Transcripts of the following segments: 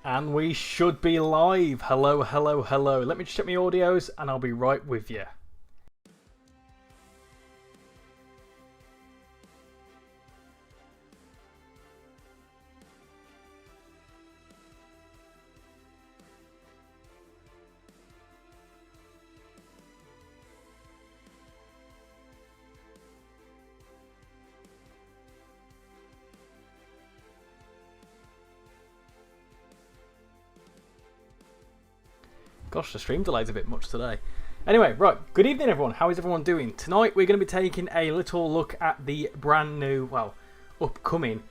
And we should be live. Hello, hello, hello. Let me just check my audios and I'll be right with you. Gosh, the stream delay's a bit much today. Anyway, right, good evening everyone. How is everyone doing? Tonight we're going to be taking a little look at the brand new, well, upcoming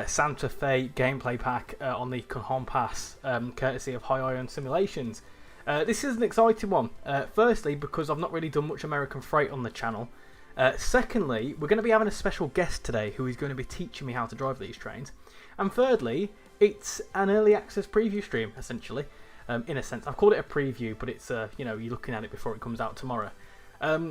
Santa Fe gameplay pack on the Cajon Pass, courtesy of High Iron Simulations. This is an exciting one. Firstly, because I've not really done much American Freight on the channel. Secondly, we're going to be having a special guest today who is going to be teaching me how to drive these trains. And thirdly, it's an early access preview stream, essentially. In a sense, I've called it a preview, but it's you know, you're looking at it before it comes out tomorrow.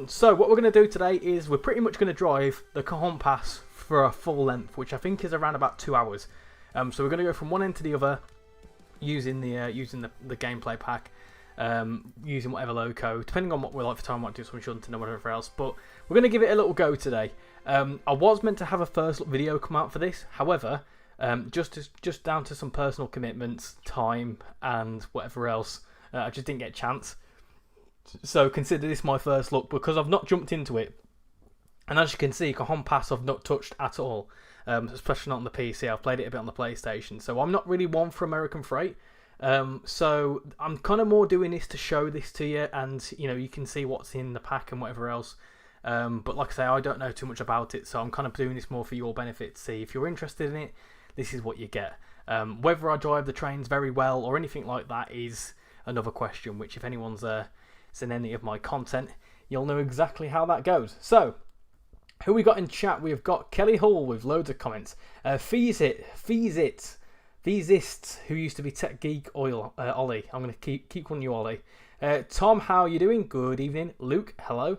So what we're going to do today is we're pretty much going to drive the Cajon Pass for a full length, which I think is around about 2 hours. So we're going to go from one end to the other, using the gameplay pack, using whatever loco, depending on what we like for time. I might do some shunting or whatever else, but we're going to give it a little go today. I was meant to have a first look video come out for this, however. Just down to some personal commitments, time, and whatever else, I just didn't get a chance. So consider this my first look because I've not jumped into it. And as you can see, Cajon Pass I've not touched at all, especially not on the PC. I've played it a bit on the PlayStation, so I'm not really one for American Freight. So I'm kind of more doing this to show this to you, and you know, you can see what's in the pack and whatever else. But like I say, I don't know too much about it, so I'm kind of doing this more for your benefit to see if you're interested in it. This is what you get. Whether I drive the trains very well or anything like that is another question, which if anyone's seen any of my content, you'll know exactly how that goes. So, who we got in chat? We've got Kelly Hall with loads of comments. Feezit, who used to be Tech Geek Ollie. I'm going to keep calling you Ollie. Tom, how are you doing? Good evening. Luke, hello.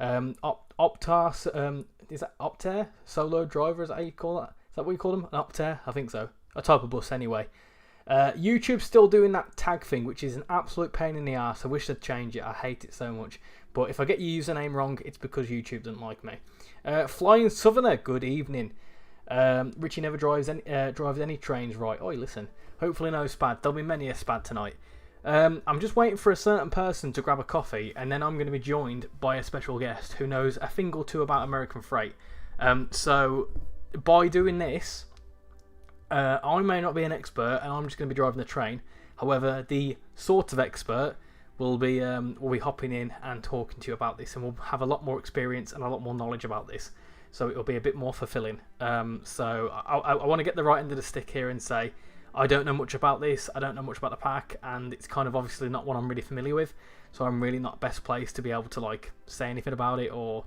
Optar, is that Optare? Solo driver, is that how you call that? Is that what you call them? An Optare? I think so. A type of bus anyway. YouTube's still doing that tag thing, which is an absolute pain in the arse. I wish they'd change it. I hate it so much. But if I get your username wrong, it's because YouTube doesn't like me. Flying Southerner, good evening. Richie never drives any trains right. Oi, listen. Hopefully no spad. There'll be many a spad tonight. I'm just waiting for a certain person to grab a coffee, and then I'm going to be joined by a special guest who knows a thing or two about American Freight. So by doing this, I may not be an expert, and I'm just going to be driving the train. However, the sort of expert will be hopping in and talking to you about this, and we'll have a lot more experience and a lot more knowledge about this. So it'll be a bit more fulfilling. So I want to get the right end of the stick here and say, I don't know much about this, I don't know much about the pack, and it's kind of obviously not one I'm really familiar with, so I'm really not best placed to be able to like say anything about it or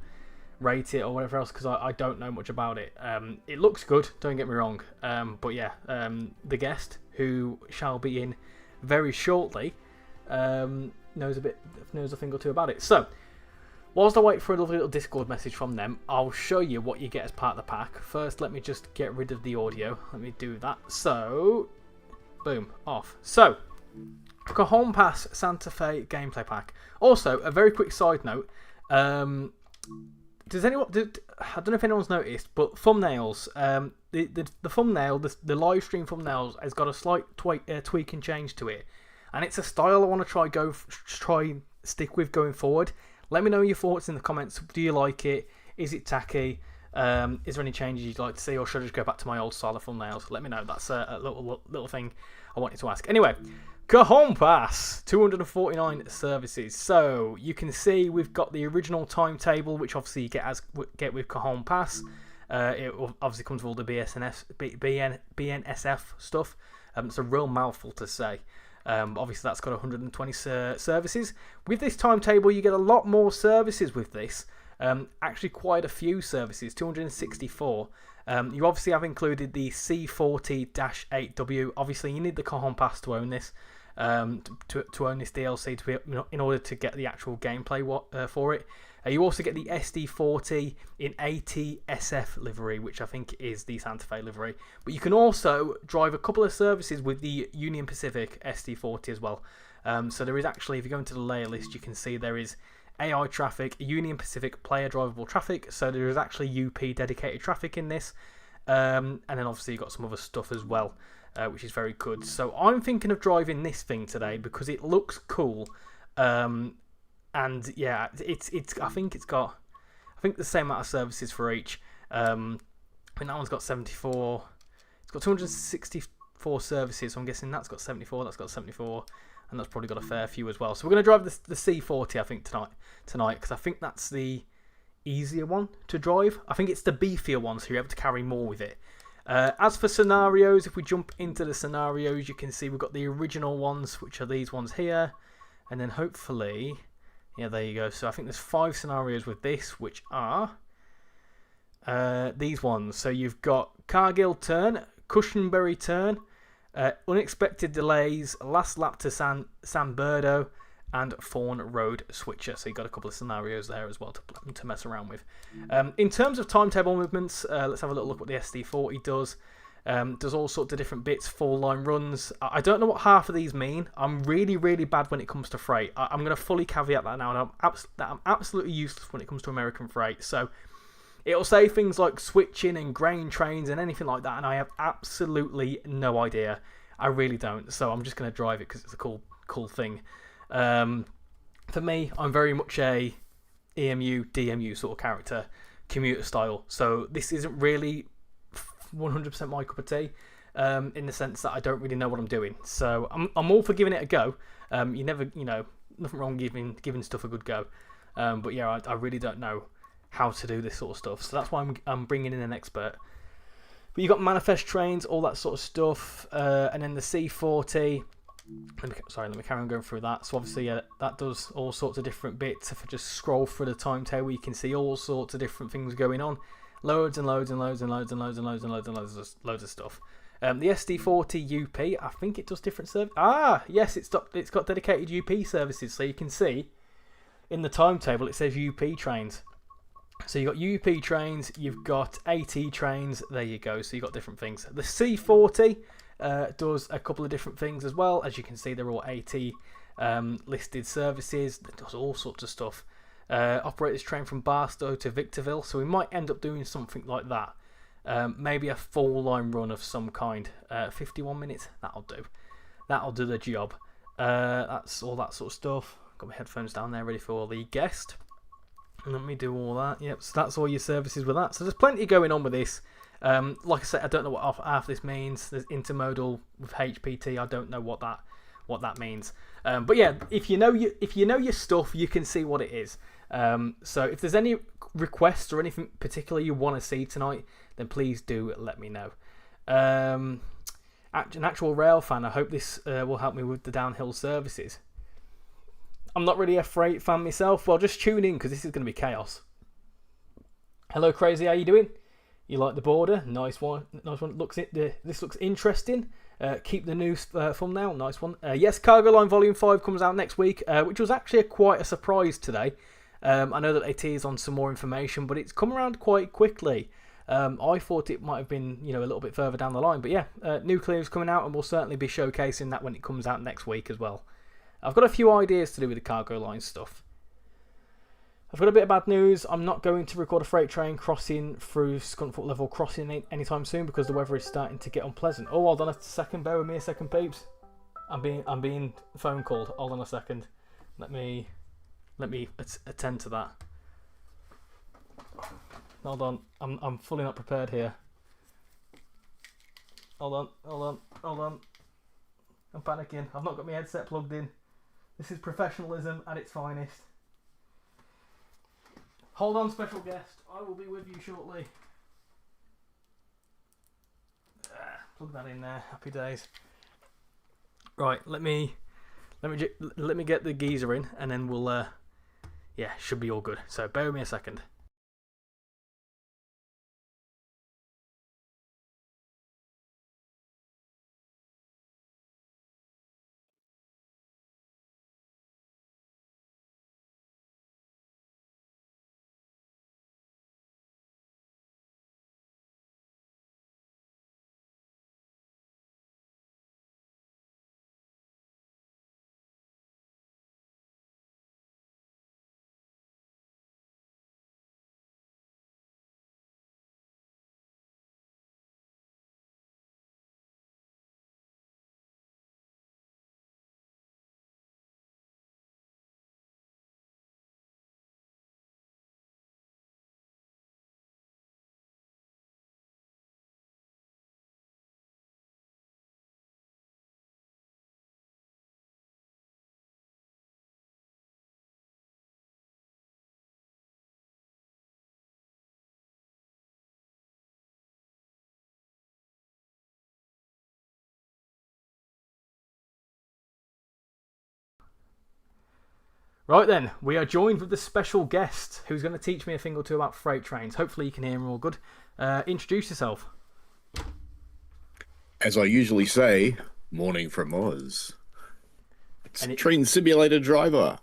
rate it or whatever else, because I don't know much about it. It looks good, don't get me wrong, but yeah, the guest, who shall be in very shortly, knows a thing or two about it. So, whilst I wait for a lovely little Discord message from them, I'll show you what you get as part of the pack. First, let me just get rid of the audio. Let me do that. So, boom, off. So, Cajon Pass Santa Fe gameplay pack. Also, a very quick side note. I don't know if anyone's noticed, but thumbnails. The thumbnail, the live stream thumbnails, has got a slight tweak and change to it, and it's a style I want to try stick with going forward. Let me know your thoughts in the comments. Do you like it? Is it tacky? Is there any changes you'd like to see, or should I just go back to my old style of thumbnails? Let me know. That's a little thing I wanted to ask. Anyway, Cajon Pass, 249 services. So you can see we've got the original timetable, which obviously you get with Cajon Pass. It obviously comes with all the BNSF stuff. It's a real mouthful to say. Obviously that's got 120 services. With this timetable you get a lot more services with this. Actually quite a few services, 264. You obviously have included the C40-8W. Obviously you need the Cajon Pass to own this. to own this DLC to be, in order to get the actual gameplay for it. You also get the SD40 in ATSF livery, which I think is the Santa Fe livery. But you can also drive a couple of services with the Union Pacific SD40 as well. So there is actually, if you go into the layer list, you can see there is AI traffic, Union Pacific player drivable traffic. So there is actually UP dedicated traffic in this. And then obviously you've got some other stuff as well, which is very good. So I'm thinking of driving this thing today because it looks cool. And yeah, I think the same amount of services for each. I think that one's got 74. It's got 264 services, so I'm guessing that's got 74, that's got 74, and that's probably got a fair few as well. So we're going to drive the C40, I think, tonight, because I think that's the easier one to drive. I think it's the beefier one, so you're able to carry more with it. As for scenarios, if we jump into the scenarios, you can see we've got the original ones, which are these ones here, and then hopefully, yeah, there you go. So I think there's 5 scenarios with this, which are these ones. So you've got Cargill turn, Cushenberry turn, unexpected delays, last lap to San Berdo, and Fawn Road switcher. So you've got a couple of scenarios there as well to mess around with. In terms of timetable movements, let's have a little look what the SD40 does. Does all sorts of different bits, 4-line runs. I don't know what half of these mean. I'm really, really bad when it comes to freight. I'm going to fully caveat that now, and I'm absolutely useless when it comes to American freight. So it'll say things like switching and grain trains and anything like that, and I have absolutely no idea. I really don't. So I'm just going to drive it because it's a cool thing. For me, I'm very much a EMU, DMU sort of character, commuter style. So this isn't really 100% my cup of tea, in the sense that I don't really know what I'm doing. So I'm all for giving it a go. You never, nothing wrong giving stuff a good go. But yeah, I really don't know how to do this sort of stuff. So that's why I'm bringing in an expert. But you've got manifest trains, all that sort of stuff, and then the C40. Let me carry on going through that. So obviously, that does all sorts of different bits. If I just scroll through the timetable, you can see all sorts of different things going on. Loads and loads and loads and loads and loads and loads and loads and loads of stuff. The SD40 UP, I think it does different services. Yes, it's got dedicated UP services. So you can see in the timetable it says UP trains. So you've got UP trains, you've got AT trains. There you go. So you've got different things. The C40 does a couple of different things as well. As you can see, they're all AT listed services. It does all sorts of stuff. Operators train from Barstow to Victorville, so we might end up doing something like that. Maybe a 4-line run of some kind. 51 minutes, that'll do. That'll do the job. That's all that sort of stuff. Got my headphones down there ready for all the guest. Let me do all that. Yep, so that's all your services with that. So there's plenty going on with this. Like I said, I don't know what half this means. There's intermodal with HPT. I don't know what that means. But yeah, if you know your stuff, you can see what it is. So if there's any requests or anything particular you want to see tonight, then please do let me know. An actual rail fan, I hope this will help me with the downhill services. I'm not really a freight fan myself. Well, just tune in because this is going to be chaos. Hello, Crazy. How you doing? You like the border? Nice one. Nice one. This looks interesting. Keep the new thumbnail. Nice one. Yes, Cargo Line Volume 5 comes out next week, which was actually quite a surprise today. I know that they teased on some more information, but it's come around quite quickly. I thought it might have been, a little bit further down the line. But yeah, Nuclear is coming out, and we'll certainly be showcasing that when it comes out next week as well. I've got a few ideas to do with the Cargo Line stuff. I've got a bit of bad news. I'm not going to record a freight train crossing through Scuntfoot Level Crossing anytime soon because the weather is starting to get unpleasant. Oh, hold on a second. Bear with me a second, peeps. I'm being phone called. Hold on a second. Let me attend to that. Hold on. I'm fully not prepared here. Hold on. I'm panicking. I've not got my headset plugged in. This is professionalism at its finest. Hold on, special guest. I will be with you shortly. Plug that in there. Happy days. Right, let me get the geezer in, and then we'll should be all good. So bear with me a second. Right then, we are joined with a special guest who's going to teach me a thing or two about freight trains. Hopefully you can hear him all good. Introduce yourself. As I usually say, morning from Oz. It's Train Simulator Driver.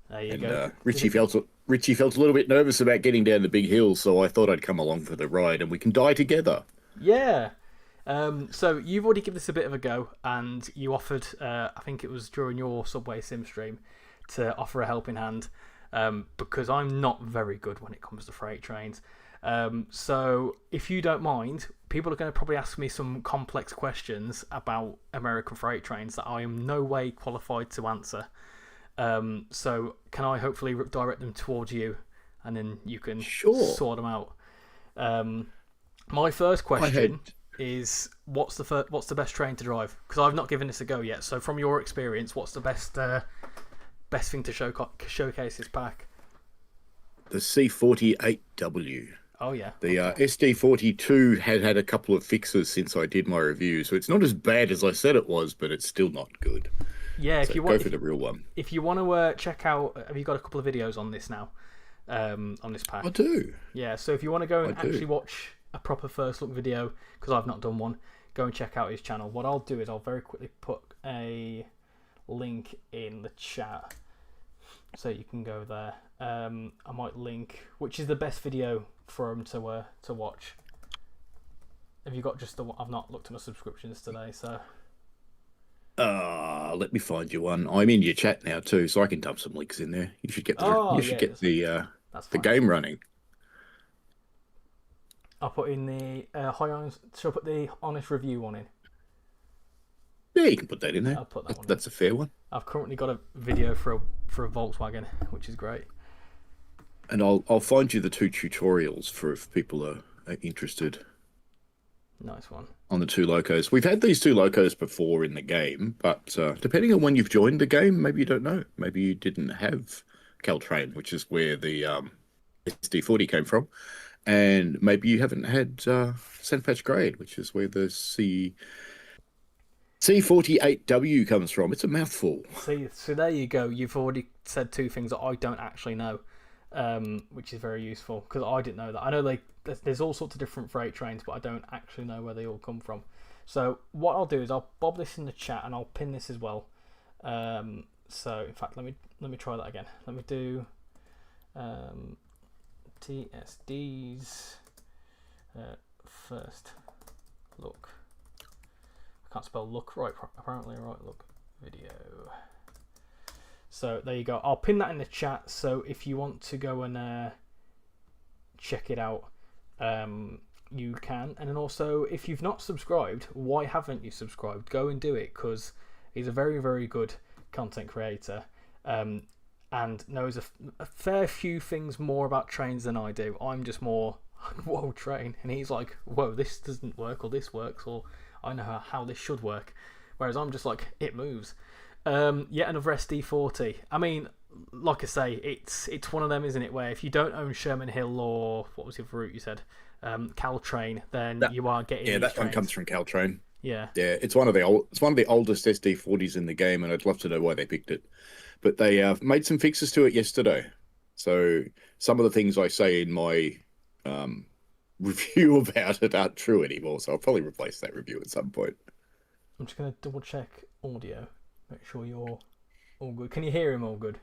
There you go. Richie felt a little bit nervous about getting down the big hill, so I thought I'd come along for the ride and we can die together. Yeah. So you've already given this a bit of a go, and you offered, I think it was during your Subway Sim stream, to offer a helping hand, because I'm not very good when it comes to freight trains. So if you don't mind, people are going to probably ask me some complex questions about American freight trains that I am no way qualified to answer. So can I hopefully direct them towards you, and then you can sort them out? My first question is, what's the best train to drive? Because I've not given this a go yet. So from your experience, what's the best thing to showcase this pack? The C48W. Oh yeah. The SD42 had a couple of fixes since I did my review, so it's not as bad as I said it was, but it's still not good. Yeah, so go for the real one. If you want to check out, have you got a couple of videos on this now? On this pack? I do. Yeah, so if you want to go and actually watch a proper first look video, because I've not done one, go and check out his channel. What I'll do is I'll very quickly put a link in the chat so you can go there. I might link which is the best video for him to watch. Have you got just the one? I've not looked at my subscriptions today, so. Let me find you one. I'm in your chat now too, so I can dump some links in there. You should get the the game running. I'll put in the shall I put the honest review one in? Yeah, you can put that in there. I'll put that one. That's a fair one. I've currently got a video for a Volkswagen, which is great. And I'll find you the 2 tutorials for if people are interested. Nice one. On the 2 locos. We've had these 2 locos before in the game, but depending on when you've joined the game, maybe you don't know. Maybe you didn't have Caltrain, which is where the SD40 came from. And maybe you haven't had Sandpatch Grade, which is where the C48W comes from. It's a mouthful. See, so there you go. You've already said 2 things that I don't actually know, which is very useful, because I didn't know that. I know there's all sorts of different freight trains, but I don't actually know where they all come from. So what I'll do is I'll bob this in the chat and I'll pin this as well. So in fact, let me try that again. Let me do TSD's first look. I can't spell look right, apparently. Right, look video. So there you go. I'll pin that in the chat, so if you want to go and check it out, you can. And then also, if you've not subscribed, why haven't you subscribed? Go and do it, because he's a very, very good content creator, and knows a fair few things more about trains than I do. I'm just more, whoa, train. And he's like, whoa, this doesn't work, or this works, or I know how this should work. Whereas I'm just like, it moves. Yet another SD40. I mean, like I say, it's one of them, isn't it, where if you don't own Sherman Hill or what was the other route you said, Caltrain, then you are getting that one comes from Caltrain. Yeah, it's one of the oldest SD40s in the game, and I'd love to know why they picked it. But they made some fixes to it yesterday, so some of the things I say in my review about it aren't true anymore. So I'll probably replace that review at some point. I'm just gonna double check audio. Make sure you're all good. Can you hear him all good?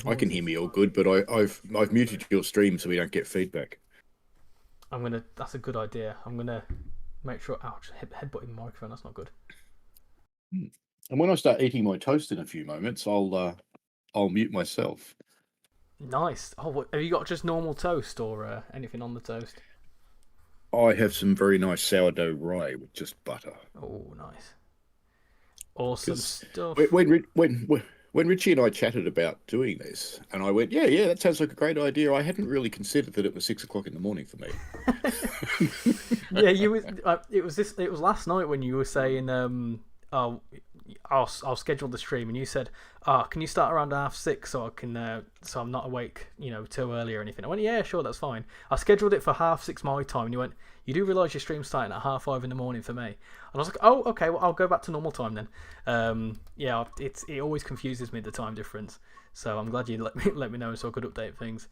I can hear me all good, but I've muted your stream so we don't get feedback. That's a good idea. I'm gonna make sure. Ouch! Headbutting the microphone. That's not good. And when I start eating my toast in a few moments, I'll mute myself. Nice. Oh, have you got just normal toast or anything on the toast? I have some very nice sourdough rye with just butter. Oh, nice. Awesome stuff. When Richie and I chatted about doing this, and I went, yeah, that sounds like a great idea. I hadn't really considered that it was 6 o'clock in the morning for me. Yeah, it was last night when you were saying, I'll schedule the stream, and you said, "Ah, can you start around 6:30 so I can so I'm not awake, too early or anything?" I went, "Yeah, sure, that's fine." I scheduled it for 6:30 my time, and you went, "You do realise your stream's starting at 5:30 in the morning for me?" And I was like, "Oh, okay, well I'll go back to normal time then." Yeah, it always confuses me, the time difference. So I'm glad you let me know so I could update things.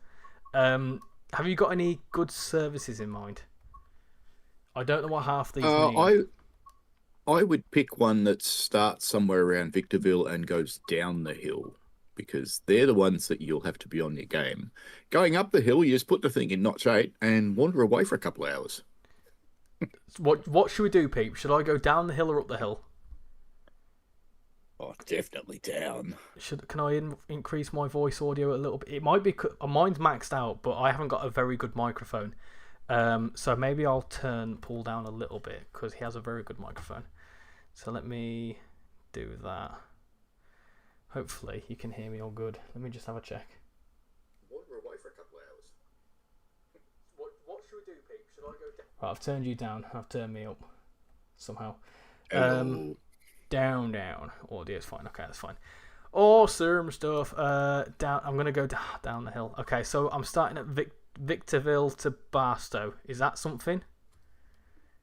Have you got any good services in mind? I don't know what half these mean. I would pick one that starts somewhere around Victorville and goes down the hill, because they're the ones that you'll have to be on your game. Going up the hill, you just put the thing in notch 8 and wander away for a couple of hours. What should we do, Pete? Should I go down the hill or up the hill? Oh, definitely down. Can I increase my voice audio a little bit? It might be mine's maxed out, but I haven't got a very good microphone. So maybe I'll pull down a little bit, because he has a very good microphone. So let me do that. Hopefully you can hear me all good. Let me just have a check. Wander away for a couple of hours. What should we do, Pete? Should I go down? Right, I've turned you down. I've turned me up somehow. Down. Audio's fine. Okay, that's fine. Awesome stuff. Down. I'm gonna go down the hill. Okay, so I'm starting at Victorville to Barstow. Is that something?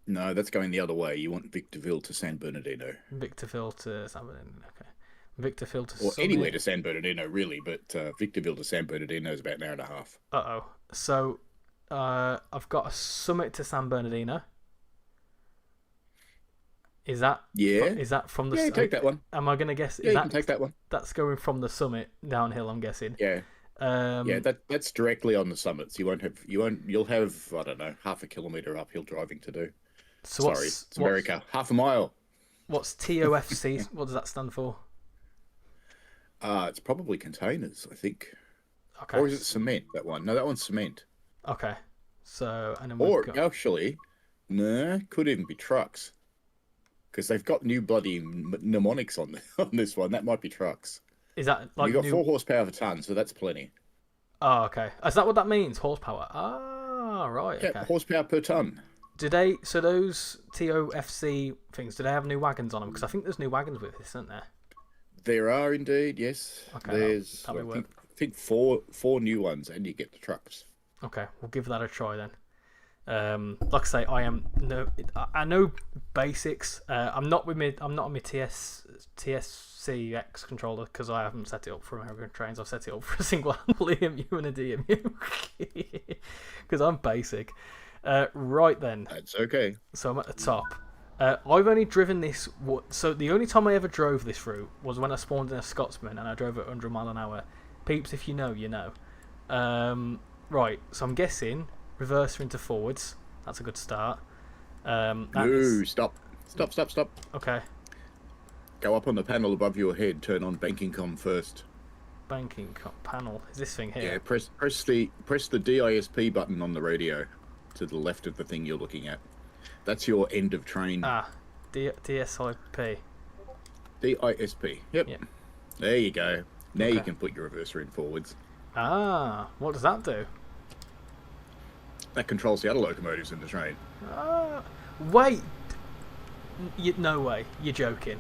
No, that's going the other way. You want Victorville to San Bernardino. Victorville to San Bernardino. Okay. Victorville to or anywhere to San Bernardino, really, but Victorville to San Bernardino is about an hour and a half. So I've got a Summit to San Bernardino. Is that from the? Yeah, take that one. Am I gonna guess? Yeah, you can take that one. That's going from the summit downhill, I'm guessing. Yeah. That's directly on the summits. You'll have, I don't know, half a kilometre uphill driving to do. So it's America. Half a mile. What's TOFC? What does that stand for? It's probably containers, I think. Okay. Or is it cement, that one? No, that one's cement. Okay. So, and then actually, no, could even be trucks. Because they've got new bloody mnemonics on this one. That might be trucks. Is that like you got 4 horsepower per ton, so that's plenty. Oh, okay. Is that what that means? Horsepower. Ah, right. Yeah, okay. Horsepower per ton. So those TOFC things, do they have new wagons on them? Because I think there's new wagons with this, isn't there? There are indeed, yes. Okay. There's I think four new ones, and you get the trucks. Okay, we'll give that a try then. Like I say, I know basics. I'm not on my TSCX controller because I haven't set it up for American Trains. I've set it up for a single handle EMU and a DMU because I'm basic. Right then. That's okay. So I'm at the top. I've only driven this. So the only time I ever drove this route was when I spawned in a Scotsman and I drove at 100 mile an hour. Peeps, if you know, you know. Right. So I'm guessing reverser into forwards. That's a good start. Stop. Okay. Go up on the panel above your head. Turn on banking com first. Banking panel. Is this thing here? Yeah. Press the DISP button on the radio to the left of the thing you're looking at. That's your end of train. DSIP. DISP. Yep. There you go. Now you can put your reverser in forwards. What does that do? That controls the other locomotives in the train. Wait. No way. You're joking.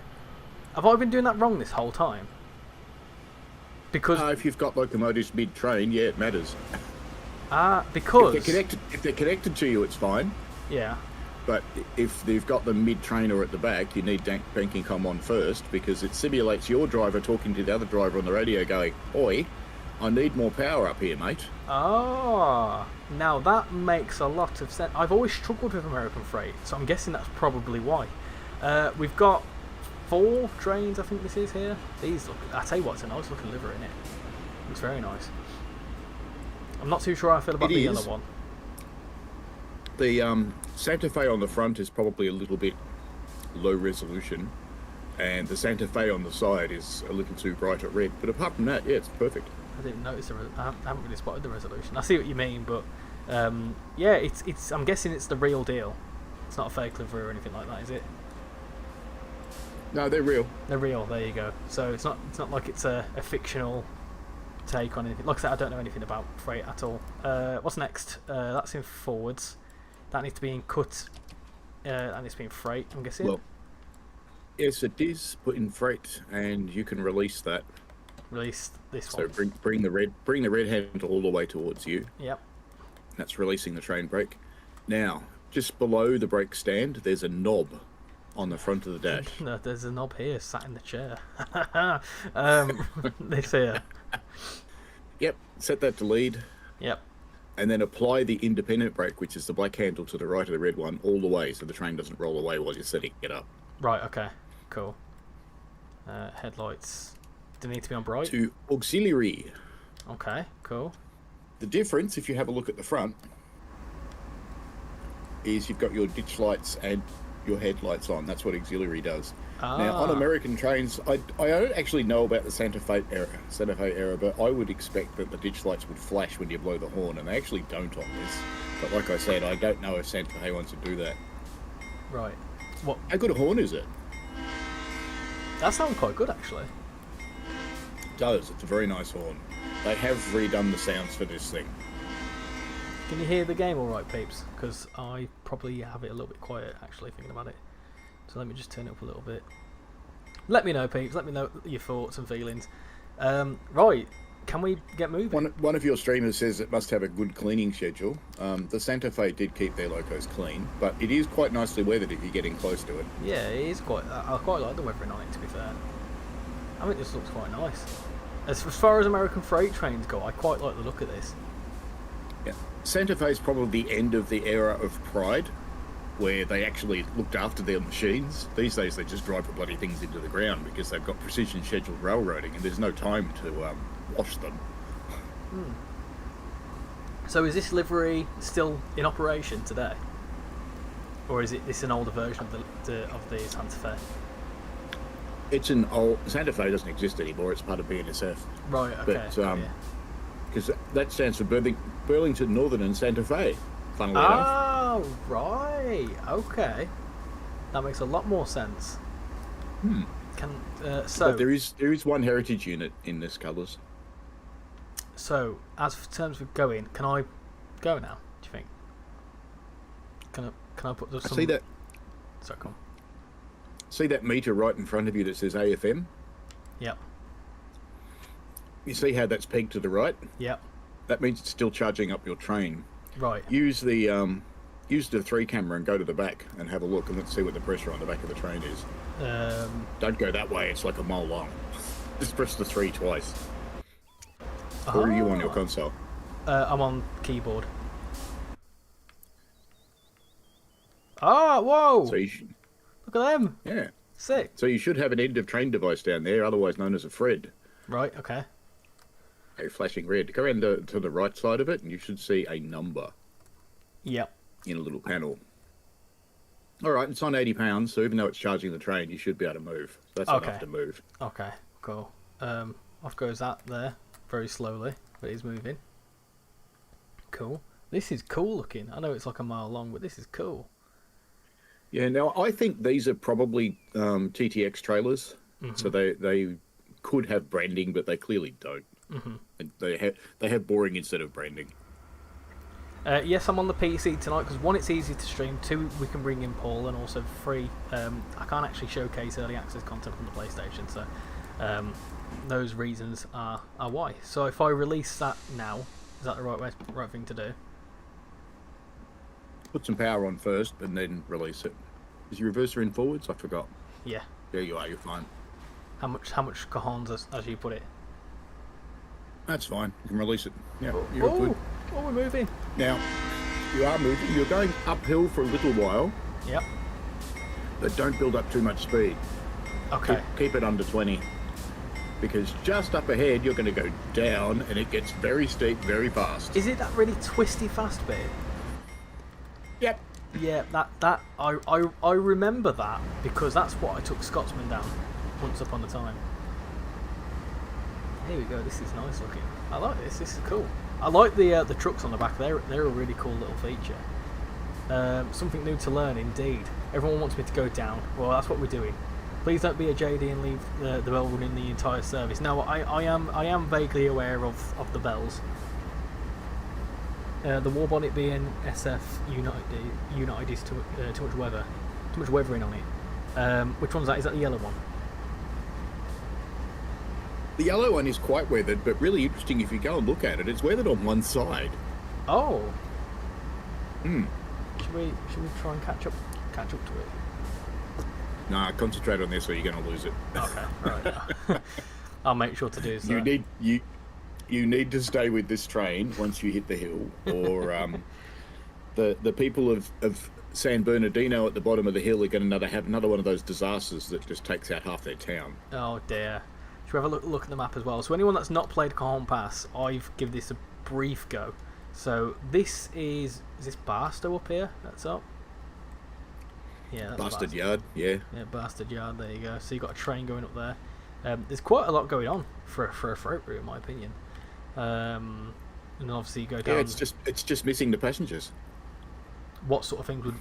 Have I been doing that wrong this whole time? Because if you've got locomotives mid-train, yeah, it matters. Because if they're connected to you, it's fine. Yeah. But if they've got them mid-train or at the back, you need banking com on first, because it simulates your driver talking to the other driver on the radio going, "Oi, I need more power up here, mate." Now that makes a lot of sense. I've always struggled with American freight, so I'm guessing that's probably why. We've got 4 trains, I think this is here. These look, I tell you what, it's a nice looking livery in it. Looks very nice. I'm not too sure how I feel about the other one. The Santa Fe on the front is probably a little bit low resolution, and the Santa Fe on the side is a little too bright at red. But apart from that, yeah, it's perfect. I didn't notice I haven't really spotted the resolution. I see what you mean, but yeah, it's. I'm guessing it's the real deal. It's not a fake livery or anything like that, is it? No, they're real. They're real. There you go. So it's not like it's a fictional take on anything. Like I said, I don't know anything about freight at all. What's next? That's in forwards. That needs to be in cut. That needs to be in freight, I'm guessing. Yes, it is put in freight, and you can release that. Release this So one. bring the red handle all the way towards you. Yep. That's releasing the train brake. Now, just below the brake stand, there's a knob on the front of the dash. No, there's a knob here, sat in the chair. This here. Yep, set that to lead, Yep. and then apply the independent brake, which is the black handle to the right of the red one, all the way, so the train doesn't roll away while you're setting it up. Right. Okay. Cool. Headlights. Do they need to be on bright? To auxiliary. Okay. Cool. The difference, if you have a look at the front, is you've got your ditch lights and your headlights on. That's what auxiliary does. Now, on American trains, I don't actually know about the Santa Fe era, but I would expect that the ditch lights would flash when you blow the horn, and they actually don't on this. But like I said, I don't know if Santa Fe wants to do that. Right. What? How good a horn is it? That sounds quite good, actually. It does. It's a very nice horn. They have redone the sounds for this thing. Can you hear the game all right, peeps? Because I probably have it a little bit quiet, actually, thinking about it. So let me just turn it up a little bit. Let me know, peeps. Let me know your thoughts and feelings. Right, can we get moving? One of your streamers says it must have a good cleaning schedule. The Santa Fe did keep their locos clean, but it is quite nicely weathered if you're getting close to it. Yeah, it is quite. I quite like the weathering on it, to be fair. I think this looks quite nice. As far as American freight trains go, I quite like the look of this. Yeah. Santa Fe is probably the end of the era of Pride, where they actually looked after their machines. These days they just drive the bloody things into the ground because they've got precision scheduled railroading and there's no time to wash them. So is this livery still in operation today? Or is this an older version of the Santa Fe? It's an old... Santa Fe doesn't exist anymore, it's part of BNSF. Right, okay. But, because that stands for Burlington Northern and Santa Fe, funnily enough. Oh, right. Okay. That makes a lot more sense. So But there is one heritage unit in this colours. So, as for terms of going, can I go now, do you think? Can I put some... See that? Sorry, come on. See that meter right in front of you that says AFM? Yep. You see how that's pegged to the right? Yep. That means it's still charging up your train. Right. Use the 3 camera and go to the back and have a look, and let's see what the pressure on the back of the train is. Don't go that way, it's like a mile long. Just press the 3 twice. Or are you on your console? I'm on keyboard. Ah, whoa! So Look at them. yeah. Sick. So you should have an end of train device down there, otherwise known as a Fred. Right, okay. A flashing red. Go around to the right side of it, and you should see a number. Yep. In a little panel. All right, it's on 80 pounds, so even though it's charging the train, you should be able to move. That's enough to move. Okay, cool. Off goes that there, very slowly, but he's moving. Cool. This is cool looking. I know it's like a mile long, but this is cool. Yeah, now I think these are probably TTX trailers, so they could have branding, but they clearly don't. And they have boring instead of branding. Yes, I'm on the PC tonight because 1, it's easy to stream. 2, we can bring in Paul, and also 3, I can't actually showcase early access content from the PlayStation, so those reasons are why. So if I release that now, is that the right thing to do? Put some power on first, and then release it. Is your reverser in forwards? I forgot. Yeah. There you are. You're fine. How much Cajons as you put it? That's fine. You can release it. Yeah, you're good. Oh, we're moving. Now, you are moving. You're going uphill for a little while. Yep. But don't build up too much speed. Okay. Keep it under 20. Because just up ahead, you're going to go down, and it gets very steep very fast. Is it that really twisty fast bit? Yep. Yeah, that I remember that because that's what I took Scotsman down once upon a time. Here we go. This is nice looking. I like this. This is cool. I like the trucks on the back. They're a really cool little feature. Something new to learn, indeed. Everyone wants me to go down. Well, that's what we're doing. Please don't be a JD and leave the bell running the entire service. No, I am vaguely aware of the bells. The war bonnet being SF unit IDs too much weathering on it. Which one's that? Is that the yellow one? The yellow one is quite weathered, but really interesting if you go and look at it. It's weathered on one side. Oh. Hmm. Should we try and catch up to it? Nah, concentrate on this or you're going to lose it. Okay, right. I'll make sure to do so. You need to stay with this train once you hit the hill, or the people of San Bernardino at the bottom of the hill are going to have another one of those disasters that just takes out half their town. Oh dear. Should we have a look at the map as well? So anyone that's not played Cajon Pass, I've given this a brief go. So this is this Barstow up here? That's up. Yeah, that's Bastard Yard, yeah. Yeah, Bastard Yard, there you go. So you've got a train going up there. There's quite a lot going on for a freight route, in my opinion. And then obviously you go down... Yeah, it's just missing the passengers. What sort of things would...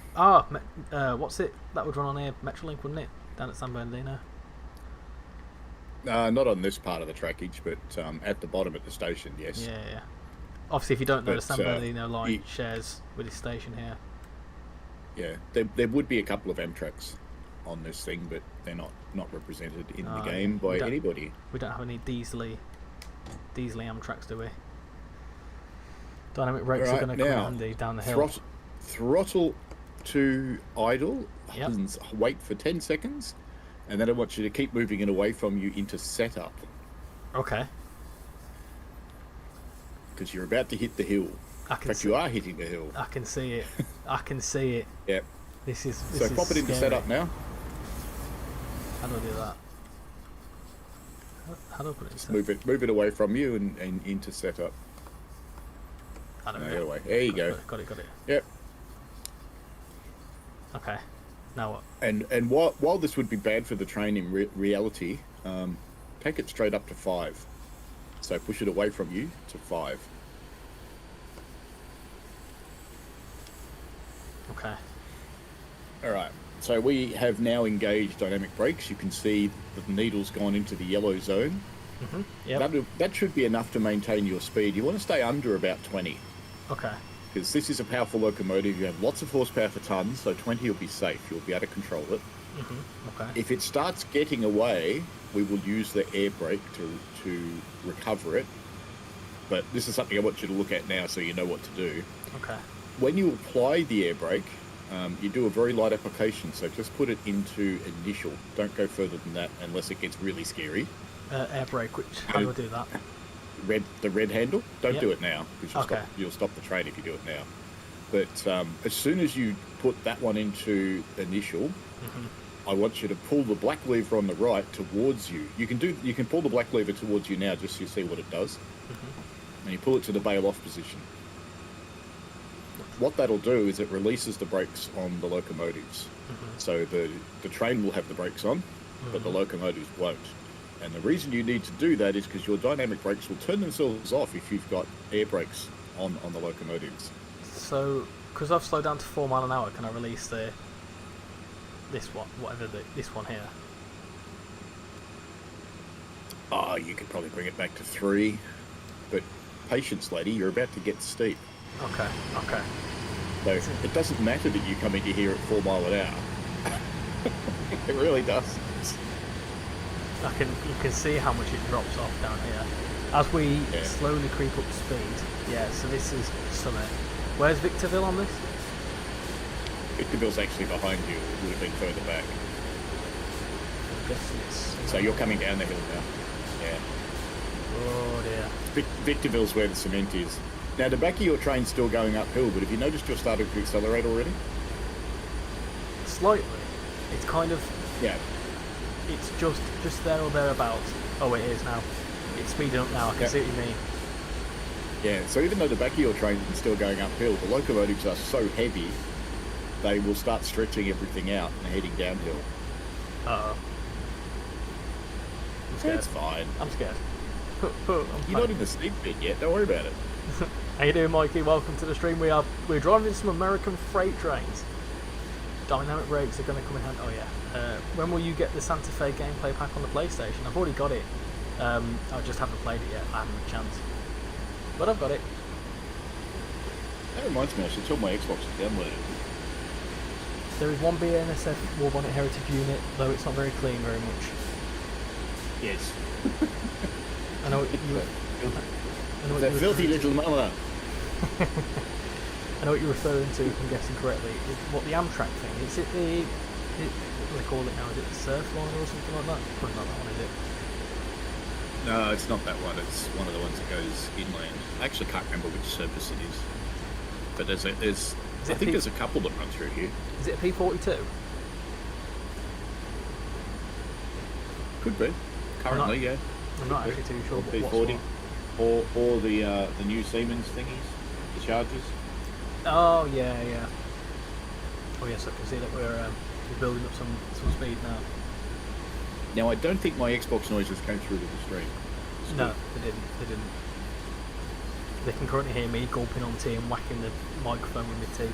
what's it? That would run on here, Metrolink, wouldn't it? Down at San Bernardino? Not on this part of the trackage, but at the bottom at the station, yes. Yeah. Obviously, if you don't know, the But, San Bernardino line shares with this station here. Yeah, there would be a couple of Amtrak's on this thing, but they're not represented in the game by anybody. We don't have any diesely Amtrak's, do we? Dynamic brakes are going to come handy down the hill. Throttle to idle, Yep. and wait for 10 seconds, and then I want you to keep moving it away from you into setup, Okay. because you're about to hit the hill. You are hitting the hill. I can see it. I can see it. Yep. This is Pop it into scary. setup now. How do I do that? How do I put it in Just setup? move it away from you and into setup. I don't No, know. the other way. There you go. Got it. Yep. Okay. Now what? And while this would be bad for the train in reality, take it straight up to 5. So push it away from you to 5. Okay. All right. So we have now engaged dynamic brakes. You can see that the needle's gone into the yellow zone. Mhm. Yep. That should be enough to maintain your speed. You want to stay under about 20. Okay. Because this is a powerful locomotive. You have lots of horsepower for tons, so 20 will be safe. You'll be able to control it. Okay. If it starts getting away, we will use the air brake to recover it. But this is something I want you to look at now so you know what to do. Okay. When you apply the air brake, you do a very light application, so just put it into initial. Don't go further than that unless it gets really scary. Air brake. How do I do that? The red handle. Don't Yep. do it now because you'll stop the train if you do it now. But as soon as you put that one into initial, I want you to pull the black lever on the right towards you. You can pull the black lever towards you now just so you see what it does, and you pull it to the bail off position. What that'll do is it releases the brakes on the locomotives. So the train will have the brakes on, but the locomotives won't. And the reason you need to do that is because your dynamic brakes will turn themselves off if you've got air brakes on the locomotives. So, because I've slowed down to 4 mile an hour, can I release this one here? Oh, you could probably bring it back to 3, but patience, lady, you're about to get steep. Okay. So it doesn't matter that you come into here at 4 mile an hour. It really does. You can see how much it drops off down here as we slowly creep up speed. Yeah. So this is Summit. Where's Victorville on this? Victorville's actually behind you. It would have been further back. I'm guessing it's... So you're coming down the hill now. Yeah. Oh dear. Victorville's where the cement is. Now, the back of your train's still going uphill, but have you noticed you're starting to accelerate already? Slightly. It's kind of... Yeah. It's just there or thereabouts. Oh, it is now. It's speeding up now. I can see what you mean. Yeah, so even though the back of your train is still going uphill, the locomotives are so heavy, they will start stretching everything out and heading downhill. Uh-oh. I'm scared. It's fine. I'm scared. You're not in the steep bit yet. Don't worry about it. How you doing, Mikey? Welcome to the stream. We're driving some American freight trains. Dynamic brakes are going to come in handy. Oh yeah. When will you get the Santa Fe gameplay pack on the PlayStation? I've already got it. I just haven't played it yet. I haven't had a chance. But I've got it. That reminds me, I should tell my Xbox to download it. There is one BNSF War Bonnet Heritage unit, though it's not very clean very much. Yes. I know what you. That filthy little mama. I know what you're referring to, if I'm guessing correctly. What, the Amtrak thing? Is it the... what do they call it now? Is it the Surfliner or something like that? Probably not that one, is it? No, it's not that one. It's one of the ones that goes inland. I actually can't remember which service it is. But there's I think there's a couple that run through here. Is it a P42? Could be. Currently, yeah. I'm not actually too sure. Or P40. Or the new Siemens thingies, the Chargers. Oh, yeah, yeah. Oh, yes, I can see that we're building up some speed now. Now, I don't think my Xbox noises came through to the stream. No, they didn't. They can currently hear me gulping on tea and whacking the microphone with my teeth.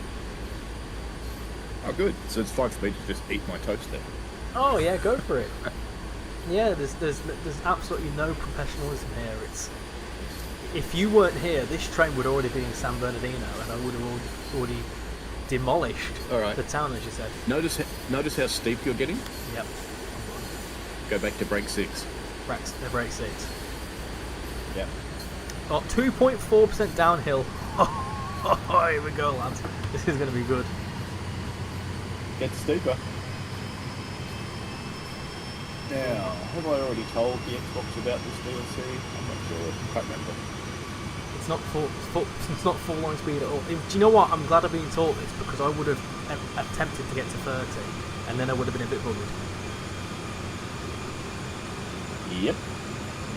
Oh, good. So it's fine for me to just eat my toast then. Oh, yeah, go for it. Yeah, there's absolutely no professionalism here. It's... If you weren't here, this train would already be in San Bernardino, and I would have already demolished the town, as you said. Notice how steep you're getting? Yep. Go back to break 6. Break 6. Yep. Oh, 2.4% downhill. Oh, here we go, lads. This is going to be good. Gets steeper. Now, have I already told the Xbox about this DLC? I'm not sure. I can't remember. It's not full line speed at all. Do you know what? I'm glad I've been taught this, because I would have attempted to get to 30, and then I would have been a bit buggered. Yep,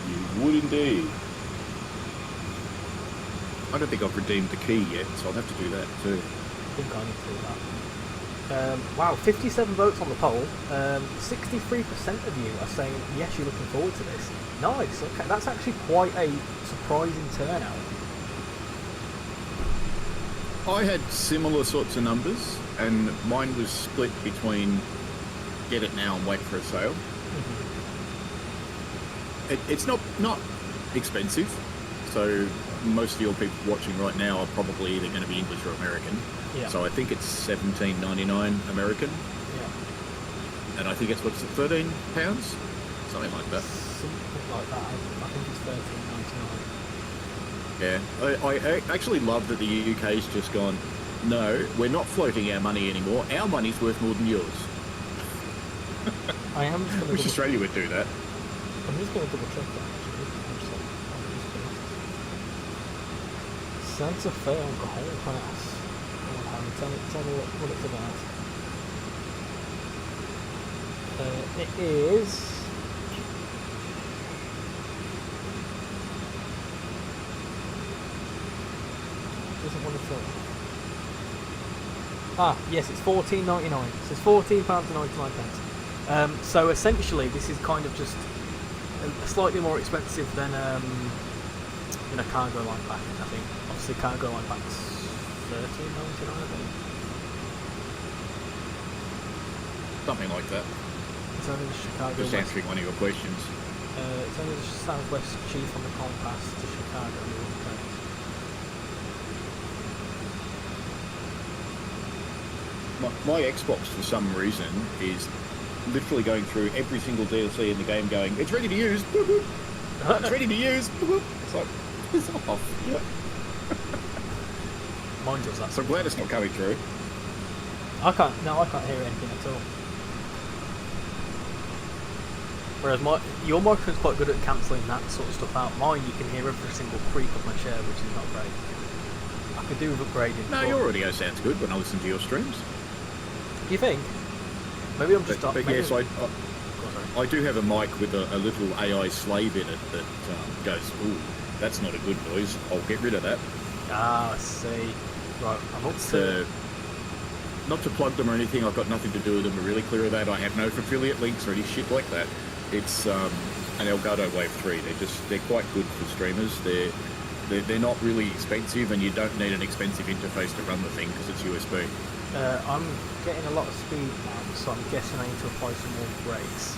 you would indeed. I don't think I've redeemed the key yet, so I'll have to do that too. I think I need to do that. Wow, 57 votes on the poll. 63% of you are saying yes, you're looking forward to this. Nice. Okay, that's actually quite a surprising turnout. I had similar sorts of numbers, and mine was split between get it now and wait for a sale. It's not expensive, so most of your people watching right now are probably either going to be English or American. Yeah. So I think it's $17.99 American. Yeah. And I think it's what's it, £13? Something like that. Something like that. I think it's $13.99. Yeah. I actually love that the UK's just gone, no, we're not floating our money anymore. Our money's worth more than yours. I am just going to Wish Australia would do that. I'm just going to double check that actually. Santa Fe on Cajon Pass. Tell me what it's about. It is... doesn't want to tell me. Ah, yes, it's £14.99. So it's £14.99. So essentially, this is kind of just slightly more expensive than cargo line back. I think obviously cargo line back's $13.99. I think. Something like that. It's only the Chicago. Just answering one of your questions. It's only the Southwest Chief on the Compass to Chicago. My Xbox, for some reason, is literally going through every single DLC in the game going, it's ready to use, boop, boop. It's ready to use, boop, boop. It's like, it's off. Yep. Mine does that. So I'm glad it's not coming through. I can't hear anything at all. Whereas your microphone's quite good at cancelling that sort of stuff out. Mine, you can hear every single creak of my chair, which is not great. I could do with upgrading. No, your audio sounds good when I listen to your streams. Do you think? Maybe I'm just... But yes, I do have a mic with a little AI slave in it that goes, ooh, that's not a good noise. I'll get rid of that. Ah, I see. Right, I'm up to... Not to plug them or anything, I've got nothing to do with them. We're really clear of that. I have no affiliate links or any shit like that. It's an Elgato Wave 3. They're quite good for streamers. They're not really expensive, and you don't need an expensive interface to run the thing because it's USB. I'm getting a lot of speed now, so I'm guessing I need to apply some more brakes.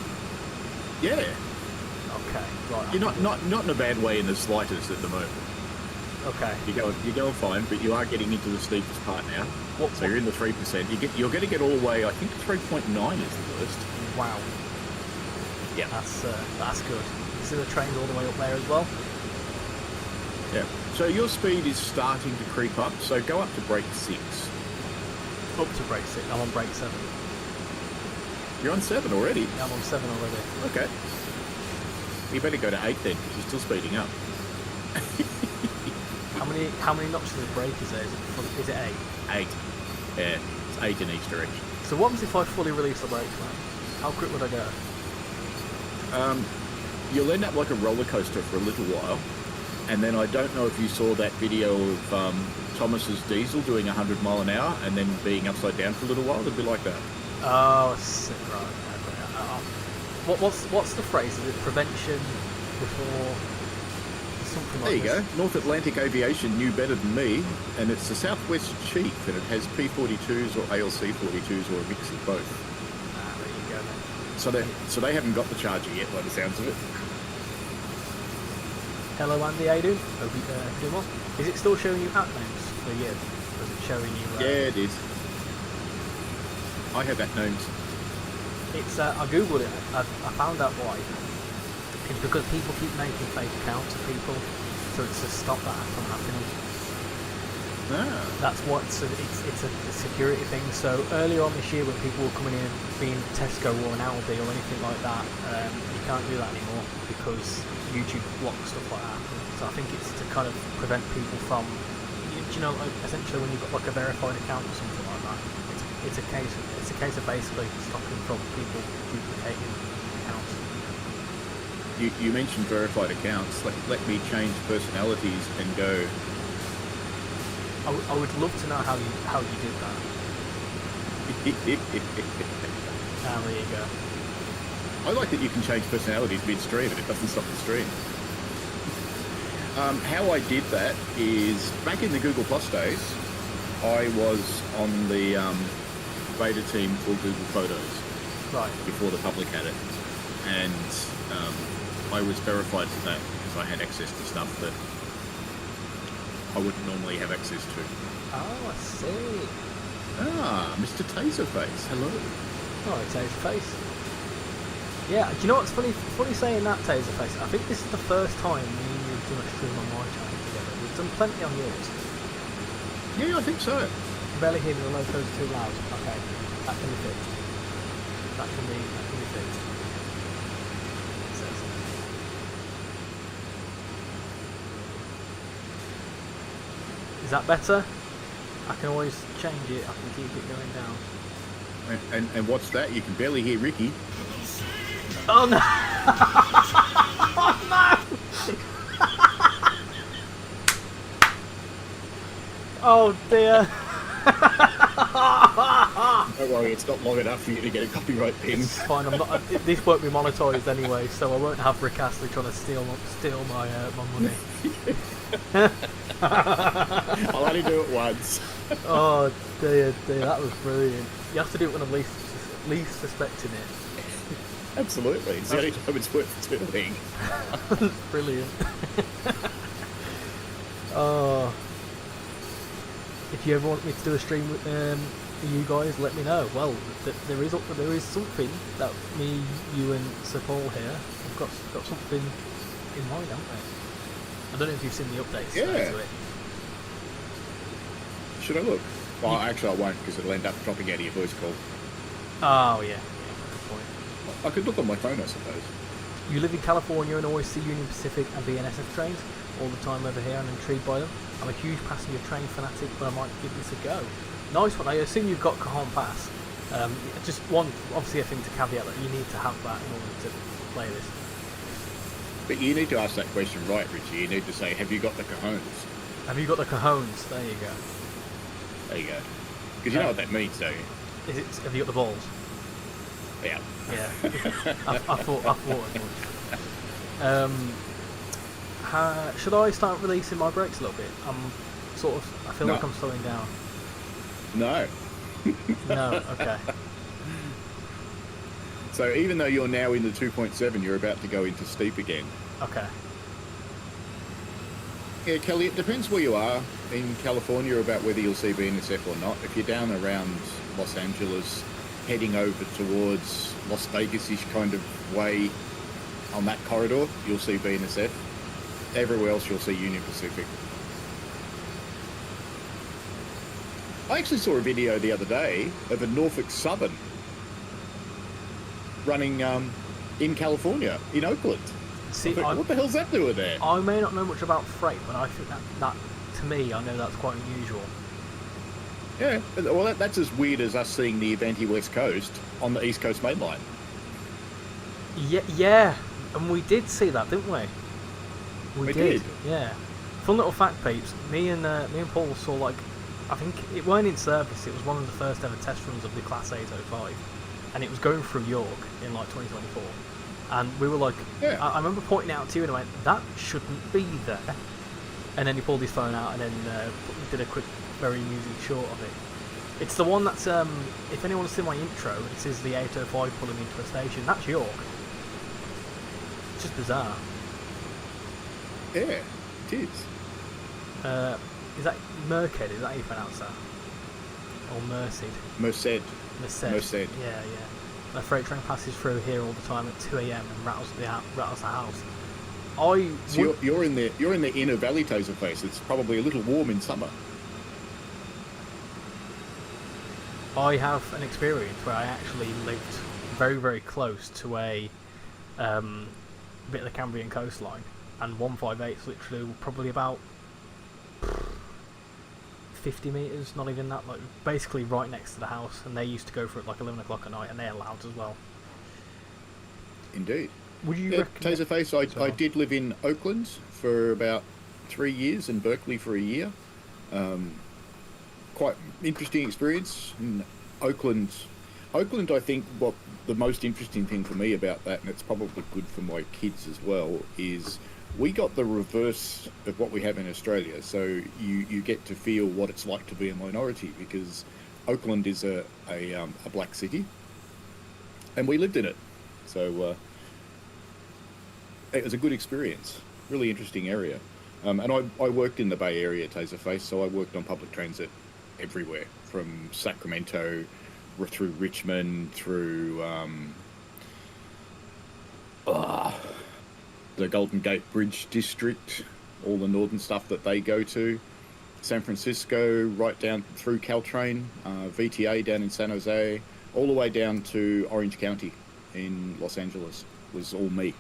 Yeah. Okay, right. You're not in a bad way in the slightest at the moment. Okay. You're going fine, but you are getting into the steepest part now. So What? you're in the 3%. You're going to get all the way. I think 3.9 is the worst. Wow. Yeah. That's good. You see the trains all the way up there as well. Yeah. So your speed is starting to creep up. So go up to brake 6. Up to brake 6. I'm on brake 7. You're on 7 already. Yeah, I'm on 7 already. Okay. You better go to 8 then, because you're still speeding up. How many notches of brake is there? Is it 8? 8. Yeah. It's 8 in each direction. So what happens if I fully release the brakes, man? How quick would I go? You'll end up like a roller coaster for a little while, and then I don't know if you saw that video of Thomas's diesel doing 100 mile an hour and then being upside down for a little while. It'd be like that. Oh, sick, right. What's the phrase? Is it prevention before something like There you this? go. North Atlantic Aviation knew better than me, and it's the Southwest Chief, and it has P42s or ALC 42s or a mix of both. Ah, there you go then. So they haven't got the charger yet, by the sounds of it. Hello Andy, how you doing? Hope you doing well. Is it still showing you app names for you? Or is it showing you... Yeah, it is. I have that named. It's I googled it. I found out why. It's because people keep making fake accounts of people, so it's to stop that from happening. Ah. That's what it's a security thing. So earlier on this year, when people were coming in being Tesco or an Aldi or anything like that, you can't do that anymore because YouTube blocks stuff like that. So I think it's to kind of prevent people from, you know, like essentially when you've got like a verified account or something like that, it's a case of basically stopping from people duplicating accounts. You mentioned verified accounts. Let me change personalities and go. I would love to know how you did that. There you go. I like that you can change personalities mid-stream and it doesn't stop the stream. How I did that is, back in the Google Plus days, I was on the beta team for Google Photos. Right. Before the public had it. And I was verified for that because I had access to stuff that I wouldn't normally have access to. Oh, I see. Ah, Mr. Taserface, hello. Oh, Taserface. Yeah, do you know what's funny? Funny saying that, Taserface. I think this is the first time me and you have done a stream on my channel together. We've done plenty on yours. Yeah, I think so. I can barely hear me, the loco's too loud. Okay, that can be fixed. That can be fixed. It says. Is that better? I can always change it. I can keep it going down. And what's that? You can barely hear Ricky. Oh no! Oh no! Oh dear! Don't worry, it's not long enough for you to get a copyright pin. It's fine. I'm not. This won't be monetized anyway, so I won't have Rick Astley trying to steal my money. I'll only do it once. Oh dear, that was brilliant. You have to do it when I'm least suspecting it. Absolutely, it's the only time it's worth doing. Brilliant. Oh, if you ever want me to do a stream with you guys, let me know. Well, there is something that me, you, and Sir Paul here have got something in mind, haven't we? I don't know if you've seen the updates to it. Should I look? Well, actually, I won't because it'll end up dropping out of your voice call. Oh yeah, good point. I could look on my phone, I suppose. You live in California and always see Union Pacific and BNSF trains all the time over here. I'm intrigued by them. I'm a huge passenger train fanatic, but I might give this a go. Nice one. I assume you've got Cajon Pass. Just one, obviously, a thing to caveat that you need to have that in order to play this. But you need to ask that question right, Richie. You need to say, have you got the cajones? Have you got the cajones? There you go. There you go. Because you know what that means, don't you? Have you got the balls? Yeah. Yeah. I thought as much. Should I start releasing my brakes a little bit? I feel like I'm slowing down. No. No, okay. So even though you're now in the 2.7, you're about to go into steep again. Okay. Yeah, Kelly, it depends where you are in California about whether you'll see BNSF or not. If you're down around Los Angeles, heading over towards Las Vegas-ish kind of way on that corridor, you'll see BNSF. Everywhere else, you'll see Union Pacific. I actually saw a video the other day of a Norfolk Southern running in California, in Oakland. See, what the hell's that doing there? I may not know much about freight, but I think that to me, I know that's quite unusual. Yeah, well, that's as weird as us seeing the Avanti West Coast on the East Coast Main Line. Yeah, and we did see that, didn't we? We did. Yeah. Fun little fact, peeps. Me and Paul saw, like, I think it weren't in service. It was one of the first ever test runs of the Class 805, and it was going through York in like 2024. And we were like, yeah. I remember pointing out to you and I went, that shouldn't be there. And then he pulled his phone out and then did a quick, very amusing short of it. It's the one that's, if anyone's seen my intro, it says the 805 pulling into a station. That's York. It's just bizarre. Yeah, it is. Is that Merced? Is that how you pronounce that? Or Merced? Merced. Merced. Yeah. The freight train passes through here all the time at 2 a.m. and rattles the house. So you're in the inner valley, Taserface. It's probably a little warm in summer. I have an experience where I actually lived very, very close to a bit of the Cambrian coastline, and 158 is literally probably about 50 metres, not even that, like basically right next to the house, and they used to go for it like 11 o'clock at night, and they're loud as well. Indeed. Would you recommend... Taserface, I did live in Oakland for about 3 years and Berkeley for a year. Quite interesting experience. In Oakland, I think what the most interesting thing for me about that, and it's probably good for my kids as well, is we got the reverse of what we have in Australia. So you get to feel what it's like to be a minority, because Oakland is a black city, and we lived in it. So it was a good experience. Really interesting area. And I worked in the Bay Area, Taserface, so I worked on public transit everywhere, from Sacramento through Richmond, through the Golden Gate Bridge District, all the northern stuff that they go to, San Francisco, right down through Caltrain, VTA down in San Jose, all the way down to Orange County in Los Angeles. Was all me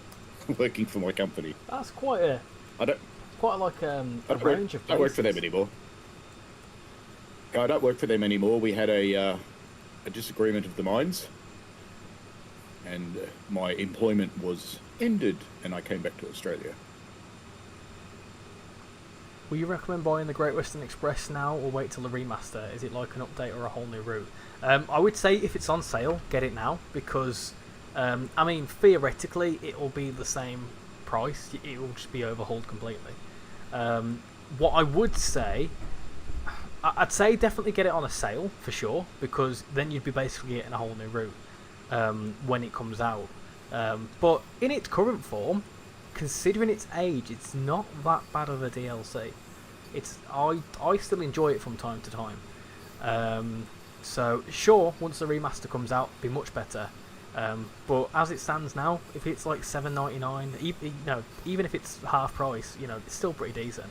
working for my company. That's quite a... I don't... Quite like a range of places. I don't work for them anymore. I don't work for them anymore. We had a disagreement of the minds, and my employment was ended, and I came back to Australia. Will you recommend buying the Great Western Express now, or wait till the remaster? Is it like an update or a whole new route? I would say if it's on sale, get it now, because I mean, theoretically it will be the same price. It will just be overhauled completely. What I would say, I'd say definitely get it on a sale for sure, because then you'd be basically getting a whole new route when it comes out. But in its current form, considering its age, it's not that bad of a DLC. I still enjoy it from time to time. So sure, once the remaster comes out, it'll be much better. But as it stands now, if it's like $7.99, even if it's half price, it's still pretty decent.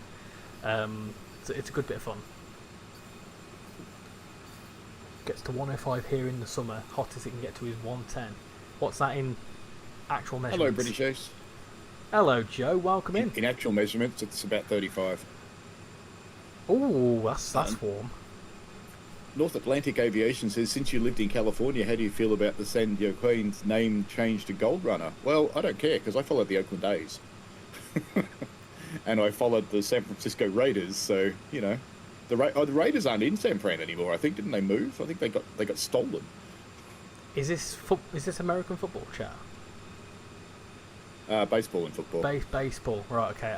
So it's a good bit of fun. Gets to 105 here in the summer. Hottest it can get to is 110. What's that in actual measurements? Hello, British Ace. Hello, Joe. Welcome in. In actual measurements, it's about 35. Oh, that's warm. North Atlantic Aviation says, since you lived in California, how do you feel about the San Diego Queen's name change to Gold Runner? Well, I don't care, because I followed the Oakland A's. And I followed the San Francisco Raiders, so, the Raiders aren't in San Fran anymore, I think. Didn't they move? I think they got stolen. Is this American football, chat? Baseball and football. Baseball, right? Okay.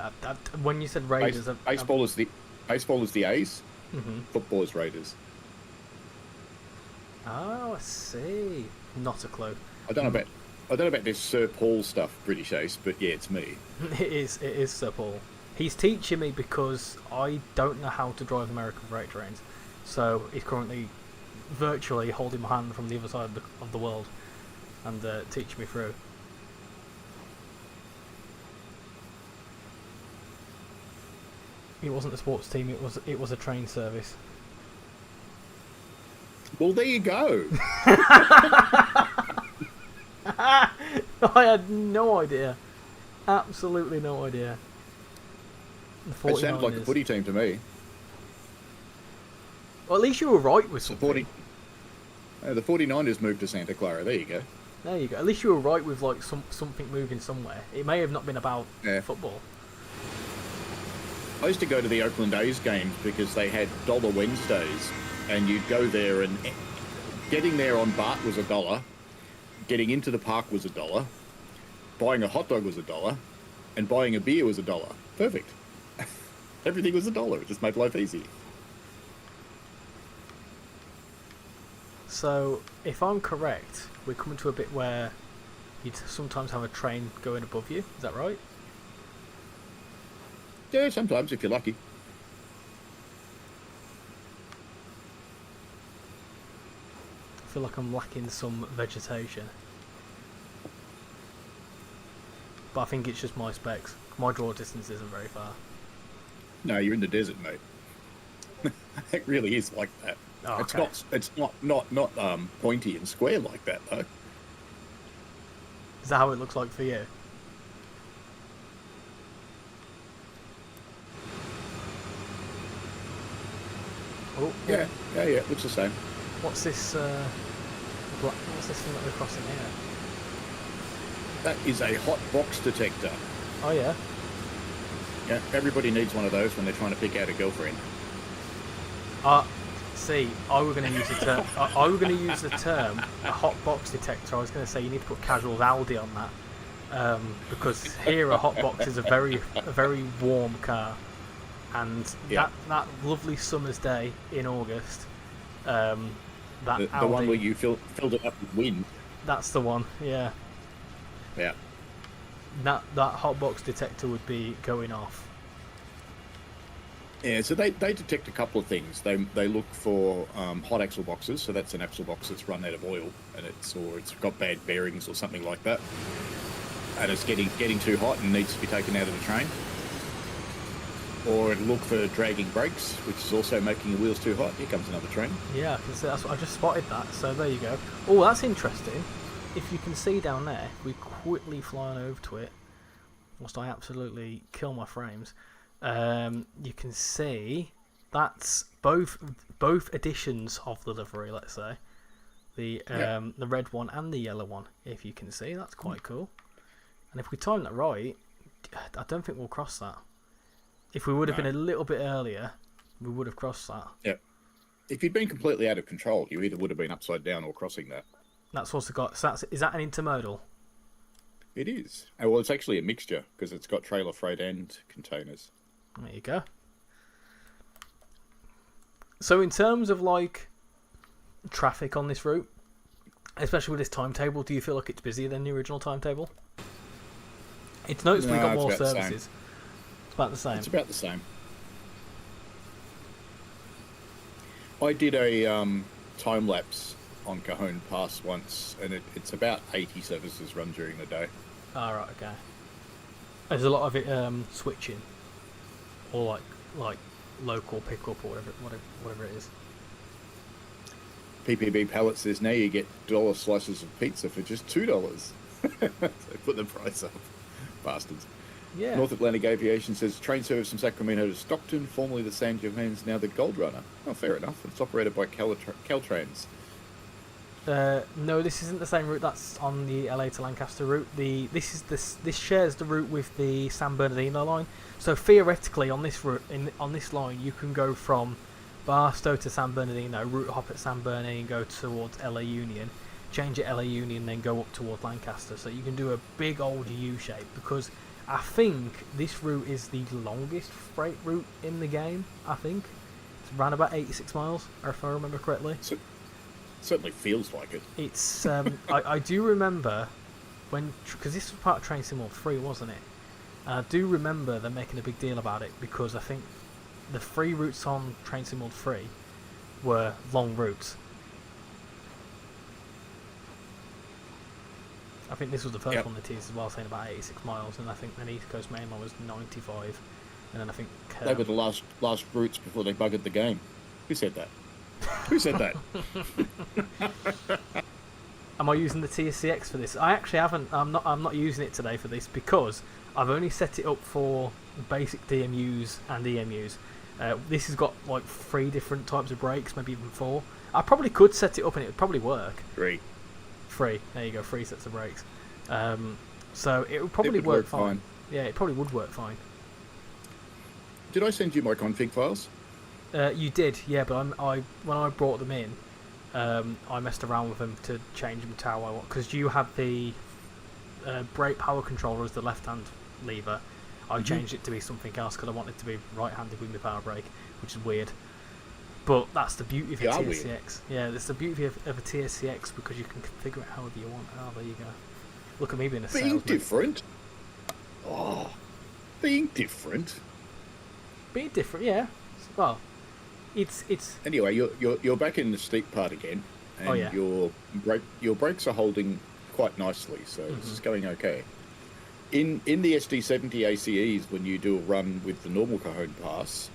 When you said Raiders, baseball is the A's. Mm-hmm. Football is Raiders. Oh, I see. Not a clue. I don't know about this Sir Paul stuff, British Ace, but yeah, it's me. It is Sir Paul. He's teaching me because I don't know how to drive American freight trains. So he's currently virtually holding my hand from the other side of the world and teaching me through. It wasn't a sports team, it was a train service. Well, there you go. I had no idea. Absolutely no idea. It sounds like a footy team to me. Well, at least you were right with something. The 49ers moved to Santa Clara. There you go. There you go. At least you were right with like something moving somewhere. It may have not been about football. I used to go to the Oakland A's games because they had Dollar Wednesdays, and you'd go there, and getting there on BART was $1, getting into the park was $1, buying a hot dog was $1, and buying a beer was $1. Perfect. Everything was $1. It just made life easy. So, if I'm correct, we're coming to a bit where you'd sometimes have a train going above you. Is that right? Yeah, sometimes if you're lucky. I feel like I'm lacking some vegetation. But I think it's just my specs. My draw distance isn't very far. No, you're in the desert, mate. It really is like that. Oh, okay. It's not pointy and square like that though. Is that how it looks like for you? Oh yeah, it looks the same. What's this? What's this thing that we're crossing here? That is a hot box detector. Oh yeah. Yeah, everybody needs one of those when they're trying to pick out a girlfriend. See, I was going to use the term. I was going to use the term a hot box detector. I was going to say you need to put Cajon's Aldi on that, because here a hot box is a very warm car, and that lovely summer's day in August, that the Aldi, one where you filled it up with wind. That's the one. Yeah. Yeah. That hot box detector would be going off. Yeah, so they detect a couple of things. They look for hot axle boxes, so that's an axle box that's run out of oil, and it's got bad bearings or something like that, and it's getting too hot and needs to be taken out of the train. Or it'll look for dragging brakes, which is also making the wheels too hot. Here comes another train. Yeah, I can see that's what I just spotted that. So there you go. Oh, that's interesting. If you can see down there, we quickly fly on over to it, whilst I absolutely kill my frames. You can see that's both editions of the livery. Let's say the red one and the yellow one. If you can see, that's quite cool. And if we time that right, I don't think we'll cross that. If we would have been a little bit earlier, we would have crossed that. Yeah. If you'd been completely out of control, you either would have been upside down or crossing that. That's also got. So is that an intermodal? It is. Well, it's actually a mixture because it's got trailer freight and containers. There you go. So in terms of like traffic on this route, especially with this timetable, do you feel like it's busier than the original timetable? It's noticeably got more services. It's about the same. It's about the same. I did a time lapse on Cajon Pass once, and it's about 80 services run during the day. Oh, right, okay. There's a lot of it switching, or like local pickup or whatever it is. PPB Pallet says now you get dollar slices of pizza for just $2. They put the price up, bastards. Yeah. North Atlantic Aviation says train service from Sacramento to Stockton, formerly the San Joaquin's, now the Gold Runner. Oh, fair enough. It's operated by Caltrains. No, this isn't the same route. That's on the LA to Lancaster route. This shares the route with the San Bernardino line. So theoretically, on this route, on this line, you can go from Barstow to San Bernardino, route hop at San Bernardino, and go towards LA Union, change at LA Union, then go up towards Lancaster. So you can do a big old U shape, because I think this route is the longest freight route in the game. I think it's around about 86 miles, if I remember correctly. So, certainly feels like it. It's I do remember when, because this was part of Train Sim 3, wasn't it? And I do remember them making a big deal about it because I think the free routes on Train Sim World 3 were long routes. I think this was the first one they teased as well, saying about 86 miles, and I think the East Coast main line was 95, and then I think They were the last routes before they buggered the game. Who said that? Who said that? Am I using the TSCX for this? I actually haven't. I'm not using it today for this because I've only set it up for basic DMUs and EMUs. This has got like 3 different types of brakes, maybe even 4. I probably could set it up and it would probably work. 3. There you go, 3 sets of brakes. So it would probably work fine. Yeah, it probably would work fine. Did I send you my config files? You did, yeah, but when I brought them in, I messed around with them to change them to how I want, because you had the brake power controller as the left-hand lever. I changed it to be something else because I wanted it to be right-handed with my power brake, which is weird. But that's the beauty of a TSCX. Weird. Yeah, that's the beauty of a TSCX because you can configure it however you want. Oh, there you go. Look at me being a salesman. Being different. Oh, being different. Being different, yeah. Well, it's. Anyway, you're back in the steep part again, and your brakes are holding quite nicely, so it's going okay. In the SD70 ACEs, when you do a run with the normal Cajon pass,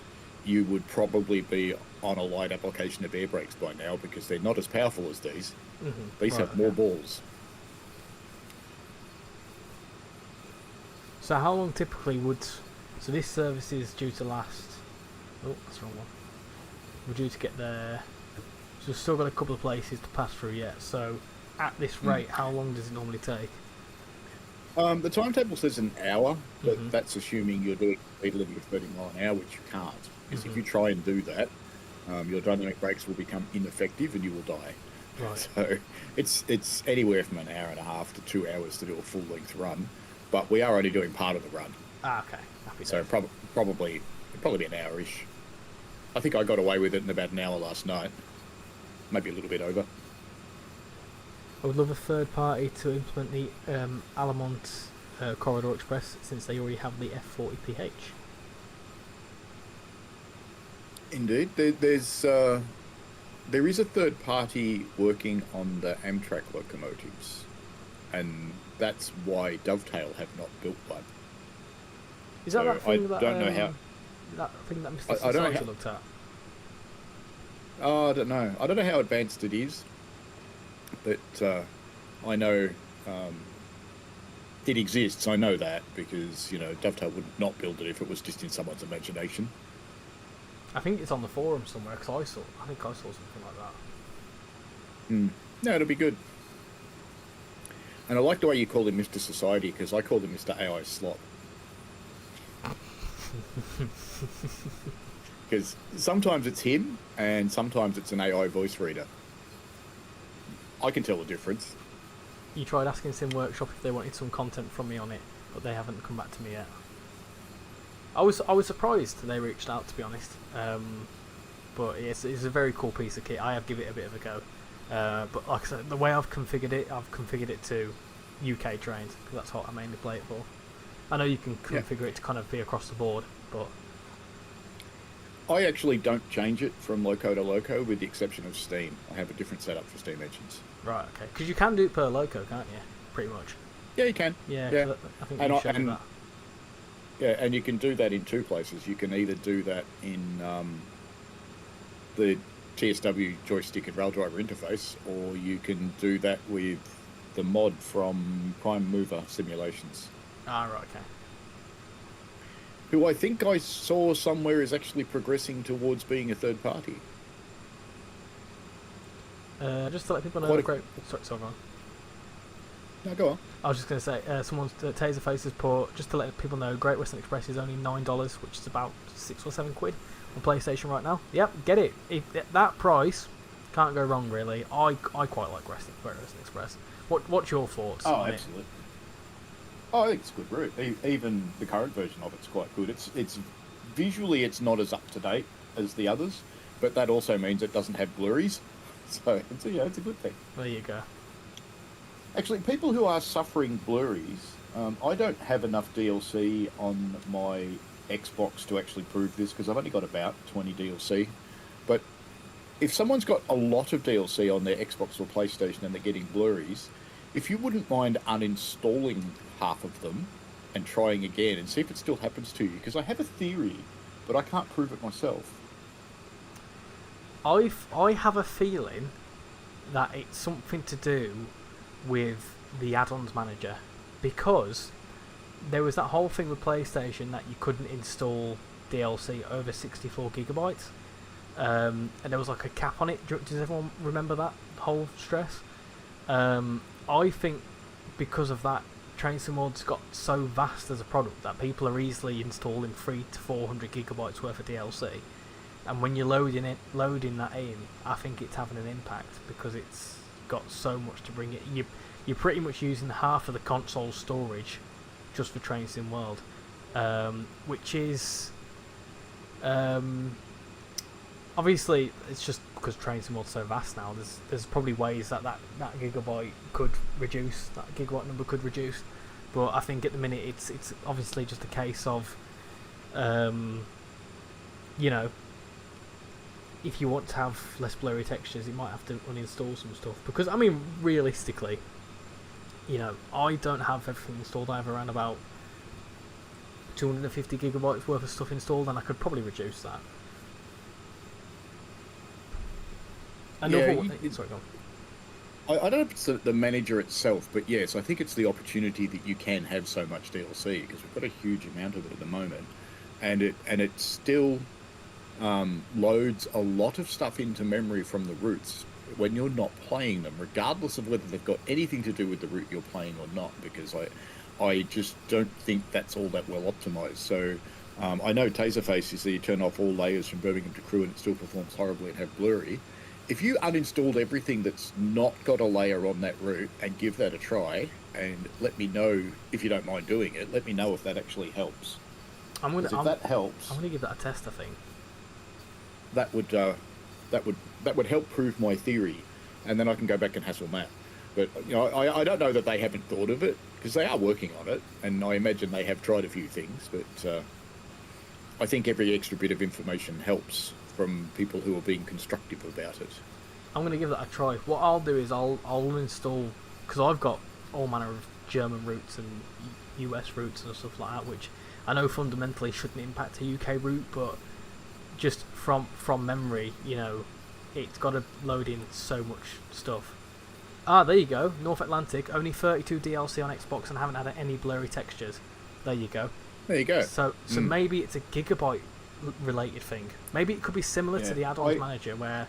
you would probably be on a light application of air brakes by now because they're not as powerful as these. These have more balls. So how long typically would... So this service is due to last... Oh, that's the wrong one. We're due to get there... So we've still got a couple of places to pass through yet. So at this rate, how long does it normally take? The timetable says an hour, but that's assuming you're doing speed limit of 30 mile an hour, which you can't. Because if you try and do that, your dynamic brakes will become ineffective and you will die. Right. So it's anywhere from an hour and a half to 2 hours to do a full length run, but we are only doing part of the run. Ah, okay. Happy so probably be an hour-ish. I think I got away with it in about an hour last night, maybe a little bit over. I would love a third party to implement the Alamont Corridor Express since they already have the F40PH. Indeed, there is a third party working on the Amtrak locomotives, and that's why Dovetail have not built one. Is that that thing that Mr. Society looked at? Oh, I don't know. I don't know how advanced it is, but I know it exists. I know that because Dovetail would not build it if it was just in someone's imagination. I think it's on the forum somewhere because I think I saw something like that. No, it'll be good. And I like the way you call him Mr. Society because I called him Mr. AI Slot. Because sometimes it's him and sometimes it's an AI voice reader. I can tell the difference. You tried asking Sim Workshop if they wanted some content from me on it, but they haven't come back to me yet. I was surprised they reached out, to be honest. But it's a very cool piece of kit. I have given it a bit of a go. But like I said, the way I've configured it to UK trains because that's what I mainly play it for. I know you can configure it to kind of be across the board, but I actually don't change it from loco to loco with the exception of Steam. I have a different setup for Steam engines. Right, okay. Because you can do it per loco, can't you? Pretty much. Yeah, you can. Yeah. I think you showed that. Yeah, and you can do that in 2 places. You can either do that in the TSW joystick and rail driver interface, or you can do that with the mod from Prime Mover Simulations. Ah, right, okay. Who I think I saw somewhere is actually progressing towards being a third party. Just to let people know, sorry, go on. No, go on. I was just going to say, someone's Taserface's port, just to let people know, Great Western Express is only $9, which is about £6 or £7 on PlayStation right now. Yep, get it. That price, can't go wrong really. I quite like Great Western Express. What's your thoughts on absolutely. It? Oh, I think it's a good route. Even the current version of it's quite good. It's visually it's not as up to date as the others, but that also means it doesn't have blurries. So it's a good thing. There you go. Actually, people who are suffering blurries, I don't have enough DLC on my Xbox to actually prove this because I've only got about 20 DLC. But if someone's got a lot of DLC on their Xbox or PlayStation and they're getting blurries, if you wouldn't mind uninstalling half of them and trying again and see if it still happens to you, because I have a theory, but I can't prove it myself. I have a feeling that it's something to do with the add-ons manager, because there was that whole thing with PlayStation that you couldn't install DLC over 64 gigabytes, and there was like a cap on it. Does everyone remember that whole stress? I think because of that, Train Sim World's got so vast as a product that people are easily installing 300 to 400 gigabytes worth of DLC, and when you're loading that in, I think it's having an impact because it's got so much to bring it. You're pretty much using half of the console storage just for Train Sim World, which is obviously it's just because Train Sim World's so vast now. There's probably ways that gigabyte could reduce, that gigabyte number could reduce, but I think at the minute it's obviously just a case of you know, if you want to have less blurry textures, you might have to uninstall some stuff. Because, I mean, realistically, you know, I don't have everything installed. I have around about 250 gigabytes worth of stuff installed, and I could probably reduce that. Sorry, go on. I don't know if it's the manager itself, but yes, I think it's the opportunity that you can have so much DLC, because we've got a huge amount of it at the moment, and it still loads a lot of stuff into memory from the routes when you're not playing them, regardless of whether they've got anything to do with the route you're playing or not, because I just don't think that's all that well optimized. So I know Taserface is that you turn off all layers from Birmingham to Crewe and it still performs horribly and have blurry. If you uninstalled everything that's not got a layer on that route and give that a try, and let me know if you don't mind doing it, let me know if that actually helps. If that helps, I'm gonna give that a test, I think. That would help prove my theory, and then I can go back and hassle Matt. But you know, I don't know that they haven't thought of it, because they are working on it, and I imagine they have tried a few things. But I think every extra bit of information helps from people who are being constructive about it. I'm going to give that a try. What I'll do is I'll install, because I've got all manner of German routes and US routes and stuff like that, which I know fundamentally shouldn't impact a UK route, but just from memory, you know, it's got to load in so much stuff. There you go. North Atlantic, only 32 DLC on Xbox and haven't had any blurry textures. There you go. There you go. So maybe it's a gigabyte related thing. Maybe it could be similar to the add-ons manager, where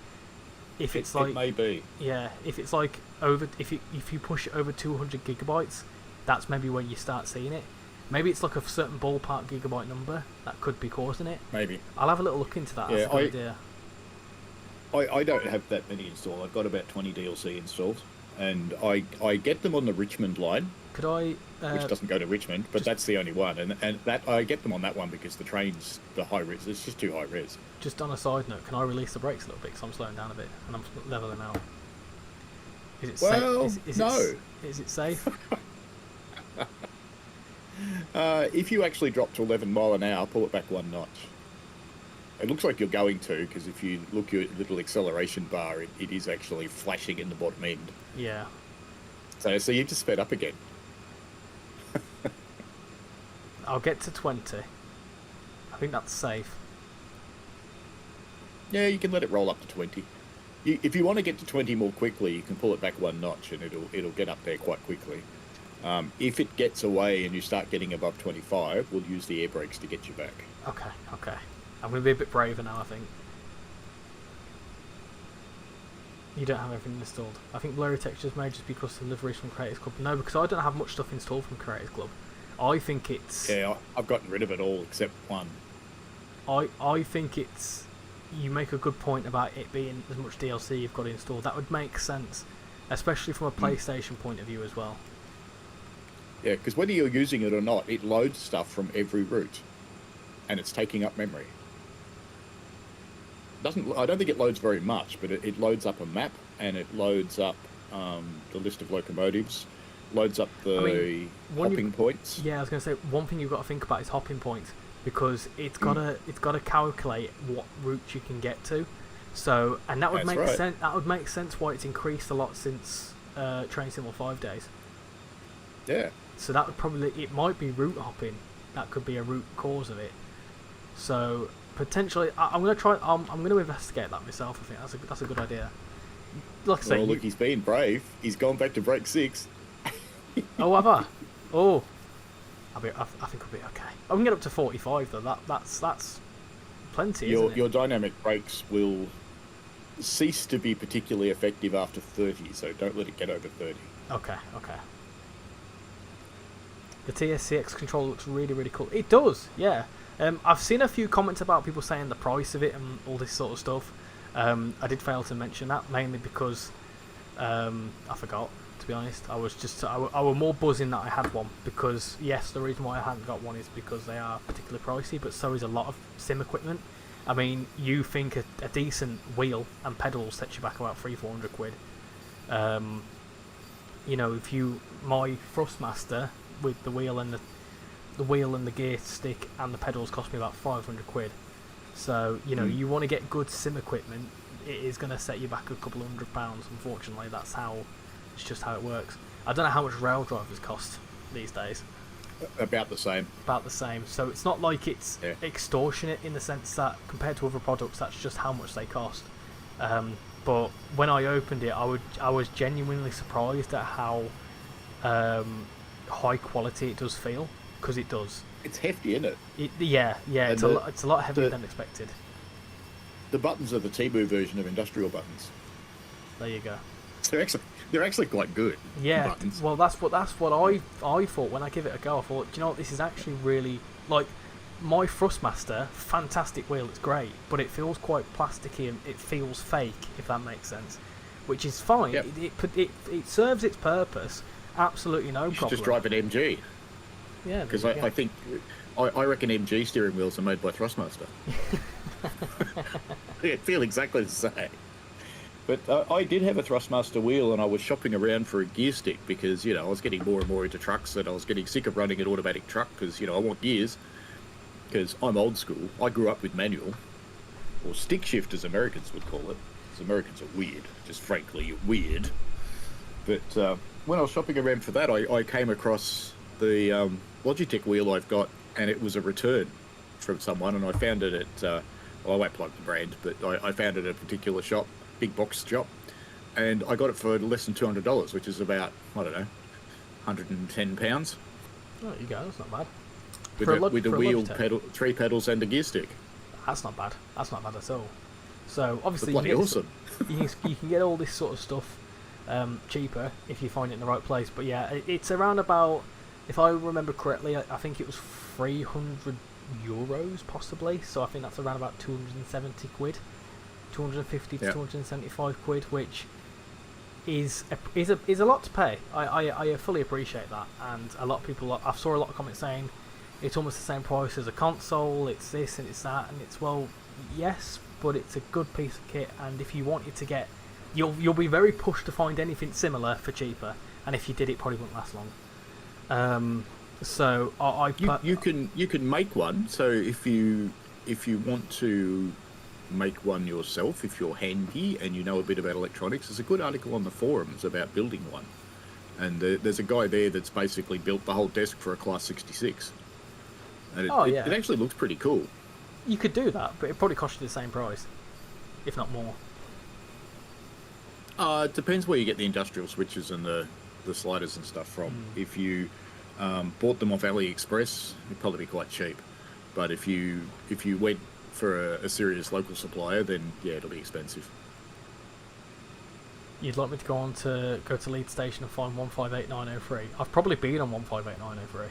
if it's like, it may be. Yeah, if it's like over, if you push it over 200 gigabytes, that's maybe when you start seeing it. Maybe it's like a certain ballpark gigabyte number that could be causing it. Maybe. I'll have a little look into that. That's a good idea. I don't have that many installed. I've got about 20 DLC installed, and I get them on the Richmond line. Could I? Which doesn't go to Richmond, but that's the only one, and that I get them on that one because the train's the high res. It's just too high res. Just on a side note, can I release the brakes a little bit because I'm slowing down a bit and I'm leveling out? Is it safe? No. Is it safe? If you actually drop to 11 mile an hour, pull it back one notch. It looks like you're going to, because if you look at your little acceleration bar, it is actually flashing in the bottom end. Yeah. So you just sped up again. I'll get to 20. I think that's safe. Yeah, you can let it roll up to 20. If you want to get to 20 more quickly, you can pull it back one notch, and it'll get up there quite quickly. If it gets away and you start getting above 25, we'll use the air brakes to get you back. Okay. I'm going to be a bit braver now, I think. You don't have everything installed. I think blurry textures may just be because of deliveries from Creators Club. No, because I don't have much stuff installed from Creators Club. I think it's... Yeah, I've gotten rid of it all except one. I think it's... You make a good point about it being as much DLC you've got installed. That would make sense, especially from a PlayStation point of view as well. Yeah, because whether you're using it or not, it loads stuff from every route, and it's taking up memory. I don't think it loads very much, but it loads up a map, and it loads up the list of locomotives, loads up the hopping points. Yeah, I was going to say one thing you've got to think about is hopping points, because it's got to calculate what routes you can get to. So, and that would make sense. That would make sense why it's increased a lot since Train Sim 5 days. Yeah. So that would probably, it might be route hopping. That could be a root cause of it. So potentially, I'm going to try. I'm going to investigate that myself. I think that's a good idea. Like I say, look, he's being brave. He's gone back to break 6. Oh, have I? Oh, I think I'll be okay. I can get up to 45 though. That's plenty. Isn't it? Your dynamic brakes will cease to be particularly effective after 30, so don't let it get over 30. Okay. The TSCX controller looks really, really cool. It does, yeah. I've seen a few comments about people saying the price of it and all this sort of stuff. I did fail to mention that, mainly because I forgot, to be honest. I was more buzzing that I had one, because yes, the reason why I hadn't got one is because they are particularly pricey, but so is a lot of sim equipment. I mean, you think a decent wheel and pedals sets you back about 300-400 quid. You know, my Thrustmaster with the wheel and the gear stick and the pedals cost me about 500 quid. So, you know, you want to get good sim equipment, it is going to set you back a couple of £100. Unfortunately, it's just how it works. I don't know how much rail drivers cost these days. About the same. So it's not like it's extortionate in the sense that compared to other products, that's just how much they cost. But when I opened it, I was genuinely surprised at how high quality it does feel, because it does. It's hefty, isn't it? It's a lot heavier than expected. The buttons are the Temu version of industrial buttons. There you go. They're actually quite good. Yeah. Buttons. Well, that's what I thought when I give it a go. I thought, do you know what, this is actually really, like, my Thrustmaster, fantastic wheel, it's great, but it feels quite plasticky and it feels fake, if that makes sense. Which is fine. Yep. It serves its purpose. Absolutely no problem. Just drive an MG. Yeah. Because I reckon MG steering wheels are made by Thrustmaster. They feel exactly the same. But I did have a Thrustmaster wheel, and I was shopping around for a gear stick because, you know, I was getting more and more into trucks, and I was getting sick of running an automatic truck because, you know, I want gears. Because I'm old school. I grew up with manual, or stick shift as Americans would call it. Because Americans are weird, just frankly weird. But when I was shopping around for that, I came across the Logitech wheel I've got, and it was a return from someone, and I found it at, well, I won't plug the brand, but I found it at a particular shop, big box shop, and I got it for less than $200, which is about, I don't know, £110. Oh, there you go, that's not bad. With a wheel, pedal, 3 pedals, and a gear stick. That's not bad. That's not bad at all. So obviously, awesome. you can get all this sort of stuff cheaper if you find it in the right place. But yeah, it's around about, if I remember correctly, I think it was €300 possibly. So I think that's around about 270 quid, 250 to 275 quid, which is a lot to pay. I fully appreciate that, and a lot of people, I saw a lot of comments saying it's almost the same price as a console, it's this and it's that, and it's, well, yes, but it's a good piece of kit, and if you wanted to get, you'll be very pushed to find anything similar for cheaper, and if you did, it probably wouldn't last long. So you can make one. So if you want to make one yourself, if you're handy and you know a bit about electronics, there's a good article on the forums about building one, and there's a guy there that's basically built the whole desk for a Class 66. And it actually looks pretty cool. You could do that, but it probably cost you the same price, if not more. It depends where you get the industrial switches and the sliders and stuff from. If you bought them off AliExpress, it'd probably be quite cheap. But if you went for a serious local supplier, then yeah, it'll be expensive. You'd like me to go to Leeds Station and find 158903? I've probably been on 158903.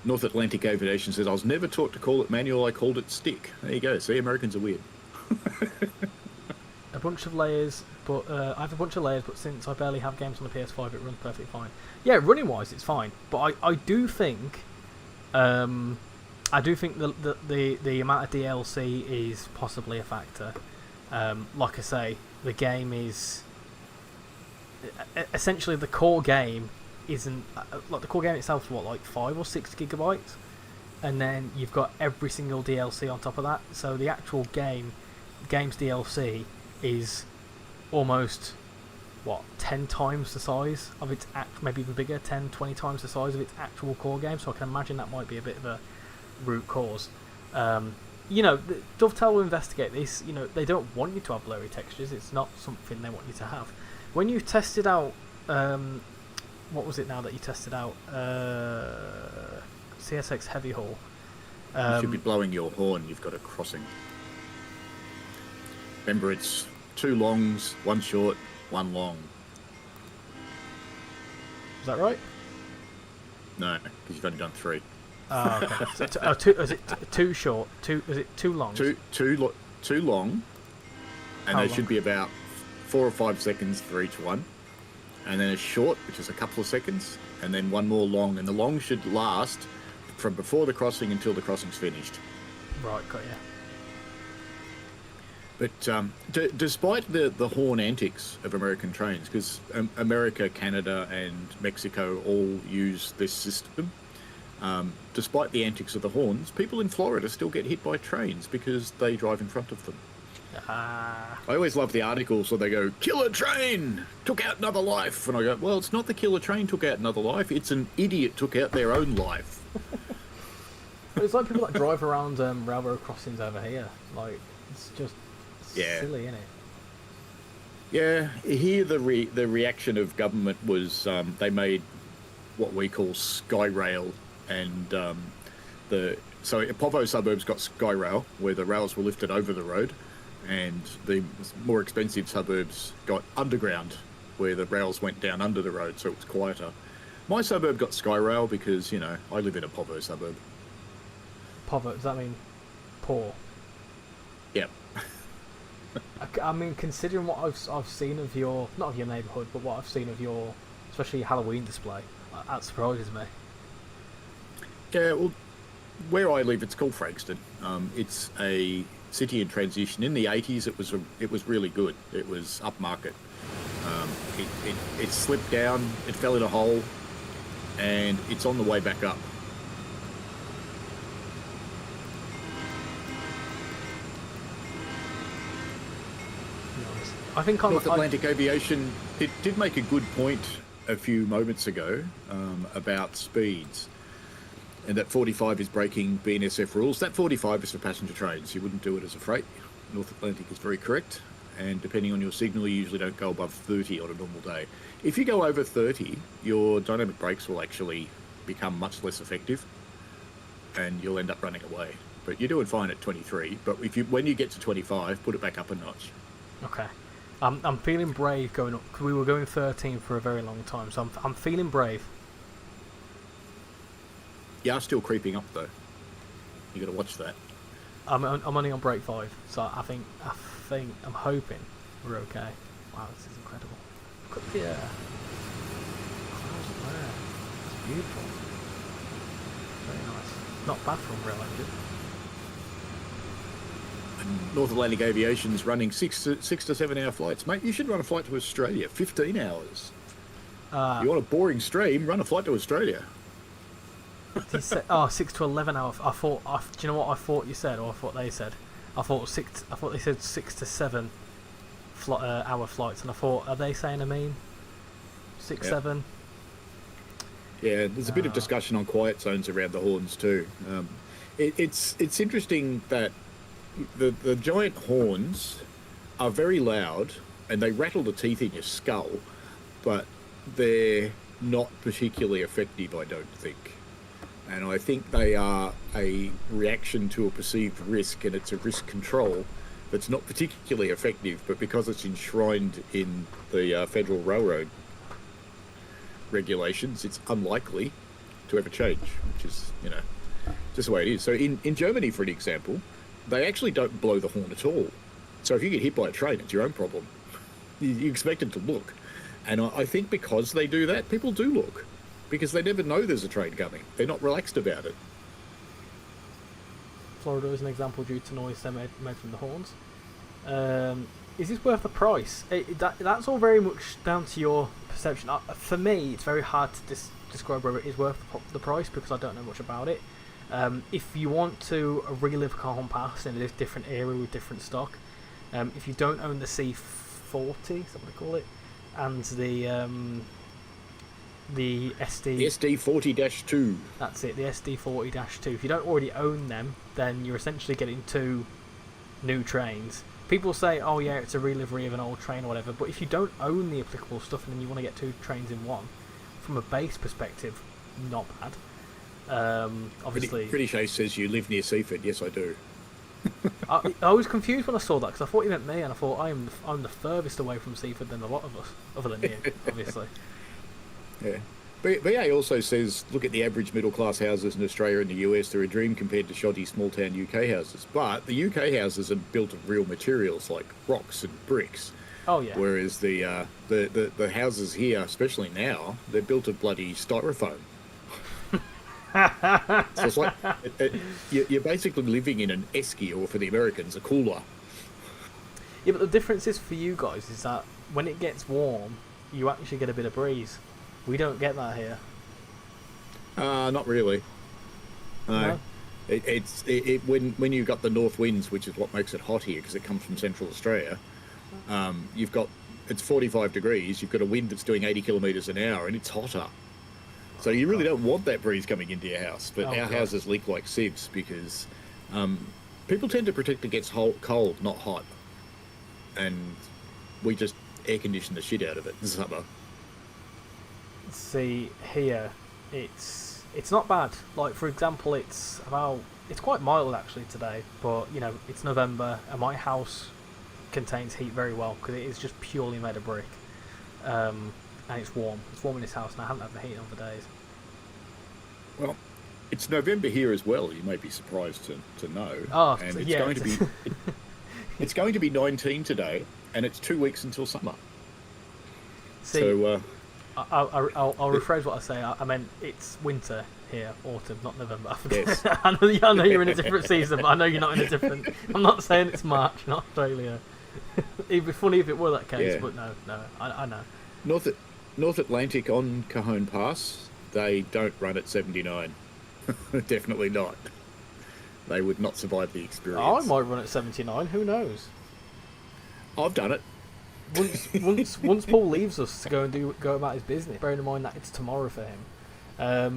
North Atlantic Aviation says, I was never taught to call it manual, I called it stick. There you go. See, Americans are weird. A bunch of layers, but I have a bunch of layers, but since I barely have games on the PS5, it runs perfectly fine. Yeah, running wise, it's fine. But I do think, the amount of DLC is possibly a factor. Like I say, the game is essentially the core game isn't like the core game itself is what, like 5 or 6 gigabytes, and then you've got every single DLC on top of that. So the actual game's DLC is almost what, 10 times the size of its maybe even bigger, 10-20 times the size of its actual core game. So I can imagine that might be a bit of a root cause. Dovetail will investigate this. They don't want you to have blurry textures. It's not something they want you to have. When you tested out, what was it now that you tested out? CSX Heavy Haul. You should be blowing your horn. You've got a crossing. Remember, it's 2 longs, 1 short, 1 long. Is that right? No, because you've only done 3. Okay. Is it 2 short? Is it 2 longs? Two long, and How they long? should be about 4 or 5 seconds for each one. And then a short, which is a couple of seconds, and then 1 more long. And the long should last from before the crossing until the crossing's finished. Right, got you. But despite the horn antics of American trains, because America, Canada, and Mexico all use this system, despite the antics of the horns, people in Florida still get hit by trains because they drive in front of them. I always love the articles where they go, "Killer train took out another life," and I go, well, it's not the killer train took out another life, it's an idiot took out their own life. But it's like people that drive around railroad crossings over here. Like, it's just silly, isn't it? Yeah, here the reaction of government was they made what we call SkyRail, and so Povo suburbs got SkyRail, where the rails were lifted over the road, and the more expensive suburbs got underground, where the rails went down under the road, so it was quieter. My suburb got SkyRail because, I live in a Povo suburb. Povo, does that mean poor? Yep. I mean, considering what I've seen of your, not of your neighbourhood, but what I've seen of your, especially Halloween display, that surprises me. Yeah, well, where I live, it's called Frankston. It's a city in transition. In the 80s, it was really good. It was upmarket. It slipped down, it fell in a hole, and it's on the way back up. I think North Atlantic Aviation did make a good point a few moments ago about speeds, and that 45 is breaking BNSF rules. That 45 is for passenger trains. You wouldn't do it as a freight. North Atlantic is very correct, and depending on your signal, you usually don't go above 30 on a normal day. If you go over 30, your dynamic brakes will actually become much less effective, and you'll end up running away. But you're doing fine at 23. But when you get to 25, put it back up a notch. Okay. I'm feeling brave going up, because we were going 13 for a very long time, so I'm feeling brave. You are still creeping up, though. You got to watch that. I'm only on break 5, so I think I'm hoping we're okay. Wow, this is incredible. Look at the clouds up there. It's beautiful. Very nice. Not bad for umbrella engine. North Atlantic Aviation's running 6 to 7 hour flights. Mate, you should run a flight to Australia, 15 hours. You want a boring stream, run a flight to Australia. He said, 6 to 11 hours. Do you know what I thought you said, or I thought they said? I thought they said 6 to 7 hour flights, and I thought, are they saying 6, 7? Yeah, there's a bit of discussion on quiet zones around the horns too. It's interesting that the giant horns are very loud and they rattle the teeth in your skull, but they're not particularly effective, I don't think. And I think they are a reaction to a perceived risk, and it's a risk control that's not particularly effective, but because it's enshrined in the Federal Railroad regulations, it's unlikely to ever change, which is, just the way it is. So in Germany, for an example, they actually don't blow the horn at all. So if you get hit by a train, it's your own problem. You expect it to look. And I think because they do that, people do look. Because they never know there's a train coming. They're not relaxed about it. Florida is an example due to noise they made from the horns. is this worth the price? That's all very much down to your perception. For me, it's very hard to describe whether it is worth the price because I don't know much about it. If you want to relive Cajon Pass in a different era with different stock, if you don't own the C40, is that what they call it, and the SD... The SD40-2. That's it, the SD40-2. If you don't already own them, then you're essentially getting 2 new trains. People say, oh yeah, it's a relivery of an old train or whatever, but if you don't own the applicable stuff and then you want to get 2 trains in one, from a base perspective, not bad. Obviously... Pretty Chase says you live near Seaford. Yes, I do. I was confused when I saw that, because I thought you meant me, and I thought I'm the furthest away from Seaford than a lot of us, other than you, obviously. Yeah. BA also says, look at the average middle-class houses in Australia and the US. They're a dream compared to shoddy small-town UK houses. But the UK houses are built of real materials like rocks and bricks. Oh, yeah. Whereas the houses here, especially now, they're built of bloody styrofoam. So it's like you're basically living in an esky, or for the Americans, a cooler. Yeah, but the difference is for you guys is that when it gets warm, you actually get a bit of breeze. We don't get that here. Not really. No. When you've got the north winds, which is what makes it hot here, because it comes from Central Australia. It's 45 degrees. You've got a wind that's doing 80 kilometres an hour, and it's hotter. So you really don't want that breeze coming into your house. But our houses leak like sieves because people tend to predict it gets cold, not hot, and we just air condition the shit out of it in summer. See, here it's not bad. Like, for example, it's quite mild actually today, but you know, it's November and my house contains heat very well because it is just purely made of brick, and it's warm in this house, and I haven't had the heat on for days. Well, it's November here as well, you may be surprised to know. And it's yeah. going to be it's going to be 19 today, and it's 2 weeks until summer. See, so I'll rephrase what I say. I meant it's winter here, autumn, not November. Yes. I know you're in a different season, but I know you're not in a different... I'm not saying it's March in Australia. It'd be funny if it were that case, but no, I know. North Atlantic on Cajon Pass, they don't run at 79. Definitely not. They would not survive the experience. I might run at 79, who knows? I've done it. Once Paul leaves us to go about his business, bearing in mind that it's tomorrow for him, I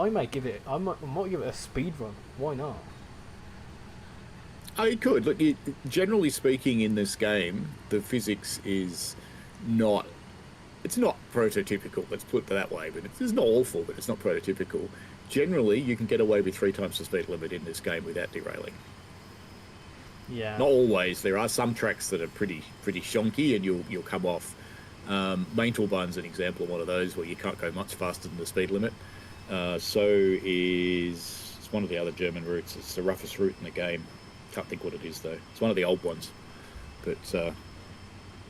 might give it a speed run. Why not? I could. Look, generally speaking, in this game, the physics is not... It's not prototypical, let's put it that way, but it's not awful, but it's not prototypical. Generally, you can get away with 3 times the speed limit in this game without derailing. Yeah. Not always. There are some tracks that are pretty shonky, and you'll come off. Maintalburn's an example of one of those where you can't go much faster than the speed limit. So is it's one of the other German routes. It's the roughest route in the game. Can't think what it is though. It's one of the old ones, but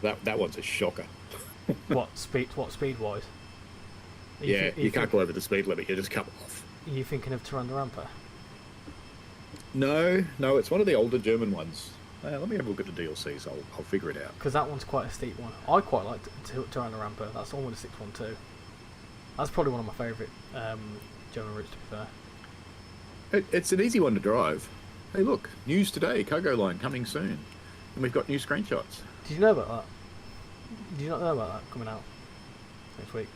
that one's a shocker. What speed wise? You can't go over the speed limit. You just come off. Are you thinking of Tarandarampa? No, it's one of the older German ones. Let me have a look at the DLCs. I'll figure it out. Because that one's quite a steep one. I quite like Tarandarampa. That's the one with the 612. That's probably one of my favourite German routes, to be fair. It's an easy one to drive. Hey, look, news today, cargo line coming soon. And we've got new screenshots. Did you know about that? Did you not know about that coming out next week?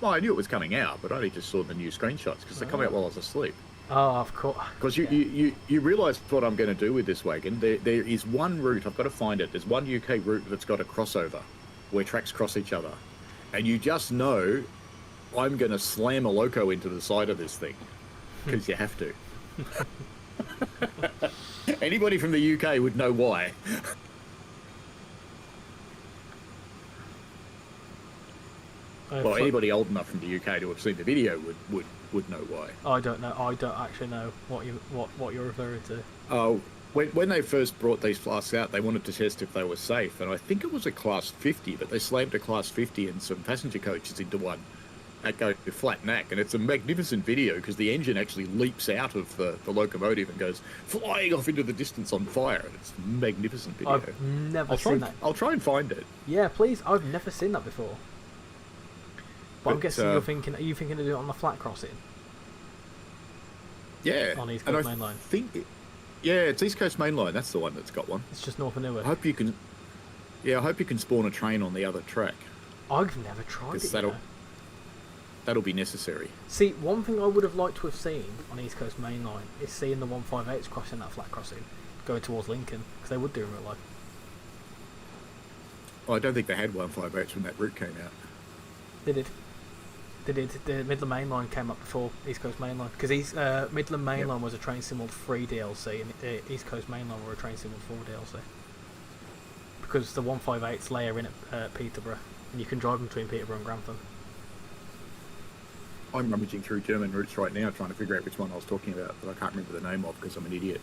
Well, I knew it was coming out, but I only just saw the new screenshots because they're coming out while I was asleep. Oh, of course. Because you realise what I'm going to do with this wagon. There is one route, I've got to find it. There's one UK route that's got a crossover where tracks cross each other. And you just know I'm going to slam a loco into the side of this thing because you have to. Anybody from the UK would know why. Well, anybody old enough from the UK to have seen the video would know why. I don't know. I don't actually know what you're referring to. Oh, when they first brought these flasks out, they wanted to test if they were safe, and I think it was a Class 50, but they slammed a Class 50 and some passenger coaches into one, that go flat neck, and it's a magnificent video because the engine actually leaps out of the locomotive and goes flying off into the distance on fire. And it's a magnificent video. I've never seen that. I'll try and find it. Yeah, please. I've never seen that before. But I'm guessing you're thinking. Are you thinking to do it on the flat crossing? Yeah. On East Coast Main Line. Yeah, it's East Coast Main Line. That's the one that's got one. It's just north of Newark. I hope you can. Yeah, I hope you can spawn a train on the other track. I've never tried it. That'll be necessary. See, one thing I would have liked to have seen on East Coast Main Line is seeing the 158s crossing that flat crossing, going towards Lincoln, because they would do in real life. Well, I don't think they had 158s when that route came out. They did. They did. The Midland Main Line came up before East Coast Main Line, because Midland Main Line was a train sim with 3 DLC, and East Coast Main Line were a train sim with 4 DLC. Because the 158s layer in at Peterborough, and you can drive them between Peterborough and Grantham. I'm rummaging through German routes right now trying to figure out which one I was talking about, but I can't remember the name of because I'm an idiot.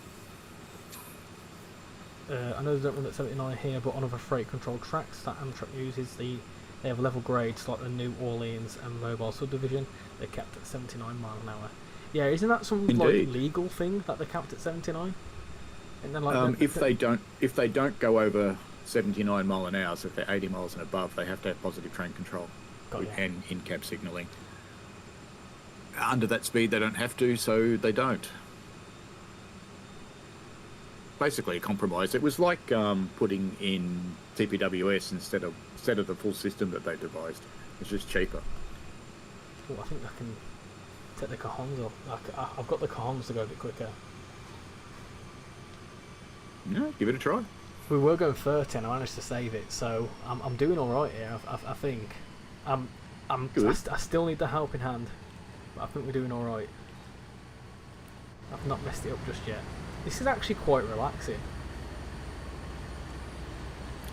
I know they don't run at 79 here, but on other freight-controlled tracks that Amtrak uses, they have level grades like the New Orleans and Mobile Subdivision. They're capped at 79 mile an hour. Yeah, isn't that some like legal thing that they're capped at 79? And then like if they don't go over 79 mile an hour, so if they're 80 miles and above, they have to have positive train control and in-cab signalling. Under that speed, they don't have to, so they don't. Basically, a compromise. It was like putting in TPWS instead of the full system that they devised. It's just cheaper. Oh, I think I can take the Cajons off. I've got the Cajons to go a bit quicker. Yeah, give it a try. We were going 30 and I managed to save it, so I'm doing all right here. I think. I still need the helping hand. I think we're doing alright. I've not messed it up just yet. This is actually quite relaxing.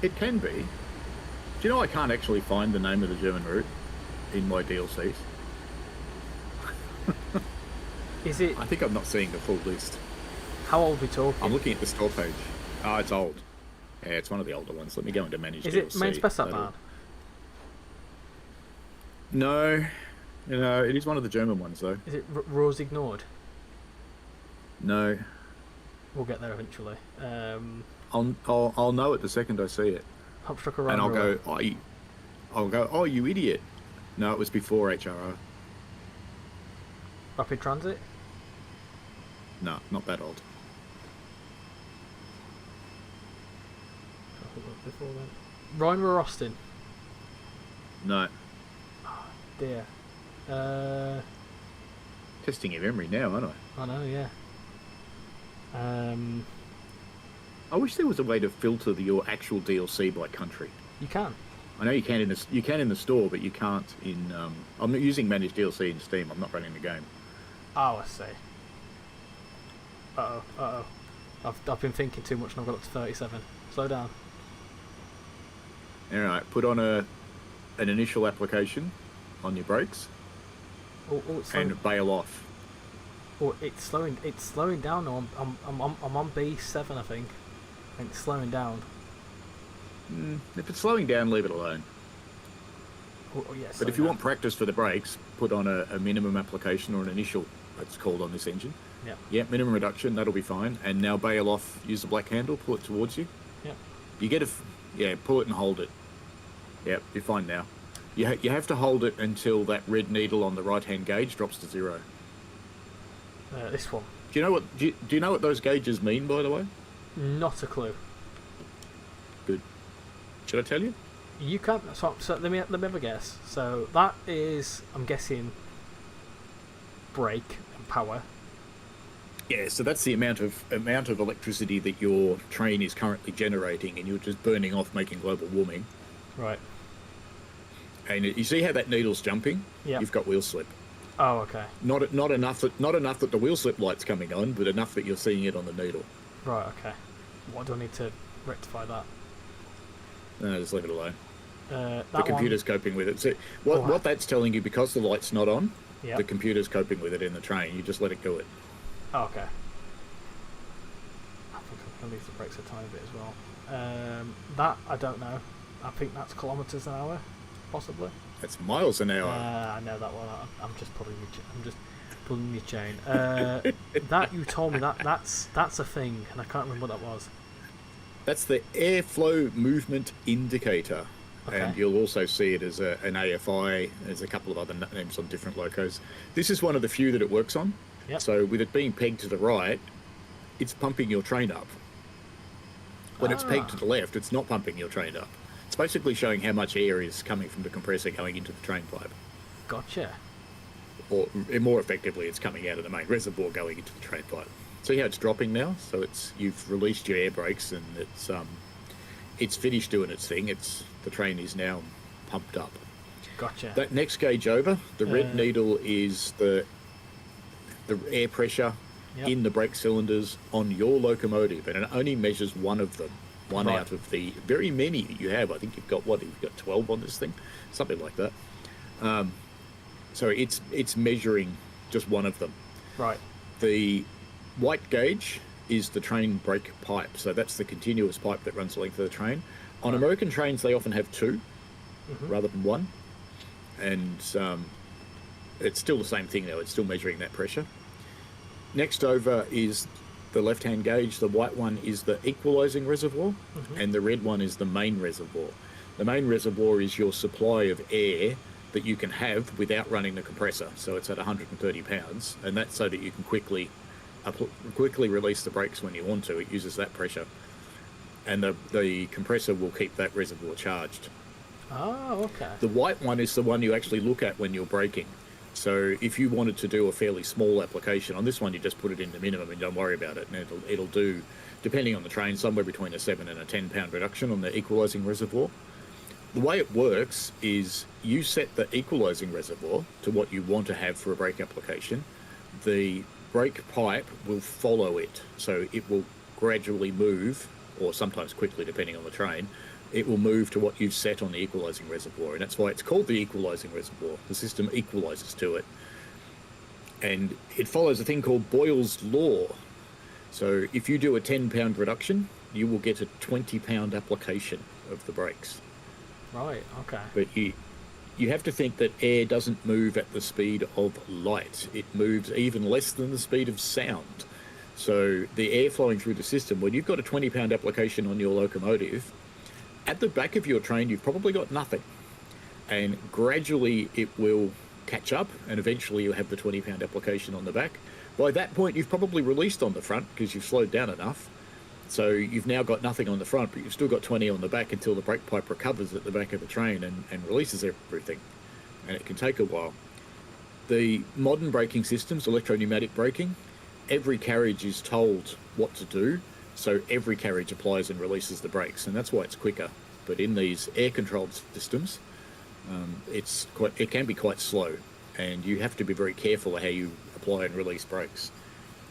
It can be. Do you know I can't actually find the name of the German route in my DLCs? Is it... I think I'm not seeing the full list. How old are we talking? I'm looking at the store page. Oh, it's old. Yeah, it's one of the older ones. Let me go into Manage DLC. Is it Main Spec that bad? No. No, it is one of the German ones, though. Is it Rose Ignored? No. We'll get there eventually. I'll know it the second I see it. Hopstruck around. And I'll go, oh, you idiot. No, it was before HRO. Rapid Transit? No, not that old. I think it was before then. Rheimer Austin? No. Oh, dear. Testing your memory now, aren't I? I know, yeah. I wish there was a way to filter your actual DLC by country. You can. I know you can in the store, but you can't in. I'm not using Managed DLC in Steam. I'm not running the game. Oh, I see. Uh-oh. I've been thinking too much and I've got up to 37. Slow down. Alright, put on an initial application on your brakes. It's and bail off. Oh, it's slowing down now. I'm on B7, I think. It's slowing down. If it's slowing down, leave it alone. Yeah, but if you want practice for the brakes, put on a minimum application or an initial, it's called on this engine. Yeah. Yeah, minimum reduction, that'll be fine. And now bail off, use the black handle, pull it towards you. Yeah. You get pull it and hold it. Yeah, you're fine now. You have to hold it until that red needle on the right-hand gauge drops to 0. This one. Do you know what those gauges mean, by the way? Not a clue. Good. Should I tell you? You can. So let me have a guess. So that is, I'm guessing, brake and power. Yeah. So that's the amount of electricity that your train is currently generating, and you're just burning off, making global warming. Right. And you see how that needle's jumping? Yeah. You've got wheel slip. Oh, okay. Not enough that the wheel slip light's coming on, but enough that you're seeing it on the needle. Right. Okay. What do I need to rectify that? No, just leave it alone. The computer's coping with it. So what that's telling you, because the light's not on, yep. The computer's coping with it in the train. You just let it do it. Oh, okay. I think I'm going to leave the brakes a tiny bit as well. That, I don't know. I think that's kilometres an hour, possibly. That's miles an hour. I know that one. I'm just pulling your. I'm just pulling your chain. That you told me that's a thing, and I can't remember what that was. That's the airflow movement indicator. Okay. And you'll also see it as an AFI. There's a couple of other names on different locos. This is one of the few that it works on. Yep. So with it being pegged to the right, it's pumping your train up. When it's pegged to the left, it's not pumping your train up. It's basically showing how much air is coming from the compressor going into the train pipe. Gotcha. Or more effectively, it's coming out of the main reservoir going into the train pipe. See how it's dropping now? So you've released your air brakes and it's finished doing its thing. The train is now pumped up. Gotcha. That next gauge over, the red needle is the air pressure in the brake cylinders on your locomotive, and it only measures one of them, out of the very many that you have. I think you've got 12 on this thing, something like that. So it's measuring just one of them. Right. The white gauge is the train brake pipe, so that's the continuous pipe that runs the length of the train. On American trains, they often have two rather than one, and it's still the same thing though. It's still measuring that pressure. Next over is the left-hand gauge. The white one is the equalizing reservoir, and the red one is the main reservoir. The main reservoir is your supply of air that you can have without running the compressor. So it's at 130 pounds, and that's so that you can quickly release the brakes when you want to. It uses that pressure, and the compressor will keep that reservoir charged. Oh, okay. The white one is the one you actually look at when you're braking. So if you wanted to do a fairly small application, on this one you just put it into minimum and don't worry about it, and it'll do, depending on the train, somewhere between a 7 and a 10 pound reduction on the equalising reservoir. The way it works is you set the equalising reservoir to what you want to have for a brake application. The brake pipe will follow it, so it will gradually move, or sometimes quickly depending on the train. It will move to what you've set on the equalising reservoir, and that's why it's called the equalising reservoir. The system equalises to it, and it follows a thing called Boyle's law. So if you do a 10 pound reduction, you will get a 20 pound application of the brakes. Right, okay. But you have to think that air doesn't move at the speed of light. It moves even less than the speed of sound. So the air flowing through the system, when you've got a 20 pound application on your locomotive, at the back of your train, you've probably got nothing. And gradually it will catch up, and eventually you'll have the 20 pound application on the back. By that point, you've probably released on the front because you've slowed down enough. So you've now got nothing on the front, but you've still got 20 on the back until the brake pipe recovers at the back of the train and releases everything. And it can take a while. The modern braking systems, electro-pneumatic braking, every carriage is told what to do. So every carriage applies and releases the brakes, and that's why it's quicker. But in these air-controlled systems, it can be quite slow, and you have to be very careful of how you apply and release brakes.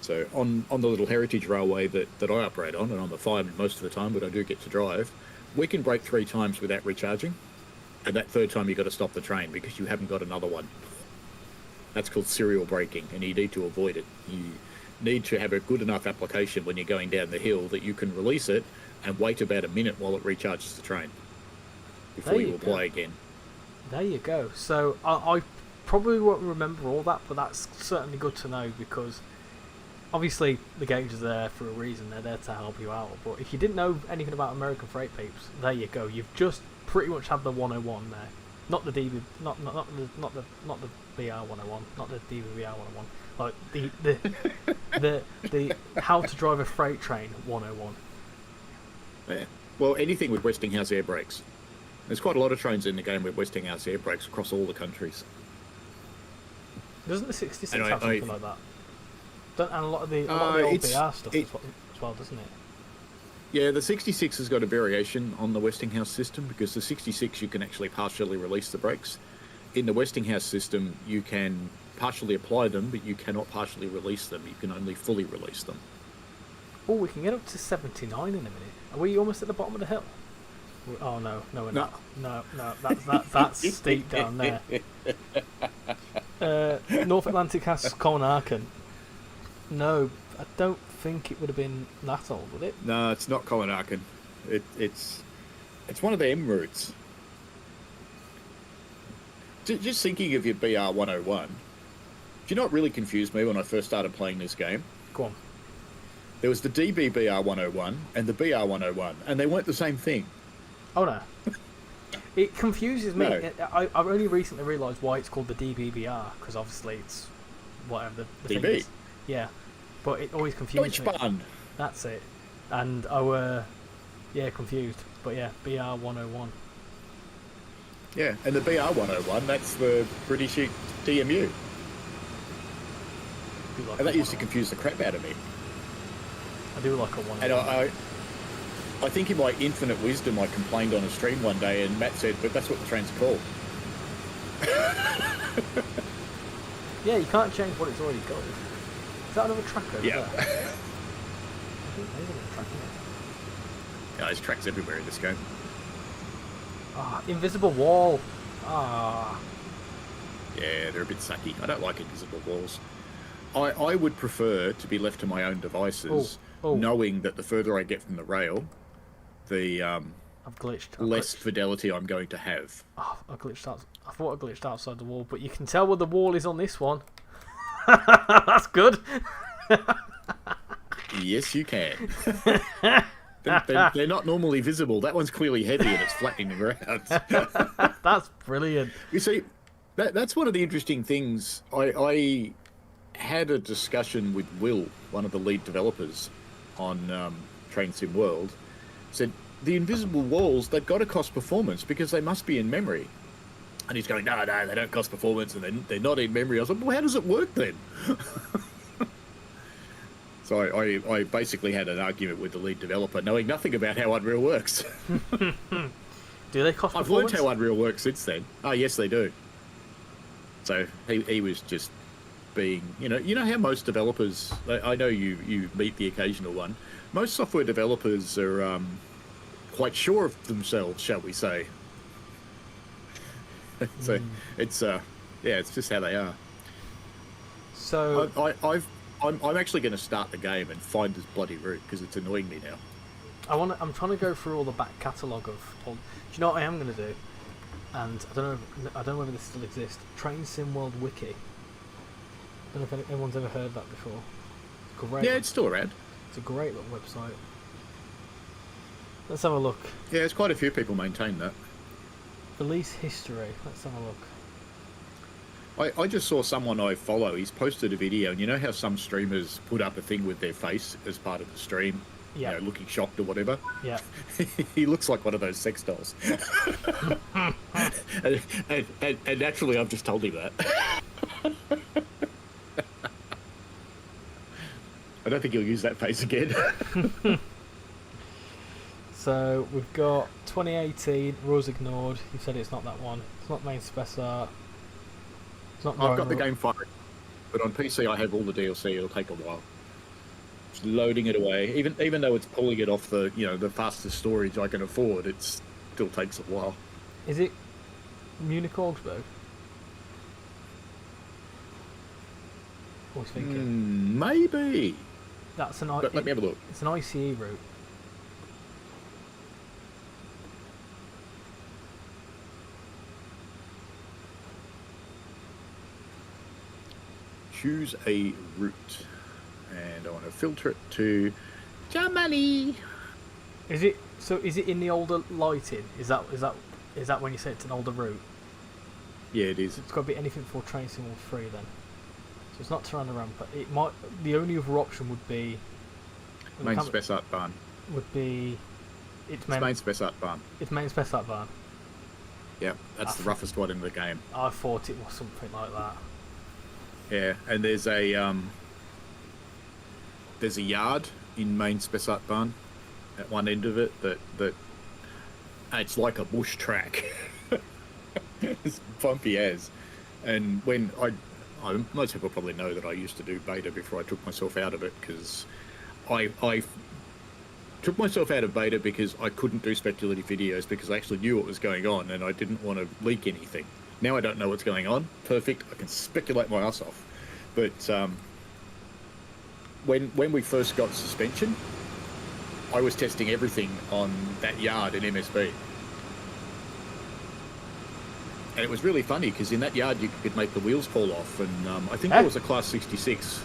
So on the little heritage railway that I operate on, and I'm a fireman most of the time, but I do get to drive, we can brake 3 times without recharging, and that third time you've got to stop the train because you haven't got another one. That's called serial braking, and you need to avoid it. You need to have a good enough application when you're going down the hill that you can release it and wait about a minute while it recharges the train before you apply again. There you go. So I probably won't remember all that, but that's certainly good to know, because obviously the gauges are there for a reason. They're there to help you out. But if you didn't know anything about American freight peeps, there you go. You've just pretty much had the 101 there. Not the DB, not the VR 101, not the DVR 101. Like the how to drive a freight train 101. Yeah. Well, anything with Westinghouse air brakes. There's quite a lot of trains in the game with Westinghouse air brakes across all the countries. Doesn't the 66 have something like that? And a lot of the old VR stuff as well, doesn't it? Yeah, the 66 has got a variation on the Westinghouse system, because the 66 you can actually partially release the brakes. In the Westinghouse system, you can partially apply them, but you cannot partially release them. You can only fully release them. Oh, we can get up to 79 in a minute. Are we almost at the bottom of the hill? Oh no, we're not. No, that's steep down there. North Atlantic has Colin. No, I don't think it would have been that old, would it? No, it's not Colin. It's one of the M routes. Just thinking of your BR 101. Do you know what really confused me when I first started playing this game? Go on. There was the DB BR 101 and the BR 101, and they weren't the same thing. Oh no. It confuses me. No. I've only recently realised why it's called the DBBR, because obviously it's whatever the DB. thing is. Yeah. But it always confuses me. Deutschbahn. That's it. And confused. But yeah, BR 101. Yeah, and the BR 101, that's the British DMU. Like And that used to confuse the crap out of me. I do like a 101. And I think in my infinite wisdom, I complained on a stream one day, and Matt said, "But that's what the trains are called." Yeah, you can't change what it's already got. Is that another track over there? I think there's another track, isn't it? Yeah, there's tracks everywhere in this game. Ah, invisible wall. Ah. Yeah, they're a bit sucky. I don't like invisible walls. I would prefer to be left to my own devices, knowing that the further I get from the rail, the I've glitched. less fidelity I'm going to have. Oh, I glitched out. I thought I glitched outside the wall, but you can tell where the wall is on this one. That's good. Yes, you can. They're not normally visible. That one's clearly heavy and it's flattening the ground. That's brilliant. You see, that's one of the interesting things. I had a discussion with Will, one of the lead developers on Train Sim World, said the invisible walls, they've got to cost performance because they must be in memory. And he's going, no, they don't cost performance and they're not in memory. I was like, well, how does it work then? So I basically had an argument with the lead developer, knowing nothing about how Unreal works. Do they cost I've performance? learned how Unreal works since then. Oh, yes, they do. So he was just being, you know how most developers, I know you meet the occasional one, most software developers are quite sure of themselves, shall we say. So it's just how they are. So I'm actually going to start the game and find this bloody route because it's annoying me now. I'm trying to go through all the back catalogue of. Do you know what I am going to do? And I don't know whether this still exists. Train Sim World Wiki. I don't know if anyone's ever heard that before. Great. Yeah, it's still around. It's a great little website. Let's have a look. Yeah, there's quite a few people maintain that. Release history. Let's have a look. I just saw someone I follow, he's posted a video, and you know how some streamers put up a thing with their face as part of the stream? Yeah. You know, looking shocked or whatever? Yeah. He looks like one of those sex dolls. and naturally, I've just told him that. I don't think he'll use that face again. So we've got 2018, rules ignored. You said it's not that one. It's not main spec art. It's not. I've got the game fired, but on PC I have all the DLC. It'll take a while. It's loading it away, even though it's pulling it off the the fastest storage I can afford. It still takes a while. Is it Munich Augsburg? I was thinking. Maybe. That's an. But let me have a look. It's an ICE route. Choose a route, and I want to filter it to Germany. Is it in the older lighting? Is that when you say it's an older route? Yeah, it is. It's got to be anything for Train Sim World 3 then. So it's not Tyrannoramp. It might. The only other option would be Main Spec Art Barn. Would be It's main Spec Art Barn. It's main spec art barn. Yeah, that's the roughest one in the game. I thought it was something like that. Yeah, and there's a yard in main Spec Art Barn at one end of it that it's like a bush track. It's bumpy as. And when most people probably know that I used to do beta before I took myself out of it, because I took myself out of beta because I couldn't do speculative videos because I actually knew what was going on and I didn't want to leak anything. Now I don't know what's going on. Perfect. I can speculate my ass off. But when we first got suspension, I was testing everything on that yard in MSB. And it was really funny because in that yard you could make the wheels fall off, and I think Eh? there was a Class 66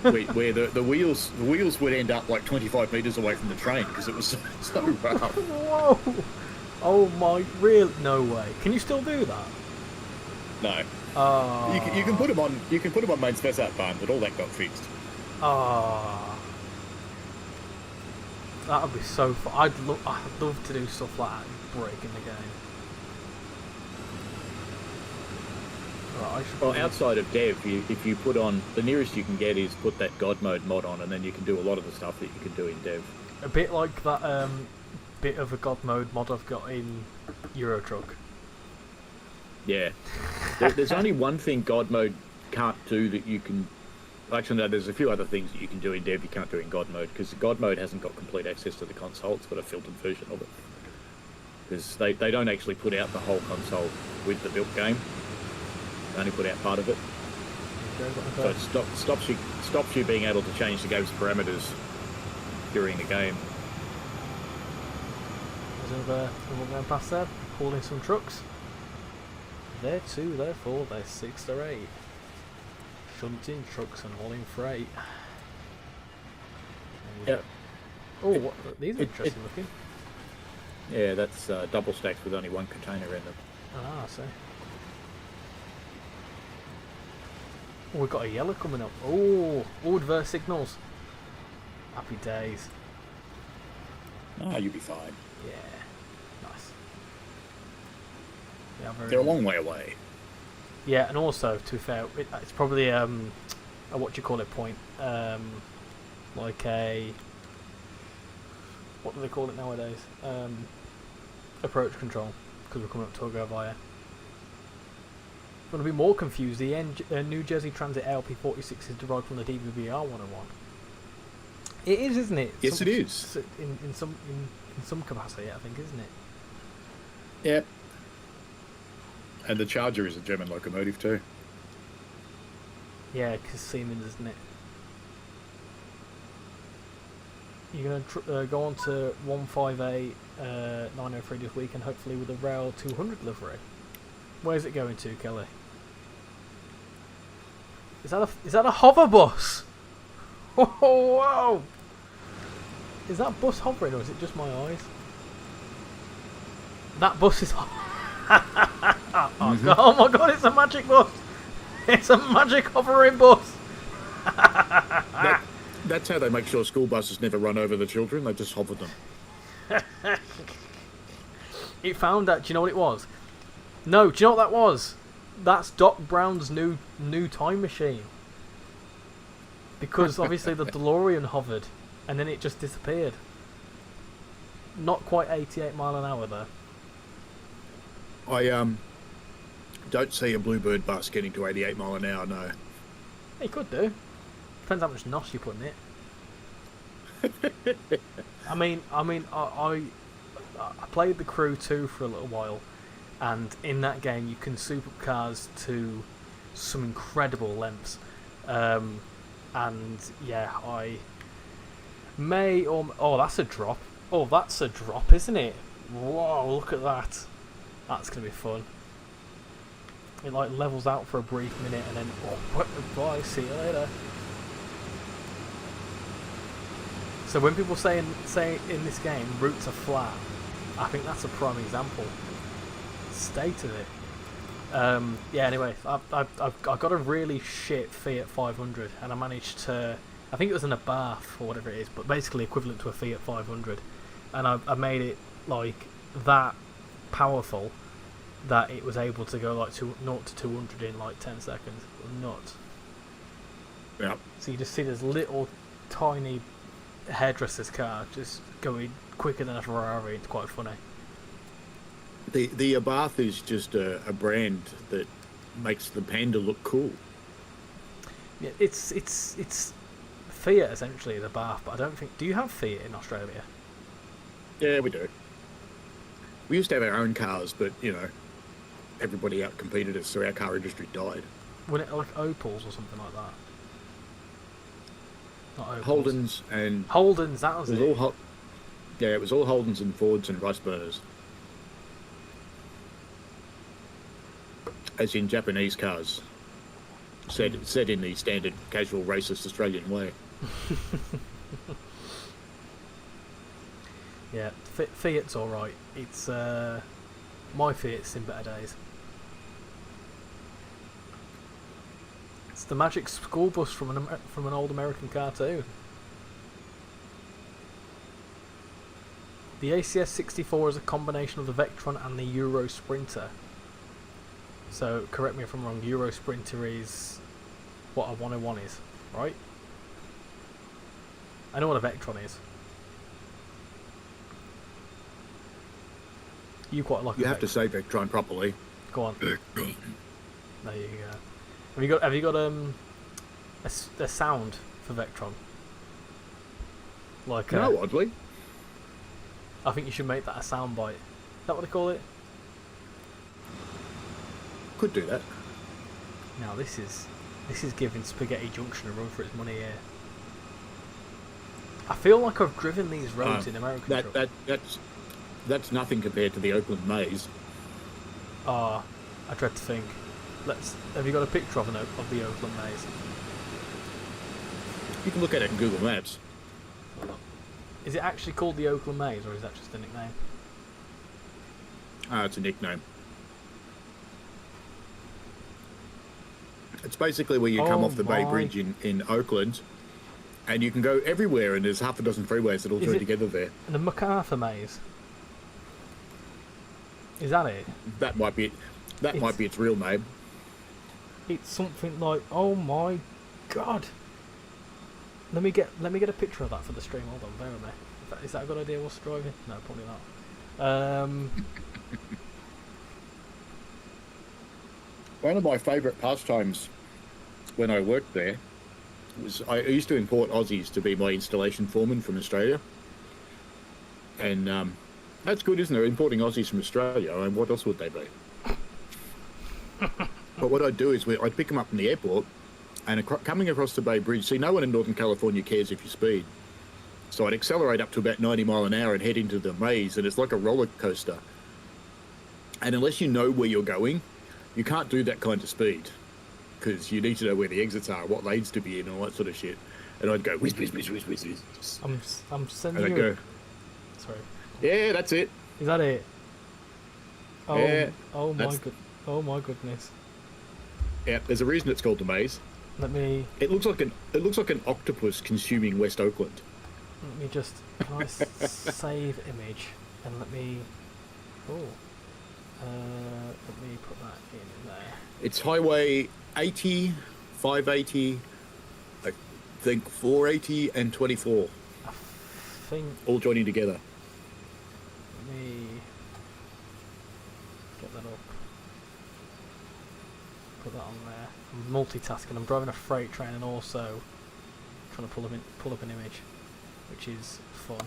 where the wheels would end up like 25 metres away from the train because it was so rough. Whoa! Oh my, real? No way. Can you still do that? No. Oh. You can put them on. You can put them on main spec out barn, but all that got fixed. Ah. That would be so fun. I'd love to do stuff like that and break in the game. Right, Well, outside of dev, if you put on, the nearest you can get is put that God mode mod on, and then you can do a lot of the stuff that you can do in dev. A bit like that bit of a God mode mod I've got in Euro Truck. Yeah. There's only one thing God mode can't do that you can... Actually, no, there's a few other things that you can do in dev you can't do in God mode, because God mode hasn't got complete access to the console. It's got a filtered version of it. Because they don't actually put out the whole console with the built game. They only put out part of it. So it stops you being able to change the game's parameters during the game. There's another going past there, hauling some trucks. They're 2, they're 4, they're 6, they're 8. Shunting trucks and hauling freight. Yep. Oh, these are interesting looking. Yeah, that's double stacks with only one container in them. Ah, I see. Oh, we've got a yellow coming up. Oh, adverse signals. Happy days. Ah, you'll be fine. Yeah, nice. Yeah, They're a long way away. Yeah, and also, to be fair, it's probably a what do you call it point, like a, what do they call it nowadays? Approach control, because we're coming up to a go via. If you want to be more confused, the New Jersey Transit ALP46 is derived from the DVBR 101. It is, isn't it? Yes, it is. In some capacity, I think, isn't it? Yep. And the Charger is a German locomotive too. Yeah, because Siemens, isn't it? You're going to go on to 158 903 this week, and hopefully with a Rail 200 livery. Where's it going to, Kelly? Is that a hover bus? Whoa! Is that bus hovering, or is it just my eyes? That bus is... Oh my god, it's a magic bus! It's a magic hovering bus! That's how they make sure school buses never run over the children. They just hover them. It found that. Do you know what it was? No, do you know what that was? That's Doc Brown's new time machine. Because obviously the DeLorean hovered, and then it just disappeared. Not quite 88 mile an hour there. I don't see a Bluebird bus getting to 88 mile an hour. No. You could do. Depends how much NOS you put in it. I played the Crew 2 for a little while, and in that game you can soup up cars to some incredible lengths. And yeah, I may or... Oh, that's a drop. Oh, that's a drop, isn't it? Whoa, look at that. That's going to be fun. It like levels out for a brief minute and then... Oh, bye, see you later. So when people say in this game routes are flat, I think that's a prime example. State of it. Yeah. Anyway, I've got a really shit Fiat 500, and I managed to. I think it was in a bath or whatever it is, but basically equivalent to a Fiat 500, and I made it like that powerful that it was able to go like 0 to 200 in like 10 seconds. Nuts. Yeah. So you just see this little tiny hairdresser's car just going quicker than a Ferrari. It's quite funny. The Abarth is just a brand that makes the Panda look cool. Yeah, it's Fiat essentially, the Abarth, but I don't think... Do you have Fiat in Australia? Yeah, we do. We used to have our own cars, but, you know, everybody outcompeted us, so our car industry died. Wasn't it like Opals or something like that? Not Opals. Holdens and... Holdens, that was it. It was all Holdens and Fords and rice burners. as in Japanese cars, said in the standard casual racist Australian way. Yeah, Fiat's all right. It's my Fiat's seen better days. It's the magic school bus from an old American cartoon. The ACS 64 is a combination of the Vectron and the Euro Sprinter. So correct me if I'm wrong. Euro Sprinter is what a 101 is, right? I know what a Vectron is. You quite like. You have to say Vectron properly. Go on. There you go. Have you got a sound for Vectron? Like no, oddly. I think you should make that a sound bite. Is that what they call it? Could do that. Now this is giving Spaghetti Junction a run for its money here. I feel like I've driven these roads in American truck. That's nothing compared to the Oakland Maze. I dread to think. Have you got a picture of the Oakland Maze? You can look at it in Google Maps. Is it actually called the Oakland Maze, or is that just a nickname? It's a nickname. It's basically where you come off the Bay Bridge in Oakland, and you can go everywhere, and there's half a dozen freeways that all join together there. The MacArthur Maze? Is that it? That might be it. That might be its real name. It's something like, oh my god. Let me get a picture of that for the stream. Hold on, bear with me. Is that a good idea whilst driving? No, probably not. One of my favourite pastimes when I worked there was I used to import Aussies to be my installation foreman from Australia. And that's good, isn't it? Importing Aussies from Australia. I mean, what else would they be? But what I'd do is I'd pick them up from the airport, and coming across the Bay Bridge, see, no one in Northern California cares if you speed. So I'd accelerate up to about 90 mile an hour and head into the maze, and it's like a roller coaster. And unless you know where you're going, you can't do that kind of speed, because you need to know where the exits are, what lanes to be in, and all that sort of shit. And I'd go whiz, whiz, whiz, whiz, whiz, whiz. I'm sending and you. I'd go, sorry. Yeah, that's it. Is that it? Oh, yeah. Oh my goodness. Yeah, there's a reason it's called the maze. Let me. It looks like an octopus consuming West Oakland. Let me just. Can I save image and let me. Oh. Let me put that in there. It's Highway 80, 580, I think 480 and 24. I think. All joining together. Let me get that up. Put that on there. I'm multitasking. I'm driving a freight train and also trying to pull up an image, which is fun.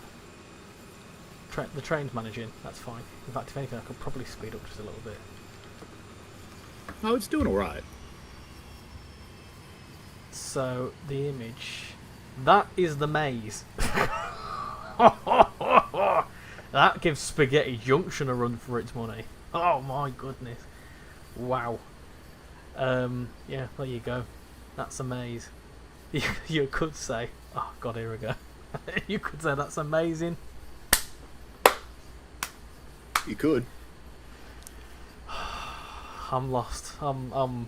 The train's managing. That's fine. In fact, if anything, I could probably speed up just a little bit. Oh, it's doing all right. So the image. That is the maze. That gives Spaghetti Junction a run for its money. Oh my goodness. Wow. Yeah, there you go. That's a maze. You could say, oh god, here we go. You could say that's amazing. You could. I'm lost. I'm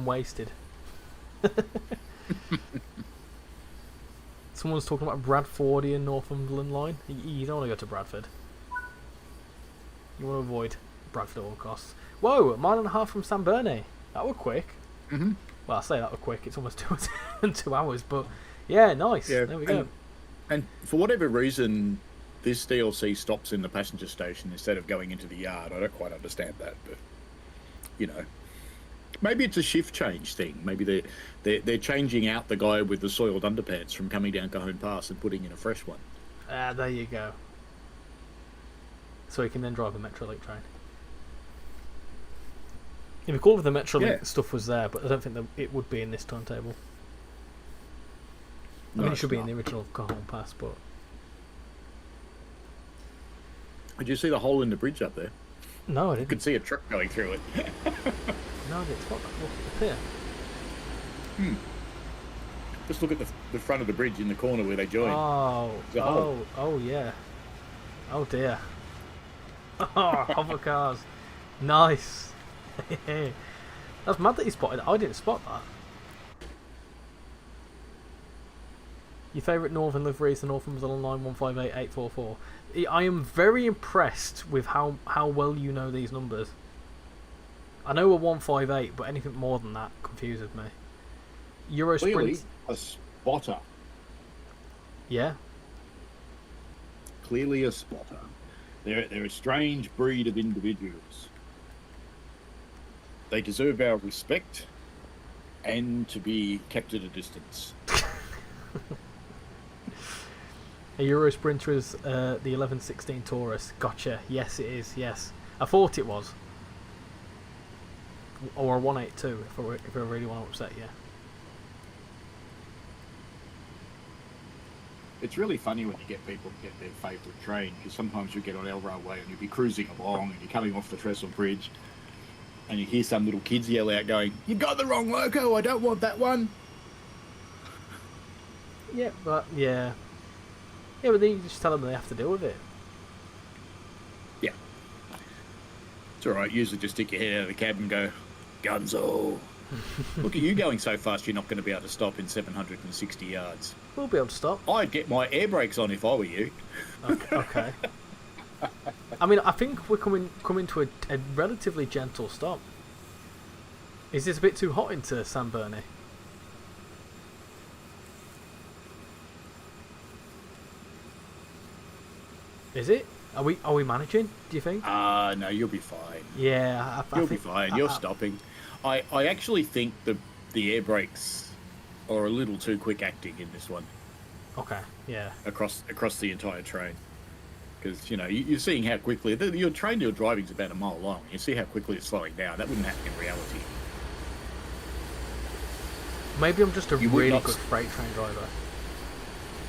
wasted. Someone's talking about Bradfordian Northumberland line. You don't want to go to Bradford. You want to avoid Bradford at all costs. Whoa, a mile and a half from San Bernie. That were quick. Mm-hmm. Well, I say that were quick. It's almost 2 hours, but yeah, nice. Yeah, there we go. And for whatever reason, this DLC stops in the passenger station instead of going into the yard. I don't quite understand that, but you know, maybe it's a shift change thing. Maybe they're changing out the guy with the soiled underpants from coming down Cajon Pass and putting in a fresh one. There you go. So he can then drive a Metrolink train. It'd be cool if the Metrolink stuff was there, but I don't think that it would be in this timetable. I mean, it should be in the original Cajon Pass, but... Did you see the hole in the bridge up there? No, I You could didn't. see a truck going through it. No, I didn't spot that. What's up here? Just look at the front of the bridge in the corner where they join. Oh, There's a hole. oh, yeah. Oh dear. Oh, hover cars. Nice. That's mad that you spotted it. I didn't spot that. Your favourite Northern livery is the Northumberland Line 158844. I am very impressed with how well you know these numbers. I know a 158, but anything more than that confuses me. Euro Clearly Sprint. a spotter. Yeah. Clearly a spotter. They're a strange breed of individuals. They deserve our respect and to be kept at a distance. A Euro Sprinter is the 1116 Taurus. Gotcha. Yes, it is. Yes. I thought it was. Or a 182, if I really want to upset you. It's really funny when you get people to get their favourite train, because sometimes you get on our railway and you'll be cruising along and you're coming off the trestle bridge and you hear some little kids yell out going, "You got the wrong loco, I don't want that one." Yeah, but yeah. Yeah, but then you just tell them they have to deal with it. Yeah. It's alright, usually just stick your head out of the cab and go, "Gunzo." Look at you going so fast you're not going to be able to stop in 760 yards. We'll be able to stop. I'd get my air brakes on if I were you. Okay. I mean, I think we're coming to a relatively gentle stop. Is this a bit too hot into San Bernie? Is it? Are we managing? Do you think? No, you'll be fine. Yeah, You'll be fine. You're stopping. I actually think the air brakes are a little too quick acting in this one. Okay. Yeah. Across the entire train, because you're seeing how quickly your train you're driving is about a mile long. You see how quickly it's slowing down. That wouldn't happen in reality. Maybe I'm just a You would really not good freight train driver.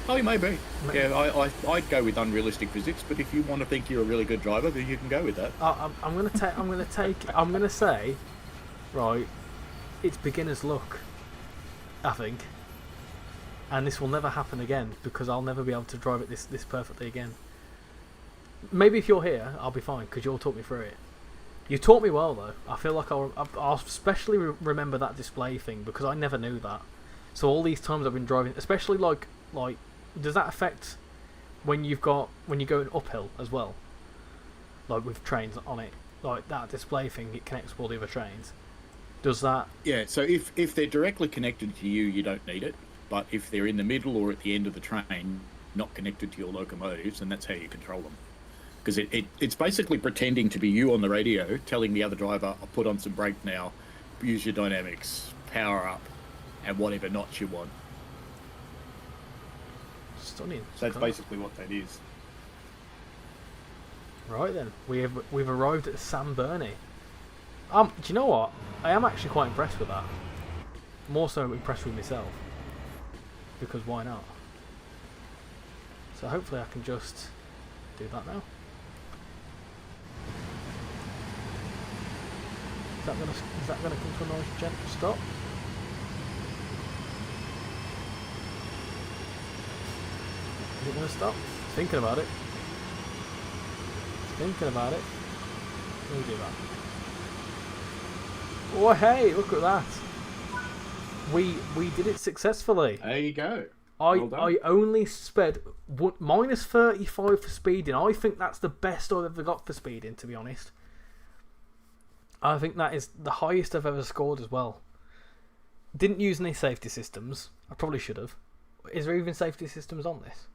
Oh, you may be. Yeah, I'd go with unrealistic physics, but if you want to think you're a really good driver, then you can go with that. I'm gonna say, right, it's beginner's luck, I think, and this will never happen again because I'll never be able to drive it this perfectly again. Maybe if you're here, I'll be fine because you'll talk me through it. You taught me well though. I feel like I'll especially remember that display thing because I never knew that. So all these times I've been driving, especially like, does that affect when you're going uphill as well? Like with trains on it, like that display thing, it connects with all the other trains. Does that? Yeah. So if they're directly connected to you, you don't need it. But if they're in the middle or at the end of the train, not connected to your locomotives, and that's how you control them. Because it's basically pretending to be you on the radio, telling the other driver, "I'll put on some brake now, use your dynamics, power up, and whatever notch you want." Stunning. So that's basically what that is. Right then, we've arrived at San Bernie. Do you know what? I am actually quite impressed with that. More so impressed with myself. Because why not? So hopefully I can just do that now. Is that gonna come to a nice gentle stop? Is it gonna stop? Thinking about it. Thinking about it. Let me do that. Oh hey, look at that. We did it successfully. There you go. I only sped minus 35 for speeding. I think that's the best I've ever got for speeding, to be honest. I think that is the highest I've ever scored as well. Didn't use any safety systems. I probably should have. Is there even safety systems on this?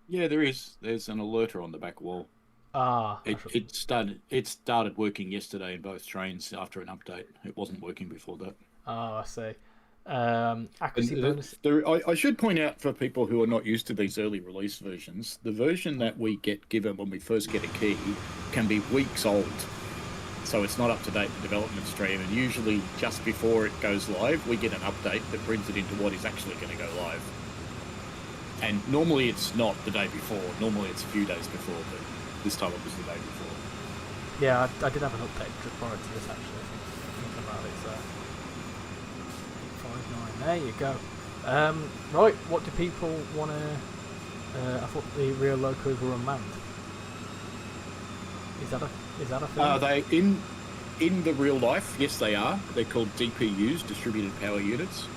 Yeah, there is. There's an alerter on the back wall. It started working yesterday in both trains after an update. It wasn't working before that. Oh, I see. Accuracy bonus. I should point out for people who are not used to these early release versions, the version that we get given when we first get a key can be weeks old. So it's not up to date in the development stream, and usually just before it goes live, we get an update that brings it into what is actually going to go live. And normally it's not the day before. Normally it's a few days before, but this time it was the day before. Yeah, I did have an update just prior to this actually. Thinking about it, so 859. There you go. Right, what do people want to? I thought the real locos were unmanned. Is that a thing? They in the real life, yes, they are. They're called DPUs, distributed power units.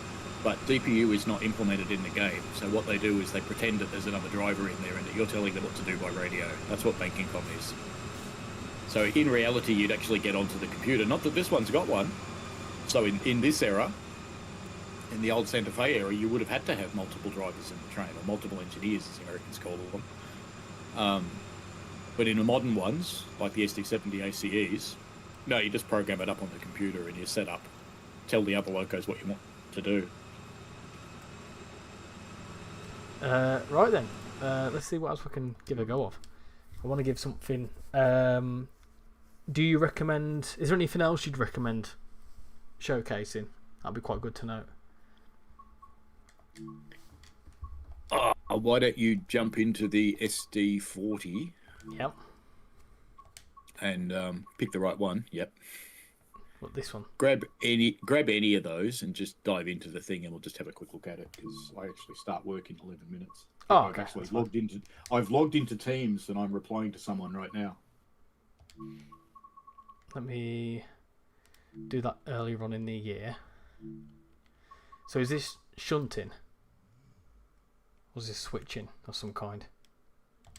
But DPU is not implemented in the game. So what they do is they pretend that there's another driver in there and that you're telling them what to do by radio. That's what banking com is. So in reality, you'd actually get onto the computer. Not that this one's got one. So in this era, in the old Santa Fe era, you would have had to have multiple drivers in the train, or multiple engineers, as the Americans call them. But in the modern ones, like the SD70 ACEs, no, you just program it up on the computer and you set up, tell the other locos what you want to do. Right then, let's see what else we can give a go of. I want to give something. Do you recommend? Is there anything else you'd recommend showcasing? That'd be quite good to know. Why don't you jump into the SD40? Yep. And pick the right one. Yep. What, this one? Grab any of those and just dive into the thing, and we'll just have a quick look at it because I actually start work in 11 minutes. Oh, okay. I've logged into Teams and I'm replying to someone right now. Let me do that earlier on in the year. So is this shunting? Or is this switching of some kind?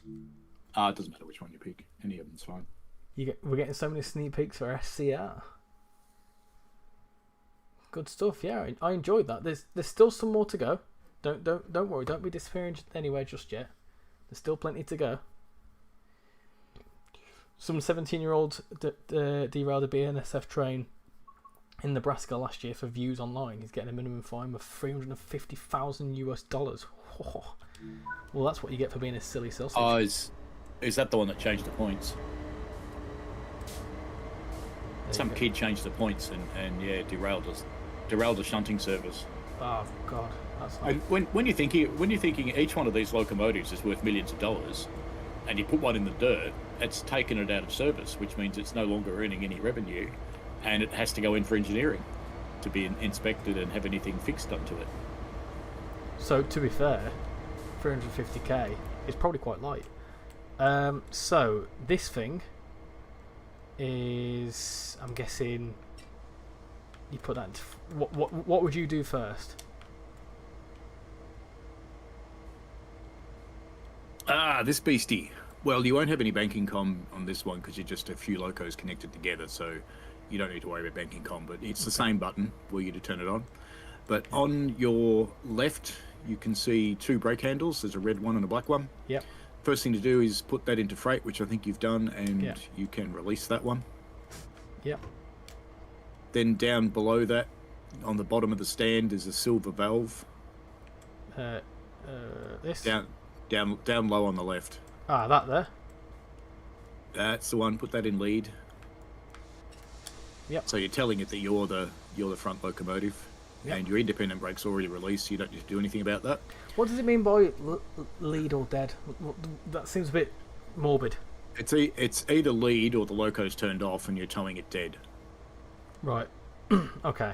It doesn't matter which one you pick. Any of them's fine. We're getting so many sneak peeks for SCR. Good stuff. Yeah, I enjoyed that. There's still some more to go. Don't worry. Don't be disappearing anywhere just yet. There's still plenty to go. Some 17-year-old derailed a BNSF train in Nebraska last year for views online. He's getting a minimum fine of $350,000 US. Oh. Well, that's what you get for being a silly sausage. Oh, is that the one that changed the points? Some kid changed the points and derailed a shunting service. Oh God, that's not... When you're thinking each one of these locomotives is worth millions of dollars, and you put one in the dirt, it's taken it out of service, which means it's no longer earning any revenue, and it has to go in for engineering to be inspected and have anything fixed onto it. So to be fair, 350k is probably quite light. So this thing is, I'm guessing, you put that into, what would you do first? This beastie. Well, you won't have any banking com on this one because you're just a few locos connected together, so you don't need to worry about banking com, but it's the same button for you to turn it on. But on your left, you can see two brake handles. There's a red one and a black one. Yep. First thing to do is put that into freight, which I think you've done, and you can release that one. Yep. Then down below that, on the bottom of the stand, is a silver valve. This? Down low on the left. That there. That's the one. Put that in lead. Yep. So you're telling it that you're the front locomotive, and your independent brake's already released. So you don't need to do anything about that. What does it mean by lead or dead? That seems a bit morbid. It's either lead or the loco's turned off and you're towing it dead. Right. Okay.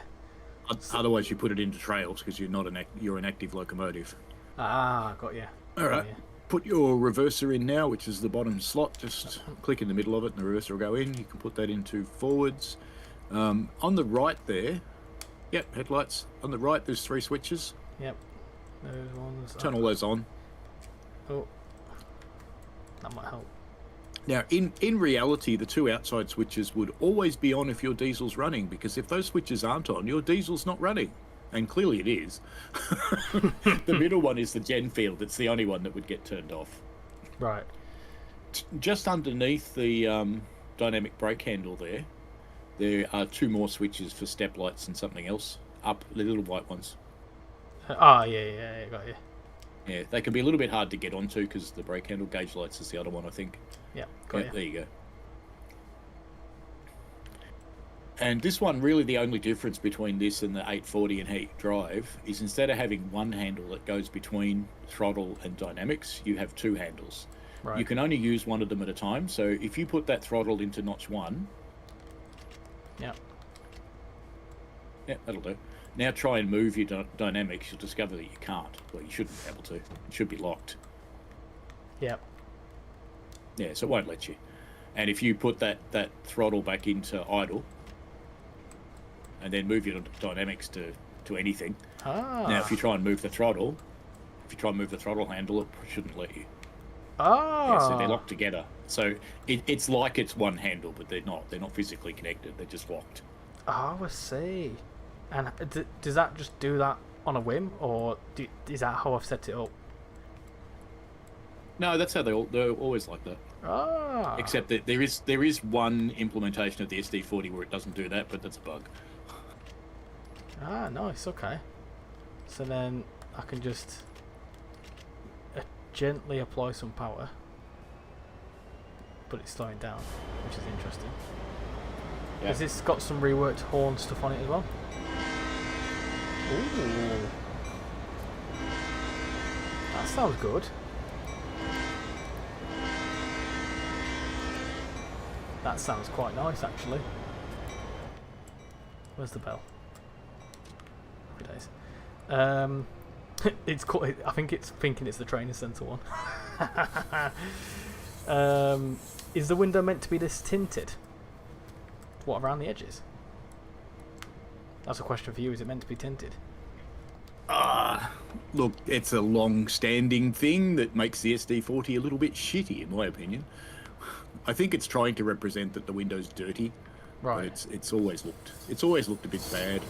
Otherwise, you put it into trails because you're an active locomotive. Got you. All right. Put your reverser in now, which is the bottom slot. Just click in the middle of it, and the reverser will go in. You can put that into forwards. On the right there, headlights. On the right, there's 3 switches. Yep. Those ones. Turn all those on. Oh, that might help. Now, in reality, the 2 outside switches would always be on if your diesel's running, because if those switches aren't on, your diesel's not running. And clearly it is. The middle one is the gen field. It's the only one that would get turned off. Right. Just underneath the dynamic brake handle there are 2 more switches for step lights and something else. Up, the little white ones. Yeah, got you. Yeah, they can be a little bit hard to get onto because the brake handle gauge lights is the other one, I think. Yeah, got you. There you go. And this one, really the only difference between this and the 840 and heat drive is instead of having one handle that goes between throttle and dynamics, you have 2 handles. Right. You can only use one of them at a time. So if you put that throttle into notch 1, Yeah. yeah, that'll do. Now try and move your dynamics. You'll discover that you can't. Well, you shouldn't be able to. It should be locked. Yep. Yeah, so it won't let you. And if you put that throttle back into idle, and then move your dynamics to anything. Now, if you try and move the throttle, handle, it shouldn't let you. Yeah, so they're locked together. So it's like it's one handle, but they're not. They're not physically connected. They're just locked. Oh, I see. And does that just do that on a whim, or is that how I've set it up? No, that's how they're always like that. Ah. Except that there is one implementation of the SD40 where it doesn't do that, but that's a bug. Ah, nice. Okay. So then I can just gently apply some power, but it's slowing down, which is interesting. Yeah. Has this got some reworked horn stuff on it as well? Ooh. That sounds good. That sounds quite nice, actually. Where's the bell? Happy days. It's called, I think it's thinking it's the training centre one. Is the window meant to be this tinted? What, around the edges? That's a question for you. Is it meant to be tinted? Look, it's a long-standing thing that makes the SD40 a little bit shitty, in my opinion. I think it's trying to represent that the window's dirty, Right. but it's always looked a bit bad.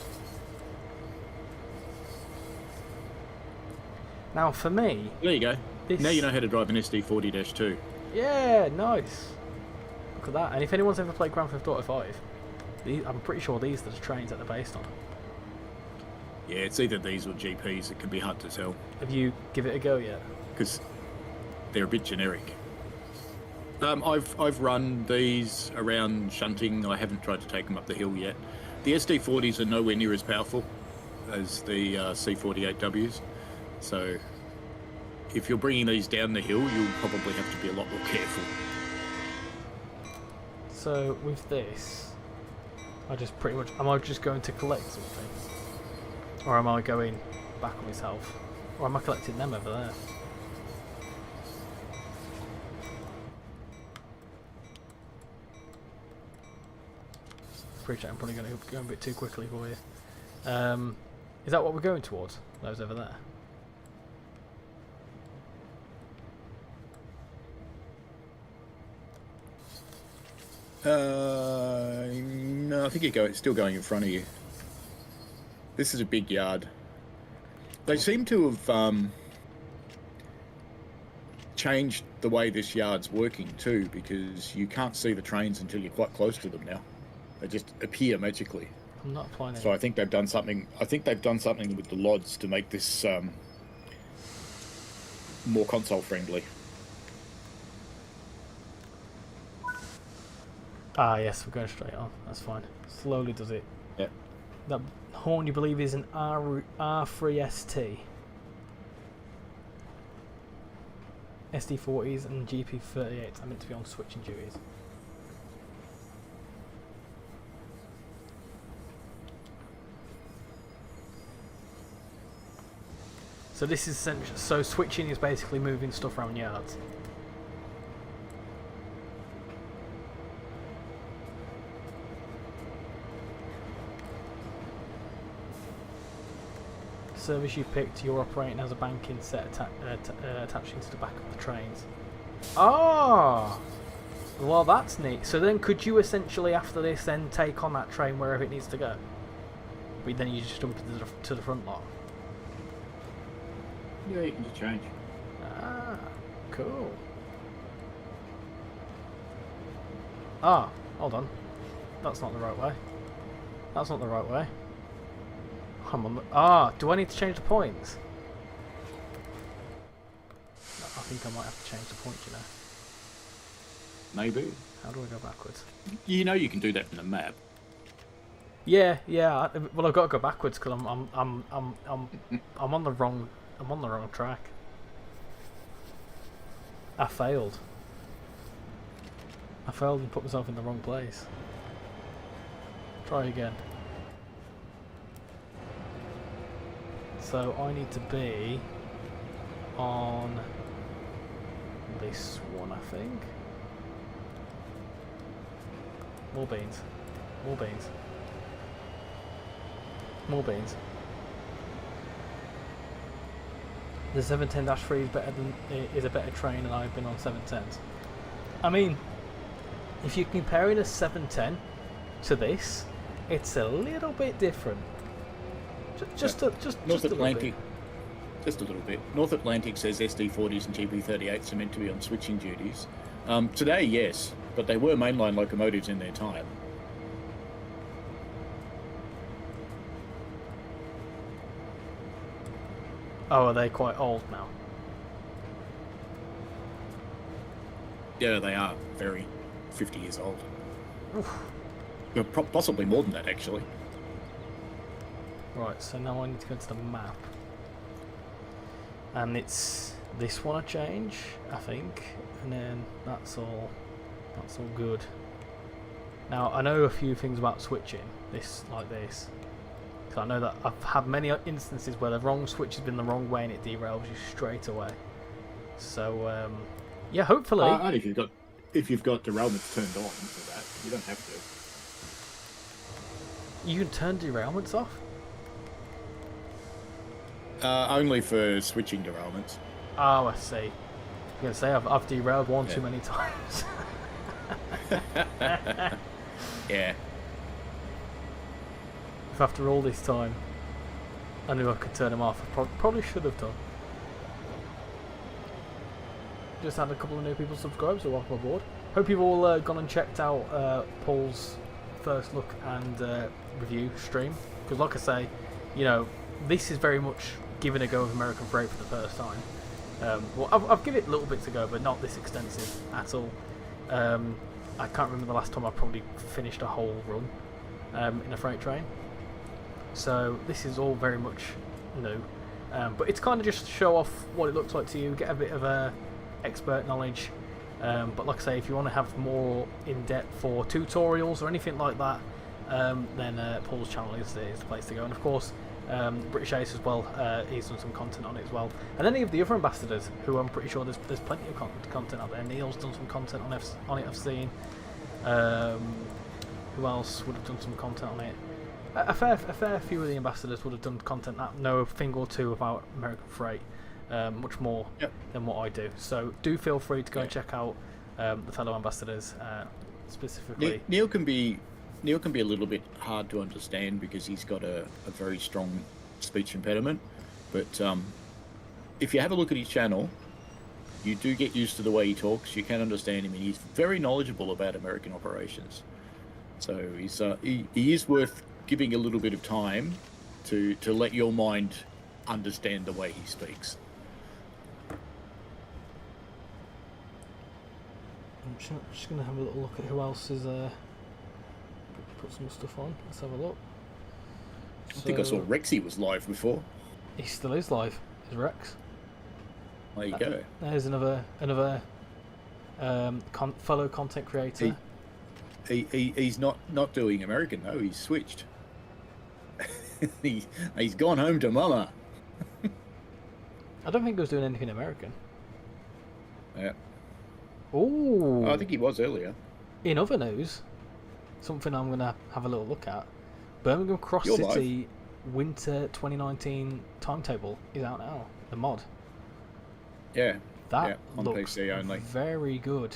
Now, for me... There you go. This... Now you know how to drive an SD40-2. Yeah, nice. Look at that. And if anyone's ever played Grand Theft Auto 5, I'm pretty sure these are the trains that they're based on. Yeah, it's either these or GPs. It can be hard to tell. Have you give it a go yet? Because they're a bit generic. I've run these around shunting. I haven't tried to take them up the hill yet. The SD40s are nowhere near as powerful as the C48Ws. So if you're bringing these down the hill, you'll probably have to be a lot more careful. So with this, I just pretty much... Am I just going to collect something? Or am I going back on myself? Or am I collecting them over there? Appreciate I'm probably going to go a bit too quickly for you. Is that what we're going towards? Those over there? No, I think it's still going in front of you. This is a big yard. They seem to have changed the way this yard's working too, because you can't see the trains until you're quite close to them now. They just appear magically. I'm not applying it. So I think they've done something. I think they've done something with the LODs to make this more console friendly. Ah, yes, we're going straight on. That's fine. Slowly does it. Yeah. That horn, you believe, is an R3ST. SD40s and GP38s are meant to be on switching duties. So this is essential. So switching is basically moving stuff around yards. Service you picked, you're operating as a banking set attaching to the back of the trains. Ah! Well, that's neat. So then could you essentially, after this, then take on that train wherever it needs to go? But then you just jump to the front lot. Yeah, you can just change. Ah, cool. Ah, hold on. That's not the right way. That's not the right way. I'm on the... do I need to change the points? I think I might have to change the points, you know. Maybe. How do I go backwards? You know you can do that in the map. Yeah. Well, I've got to go backwards because I'm on the wrong track. I failed. I failed and put myself in the wrong place. Try again. So I need to be on this one, I think. More beans. More beans. More beans. The 710-3 is a better train, and I've been on 710s. I mean, if you're comparing a 710 to this, it's a little bit different. Just a little bit. Just a little bit. North Atlantic says SD40s and GB38s are meant to be on switching duties. Today, yes, but they were mainline locomotives in their time. Oh, are they quite old now? Yeah, they are very 50 years old. Oof. Well, possibly more than that, actually. Right, so now I need to go to the map. And it's this one I change, I think, and then that's all good. Now I know a few things about switching this like this. So I know that I've had many instances where the wrong switch has been the wrong way and it derails you straight away. So yeah, hopefully. And if you've got derailments turned on for that, you don't have to. You can turn derailments off? Only for switching derailments. Oh, I see. I was going to say, I've derailed one too many times. Yeah. If after all this time I knew I could turn them off, I probably should have done. Just had a couple of new people subscribe, so welcome aboard. Hope you've all gone and checked out Paul's first look and review stream. Because like I say, you know, this is very much giving a go of American Freight for the first time. Well, I've given it a little bit to go, but not this extensive at all. I can't remember the last time I probably finished a whole run in a freight train. So this is all very much new. But it's kind of just to show off what it looks like to you, get a bit of expert knowledge. But like I say, if you want to have more in-depth for tutorials or anything like that, then Paul's channel is the place to go. And of course, British Ace as well, he's done some content on it as well. And any of the other ambassadors, who I'm pretty sure there's plenty of content out there. Neil's done some content on it, I've seen. Who else would have done some content on it? A fair few of the ambassadors would have done content that know a thing or two about American Freight, much more than what I do. So do feel free to go and check out the fellow ambassadors specifically. Neil can be a little bit hard to understand because he's got a very strong speech impediment. But if you have a look at his channel, you do get used to the way he talks. You can understand him, and he's very knowledgeable about American operations. So he is worth giving a little bit of time to let your mind understand the way he speaks. I'm just going to have a little look at who else is put some stuff on. Let's have a look. I think I saw Rexy was live before. He still is live. Is Rex? There you go. There's another fellow content creator. He's not doing American though. He's switched. He's gone home to mama. I don't think he was doing anything American. Yeah. Ooh. I think he was earlier. In other news, something I'm going to have a little look at. Birmingham Cross City Winter 2019 timetable is out now. The mod. Yeah. That on looks PC only. Very good.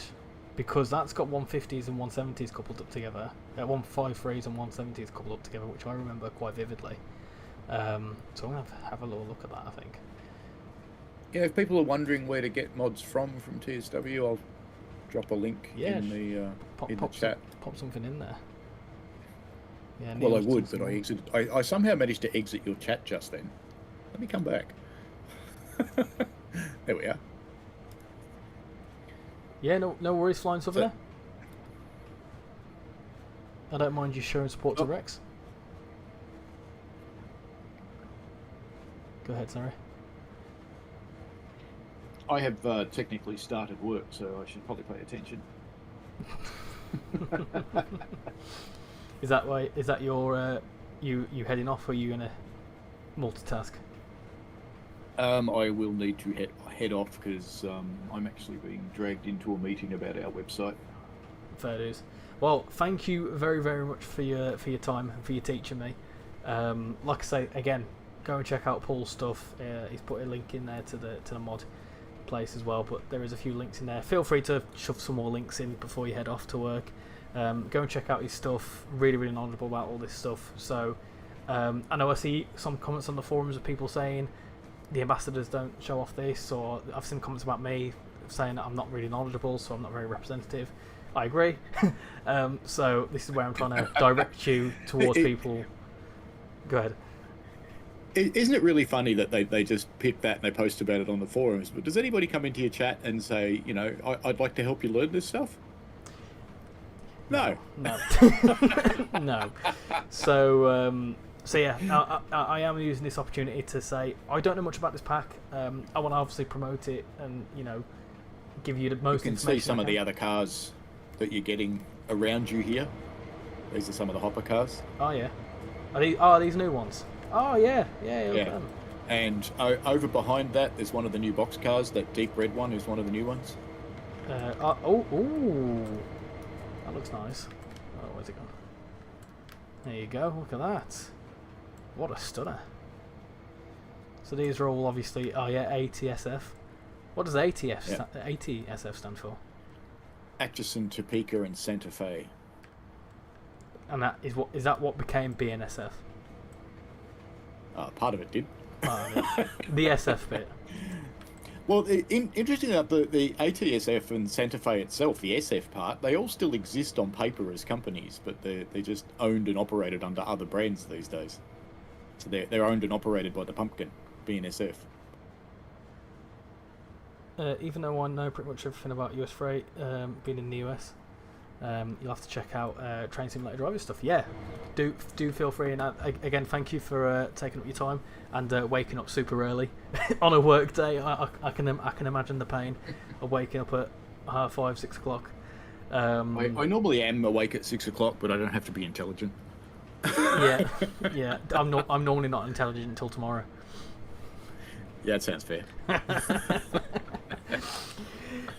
Because that's got 150s and 170s coupled up together. 153s and 170s coupled up together, which I remember quite vividly. So I'm going to have a little look at that, I think. Yeah, if people are wondering where to get mods from TSW, I'll drop a link in the chat. Pop something in there. Yeah, well, I would, but I somehow managed to exit your chat just then. Let me come back. There we are. Yeah, no worries flying stuff there. I don't mind you showing support to Rex. Go ahead, sorry. I have technically started work, so I should probably pay attention. Is that why? Is that your you heading off, or are you gonna multitask? I will need to head off because I'm actually being dragged into a meeting about our website. Fair dues. Well, thank you very, very much for your time and for your teaching me. Like I say again, go and check out Paul's stuff. He's put a link in there to the mod place as well, but there is a few links in there. Feel free to shove some more links in before you head off to work. Go and check out his stuff. Really, really knowledgeable about all this stuff. So I know I see some comments on the forums of people saying the ambassadors don't show off this, or I've seen comments about me saying that I'm not really knowledgeable, so I'm not very representative. I agree. So this is where I'm trying to direct you towards people. Go ahead. Isn't it really funny that they just pick that and they post about it on the forums? But does anybody come into your chat and say, you know, I'd like to help you learn this stuff? No. No. So yeah, I am using this opportunity to say I don't know much about this pack. I want to obviously promote it and, you know, give you the most You can information. see some of the other cars that you're getting around you here. These are some of the hopper cars. Oh yeah. Are these new ones? Oh yeah. Yeah. And over behind that, there's one of the new box cars. That deep red one is one of the new ones. Ooh. That looks nice. Oh, where's it gone? There you go. Look at that. What a stunner. So these are all obviously. Oh yeah, ATSF. What does ATSF stand for? Atchison, Topeka, and Santa Fe. And that is that what became BNSF? Part of it did. The SF bit. Well, interestingly enough, the ATSF and Santa Fe itself, the SF part, they all still exist on paper as companies, but they're just owned and operated under other brands these days. So they're owned and operated by the Pumpkin, BNSF. Even though I know pretty much everything about US Freight, being in the US, you'll have to check out Train Simulator Driver stuff. Yeah, do feel free. And again, thank you for taking up your time and waking up super early on a work day. I can imagine the pain of waking up at 5:30, 6 o'clock. I normally am awake at 6 o'clock, but I don't have to be intelligent. yeah. I'm normally not intelligent until tomorrow. Yeah, that sounds fair.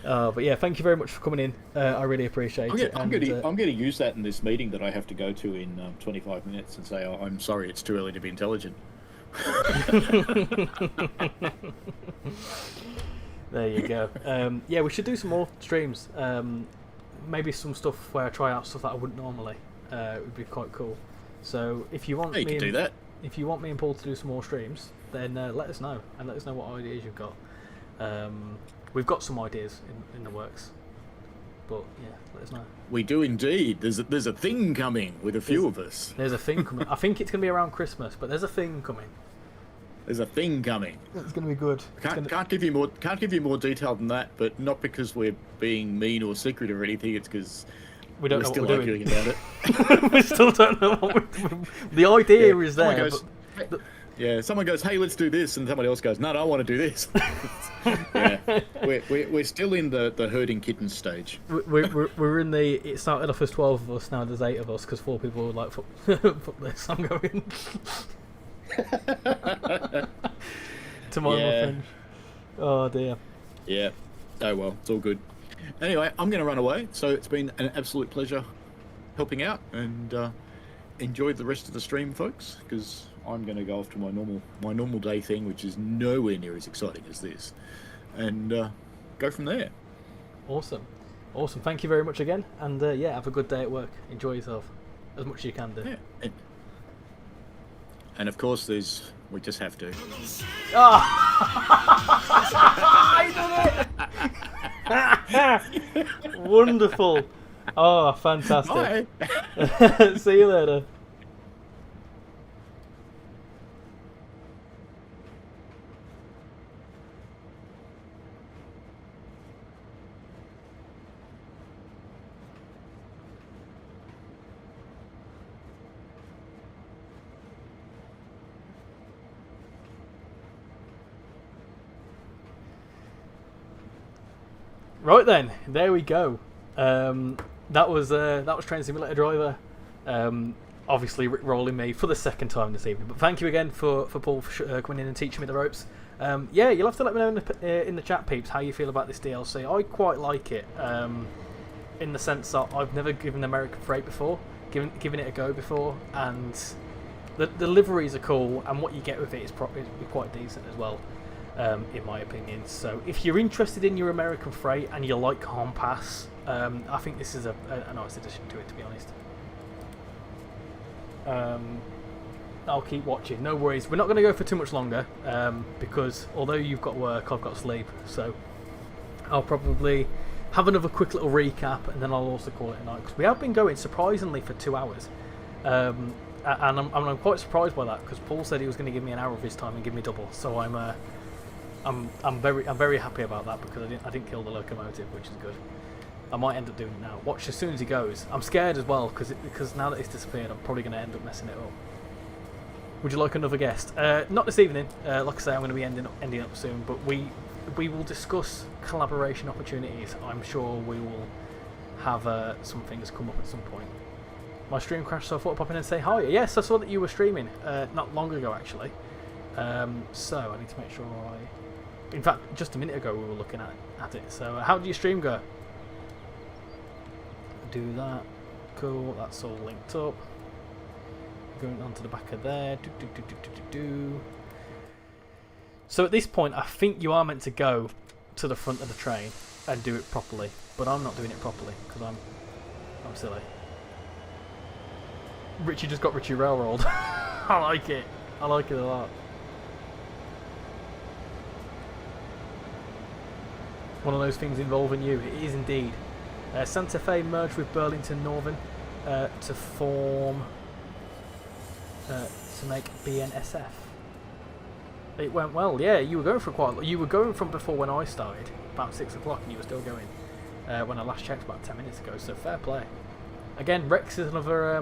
But yeah, thank you very much for coming in. I really appreciate it. I'm going to use that in this meeting that I have to go to in 25 minutes and say, oh, I'm sorry, it's too early to be intelligent. There you go. Yeah, we should do some more streams. Maybe some stuff where I try out stuff that I wouldn't normally. It would be quite cool. So if you want you can do that. If you want me and Paul to do some more streams, then let us know and let us know what ideas you've got. We've got some ideas in the works, but yeah, let us know. We do indeed. There's a thing coming with a few of us. There's a thing coming. I think it's going to be around Christmas, but there's a thing coming. There's a thing coming. It's going to be good. Can't give you more detail than that, but not because we're being mean or secret or anything. It's because we're still arguing about it. We still don't know what we're doing. The idea is there. Yeah, someone goes, "Hey, let's do this," and somebody else goes, "No, I want to do this." Yeah, we're still in the herding kittens stage. We're in the. It started off as 12 of us. Now there's 8 of us because 4 people were like, "Fuck this, I'm going." To my friend. Oh dear. Yeah. Oh well, it's all good. Anyway, I'm going to run away. So it's been an absolute pleasure helping out, and enjoy the rest of the stream, folks, because I'm going to go off to my normal day thing, which is nowhere near as exciting as this, and go from there. Awesome. Thank you very much again, and yeah, have a good day at work. Enjoy yourself as much as you can do. Yeah. And of course, we just have to. Oh! I did it! Wonderful. Oh, fantastic. Bye. See you later. Right then, there we go. That was Train Simulator Driver. Obviously rolling me for the second time this evening. But thank you again for Paul for coming in and teaching me the ropes. Yeah, you'll have to let me know in the chat, peeps, how you feel about this DLC. I quite like it, in the sense that I've never given American Freight before, given it a go before, and the liveries are cool, and what you get with it is quite decent as well, in my opinion. So if you're interested in your American Freight and you like Cajon Pass, I think this is a nice addition to it, to be honest. I'll keep watching, no worries. We're not going to go for too much longer, because although you've got work, I've got sleep, so I'll probably have another quick little recap, and then I'll also call it a night, because we have been going surprisingly for 2 hours, and I'm quite surprised by that, because Paul said he was going to give me an hour of his time and give me double, so I'm very happy about that, because I didn't kill the locomotive, which is good. I might end up doing it now. Watch as soon as he goes. I'm scared as well, because now that it's disappeared, I'm probably going to end up messing it up. Would you like another guest? Not this evening. Like I say, I'm going to be ending up soon, but we will discuss collaboration opportunities. I'm sure we will have some things come up at some point. My stream crashed, so I thought I'd pop in and say hi. Yes, I saw that you were streaming not long ago, actually. So I need to make sure in fact, just a minute ago we were looking at it. So how did your stream go? Do that. Cool, that's all linked up. Going on to the back of there. So at this point, I think you are meant to go to the front of the train and do it properly, but I'm not doing it properly because I'm silly. Richie just got Richie railrolled. I like it. I like it a lot. One of those things involving you. It is indeed. Santa Fe merged with Burlington Northern to form to make BNSF. It went well. Yeah, you were going for quite. You were going from before when I started, about 6 o'clock, and you were still going when I last checked about 10 minutes ago. So fair play. Again, Rex is another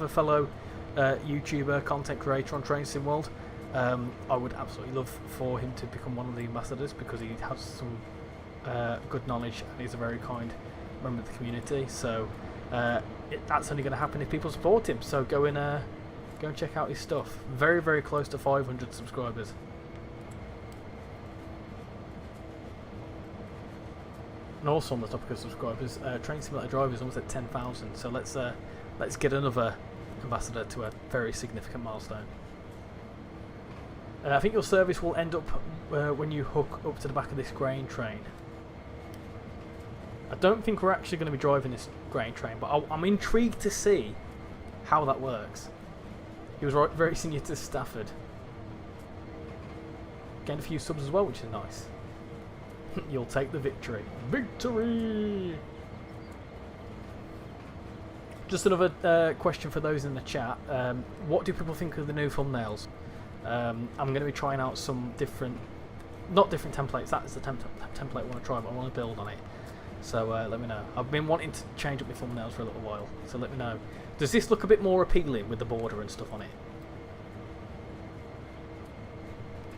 fellow YouTuber, content creator on Train Sim World. I would absolutely love for him to become one of the ambassadors because he has some good knowledge and he's a very kind member of the community. So that's only going to happen if people support him. So go and check out his stuff. Very, very close to 500 subscribers. And also on the topic of subscribers, Train Simulator Driver is almost at 10,000. So let's get another ambassador to a very significant milestone. I think your service will end up when you hook up to the back of this grain train. I don't think we're actually going to be driving this grain train, but I'm intrigued to see how that works. He was racing you to Stafford. Gained a few subs as well, which is nice. You'll take the victory. Victory! Just another question for those in the chat. What do people think of the new thumbnails? I'm going to be trying out some different, not different templates, that is the template I want to try, but I want to build on it. So let me know. I've been wanting to change up my thumbnails for a little while, so let me know. Does this look a bit more appealing with the border and stuff on it?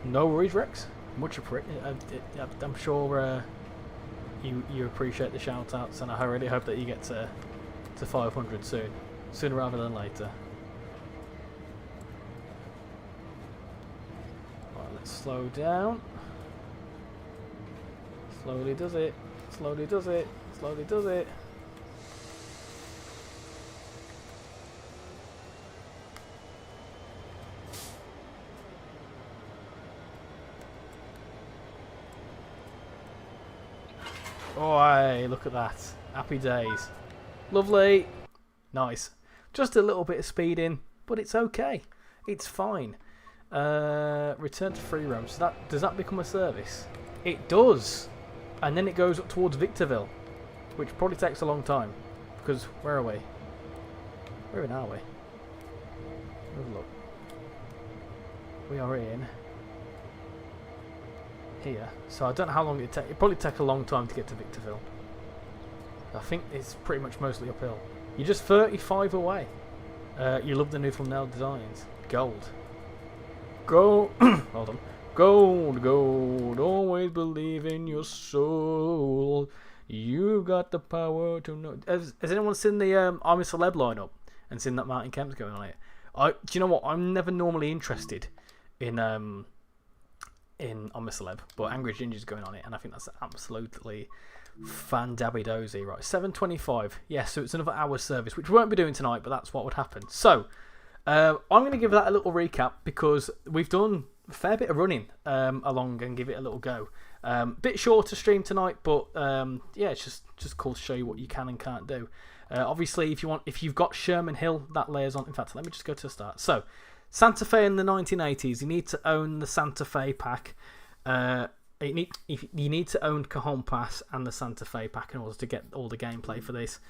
No worries, Rex. Much appreciated. I'm sure you appreciate the shout outs, and I really hope that you get to 500 soon. Sooner rather than later. Right, let's slow down. Slowly does it. Slowly does it. Slowly does it. Oh, look at that. Happy days. Lovely. Nice. Just a little bit of speeding, but it's okay. It's fine. Return to free roam. So does that become a service? It does. And then it goes up towards Victorville, which probably takes a long time. Because, where are we? Where are we? Have a look. We are in here. So I don't know how long it take. It'd probably take a long time to get to Victorville. I think it's pretty much mostly uphill. You're just 35 away. You love the new thumbnail designs. Gold. Gold. Hold on. Gold, gold, always believe in your soul. You got the power to know. Has anyone seen the I'm a Celeb lineup and seen that Martin Kemp's going on it? Do you know what? I'm never normally interested in I'm a Celeb, but Angry Ginger's going on it, and I think that's absolutely fan-dabby-dozy. Right, 7:25. Yeah, so it's another hour service, which we won't be doing tonight, but that's what would happen. So, I'm going to give that a little recap because we've done a fair bit of running along and give it a little go. Bit shorter stream tonight, but yeah, it's just cool to show you what you can and can't do. Obviously, if you've got Sherman Hill, that layers on. In fact, let me just go to the start. So, Santa Fe in the 1980s, you need to own the Santa Fe pack. You need to own Cajon Pass and the Santa Fe pack in order to get all the gameplay for this.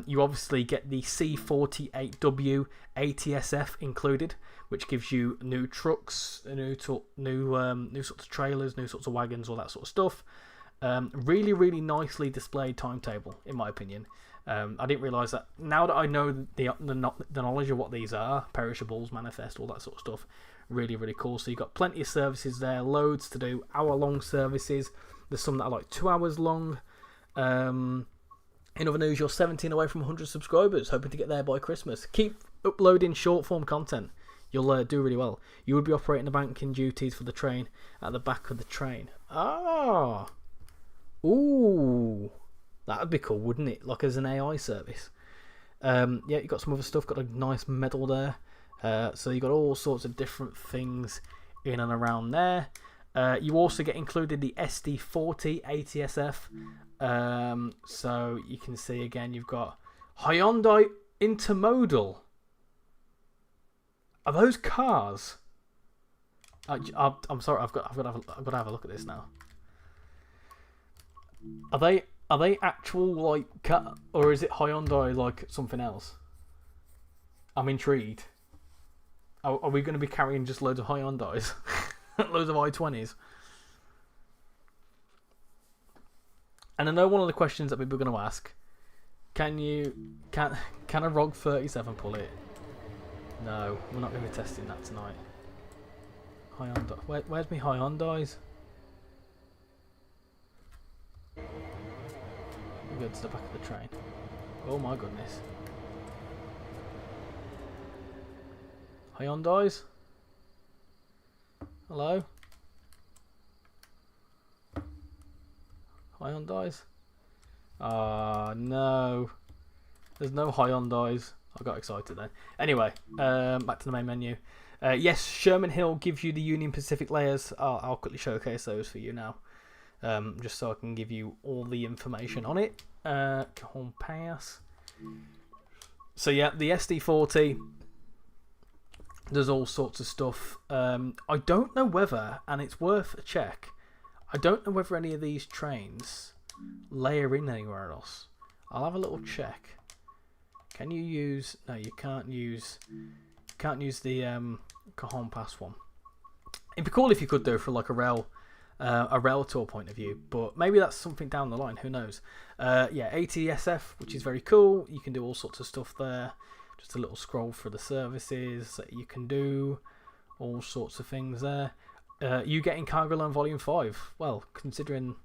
You obviously get the C48W ATSF included, which gives you new trucks, new sorts of trailers, new sorts of wagons, all that sort of stuff. Really, really nicely displayed timetable, in my opinion. I didn't realise that. Now that I know the knowledge of what these are, perishables, manifest, all that sort of stuff, really, really cool. So you've got plenty of services there, loads to do, hour-long services. There's some that are like 2 hours long. In other news, you're 17 away from 100 subscribers, hoping to get there by Christmas. Keep uploading short-form content. You'll do really well. You would be operating the banking duties for the train at the back of the train. Ah! Ooh! That would be cool, wouldn't it? Like as an AI service. Yeah, you've got some other stuff. Got a nice medal there. So you've got all sorts of different things in and around there. You also get included the SD40 ATSF. So you can see again, you've got Hyundai Intermodal. Are those cars? I'm sorry, I've got to have a look at this now. Are they actual like car, or is it Hyundai like something else? I'm intrigued. Are we going to be carrying just loads of Hyundais, loads of i20s? And I know one of the questions that people are going to ask: can a ROG 37 pull it? No, we're not going to be testing that tonight. Hyundai. Where's my Hyundais? We'll go to the back of the train. Oh my goodness. Hyundais? Hello? Hyundais? Ah, no. There's no Hyundais. I got excited then. Anyway, back to the main menu. Yes, Sherman Hill gives you the Union Pacific layers. I'll quickly showcase those for you now. Just so I can give you all the information on it. Cajon Pass. So yeah, the SD40 does all sorts of stuff. I don't know whether, and it's worth a check, I don't know whether any of these trains layer in anywhere else. I'll have a little check. Can you use... No, you can't use the Cajon Pass one. It'd be cool if you could do for like a rail tour point of view, but maybe that's something down the line, who knows. Yeah, ATSF, which is very cool. You can do all sorts of stuff there. Just a little scroll for the services that you can do, all sorts of things there. You getting Cargo Loan Volume 5? Well, considering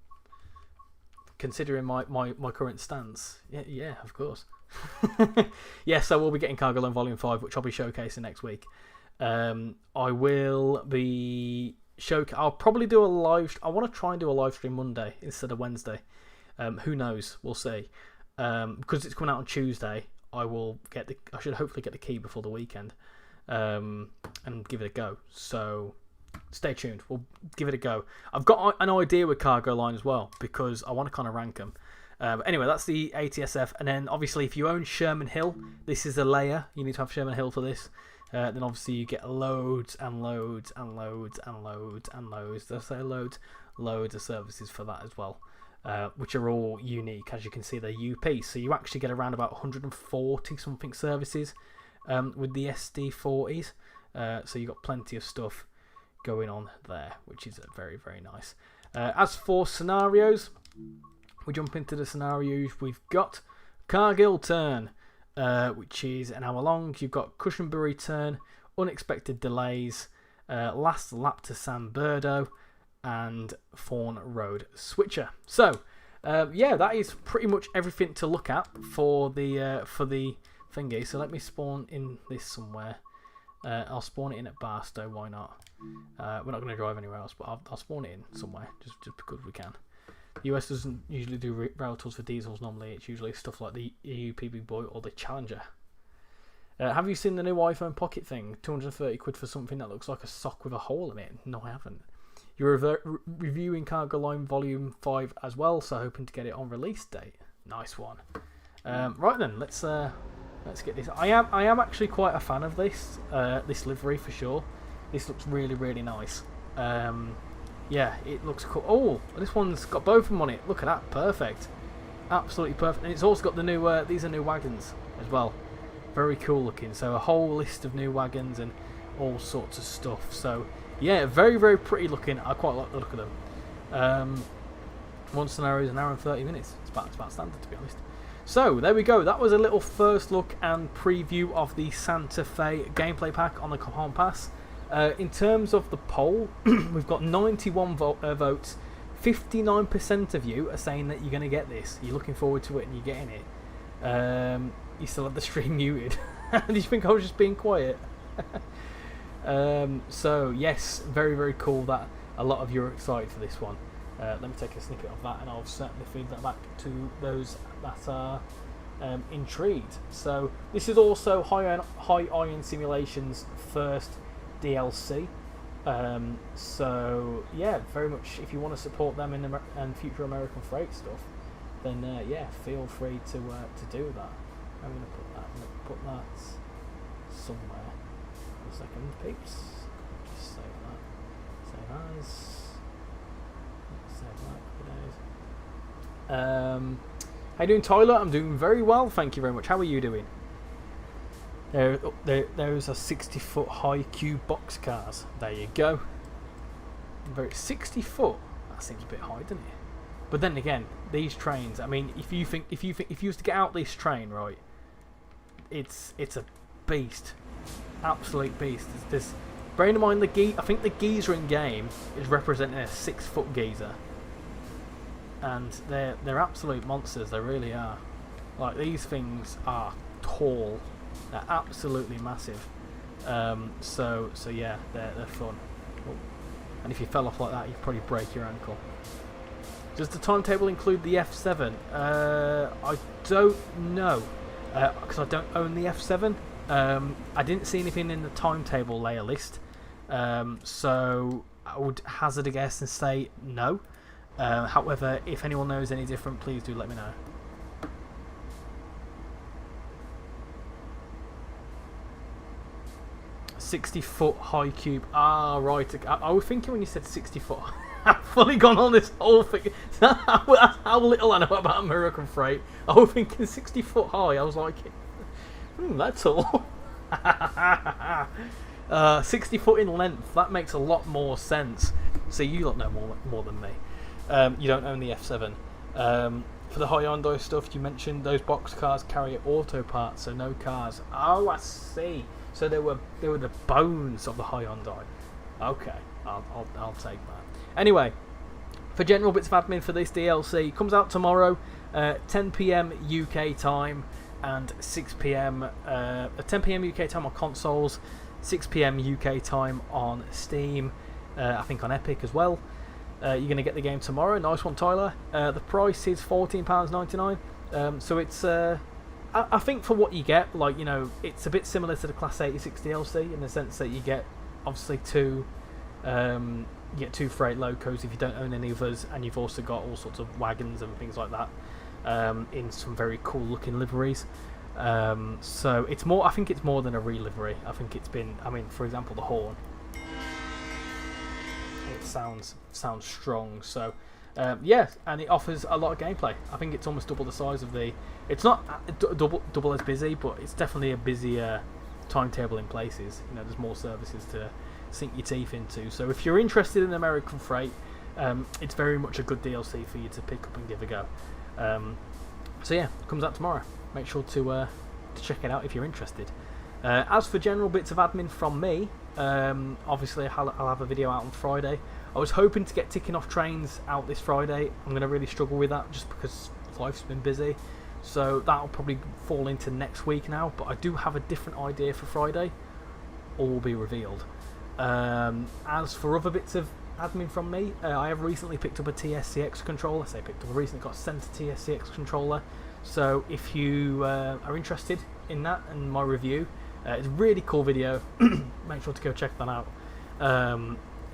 my current stance, yeah, of course. Yes, I will be getting Cargo Loan Volume 5, which I'll be showcasing next week. I will be I'll probably do a live. I want to try and do a live stream Monday instead of Wednesday. Who knows? We'll see. Because it's coming out on Tuesday, I should hopefully get the key before the weekend, and give it a go. So stay tuned. We'll give it a go. I've got an idea with Cargo Line as well because I want to kind of rank them. Anyway, that's the ATSF, and then obviously if you own Sherman Hill, this is a layer. You need to have Sherman Hill for this. Then obviously you get loads and loads and loads and loads and loads. Did I say loads of services for that as well, which are all unique. As you can see, they're UP, so you actually get around about 140 something services with the SD40s. So you've got plenty of stuff going on there, which is very, very nice. As for scenarios, we jump into the scenarios. We've got Cargill Turn, which is an hour long. You've got Cushenbury Turn, Unexpected Delays, Last Lap to San Berdo, and Fawn Road Switcher. So, yeah, that is pretty much everything to look at for the thingy. So let me spawn in this somewhere. I'll spawn it in at Barstow. Why not? We're not going to drive anywhere else, but I'll spawn it in somewhere just because we can. The US doesn't usually do rail tools for diesels normally. It's usually stuff like the EU PB Boy or the Challenger. Have you seen the new iPhone Pocket thing? 230 quid for something that looks like a sock with a hole in it. No, I haven't. You're reviewing Cargo Line Volume 5 as well, so hoping to get it on release date. Nice one. Right then, let's get this. I am actually quite a fan of this livery for sure. This looks really, really nice. Yeah, it looks cool. Oh, this one's got both of them on it. Look at that, perfect. Absolutely perfect. And it's also got the new, these are new wagons as well. Very cool looking. So a whole list of new wagons and all sorts of stuff. So yeah, very, very pretty looking. I quite like the look of them. One scenario is an hour and 30 minutes. It's about standard, to be honest. So there we go. That was a little first look and preview of the Santa Fe gameplay pack on the Cajon Pass. In terms of the poll, we've got 91 votes. 59% of you are saying that you're going to get this. You're looking forward to it and you're getting it. You still have the stream muted. Do you think I was just being quiet? So yes, very, very cool that a lot of you are excited for this one. Let me take a snippet of that and I'll certainly feed that back to those that are intrigued. So this is also High Iron Simulation's first DLC. So yeah, very much if you want to support them and future American Freight stuff, then yeah, feel free to do that. I'm gonna put that somewhere. A second, peeps. Just save that. Save as. Save that. How you doing, Tyler? I'm doing very well, thank you very much. How are you doing? There's a 60-foot high cube box cars. There you go. 60 foot. That seems a bit high, doesn't it? But then again, these trains. I mean, if you used to get out this train, right? It's a beast, absolute beast. There's bearing in mind I think the geezer in game is representing a 6-foot geezer, and they're absolute monsters. They really are. Like, these things are tall. They're absolutely massive. So yeah, they're fun. Oh. And if you fell off like that, you'd probably break your ankle. Does the timetable include the F7? I don't know, because I don't own the F7. I didn't see anything in the timetable layer list, so I would hazard a guess and say no. However, if anyone knows any different, please do let me know. "60-foot high cube." Ah, right. I was thinking when you said 60 foot. I've fully gone on this whole thing. That's how little I know about American Freight. I was thinking 60 foot high. I was like, that's all. 60 foot in length. That makes a lot more sense. See, you don't know more than me. You don't own the F7. For the Hyundai stuff, you mentioned those box cars carry auto parts, so no cars. Oh, I see. So they were the bones of the Hyundai. Okay, I'll take that. Anyway, for general bits of admin for this DLC, it comes out tomorrow, 10 PM UK time and 6 PM, 10 PM UK time on consoles, 6 PM UK time on Steam, I think on Epic as well. You're going to get the game tomorrow. Nice one, Tyler. The price is £14.99. So it's, I think for what you get, like, you know, it's a bit similar to the Class 86 DLC in the sense that you get obviously two freight locos if you don't own any others, and you've also got all sorts of wagons and things like that in some very cool looking liveries. So it's more. I think it's more than a re-livery. I think it's been. I mean, for example, the horn. It sounds strong. So yeah, and it offers a lot of gameplay. I think it's almost double the size of the. It's not double as busy, but it's definitely a busier timetable in places. You know, there's more services to sink your teeth into. So if you're interested in American Freight, it's very much a good DLC for you to pick up and give a go. So yeah, it comes out tomorrow. Make sure to check it out if you're interested. As for general bits of admin from me, obviously I'll have a video out on Friday I was hoping to get ticking off trains out this Friday. I'm going to really struggle with that just because life's been busy. So that'll probably fall into next week now. But I do have a different idea for Friday. All will be revealed. As for other bits of admin from me, I have recently picked up a TSCX controller. I recently got sent a TSCX controller. So if you are interested in that and my review, it's a really cool video. Make sure to go check that out.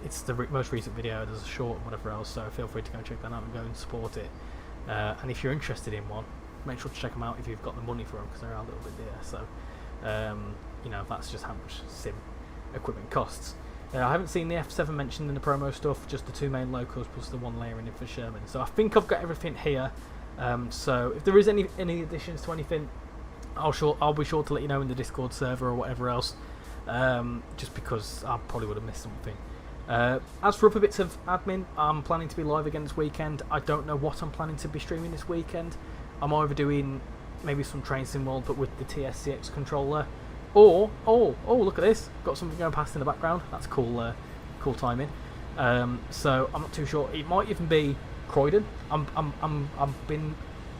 It's the most recent video. There's a short and whatever else, so feel free to go and check that out and go and support it. And if you're interested in one, make sure to check them out if you've got the money for them, because they're a little bit dear. So you know, that's just how much sim equipment costs. I haven't seen the F7 mentioned in the promo stuff, just the 2 main locals plus the 1 layering in for Sherman. So I think I've got everything here. So if there is any additions to anything, I'll be sure to let you know in the Discord server or whatever else, just because I probably would have missed something. As for other bits of admin, I'm planning to be live again this weekend. I don't know what I'm planning to be streaming this weekend. I'm either doing maybe some Train Sim World but with the TSCX controller, or oh look at this, got something going past in the background. That's cool, cool timing. So I'm not too sure. It might even be Croydon. I've been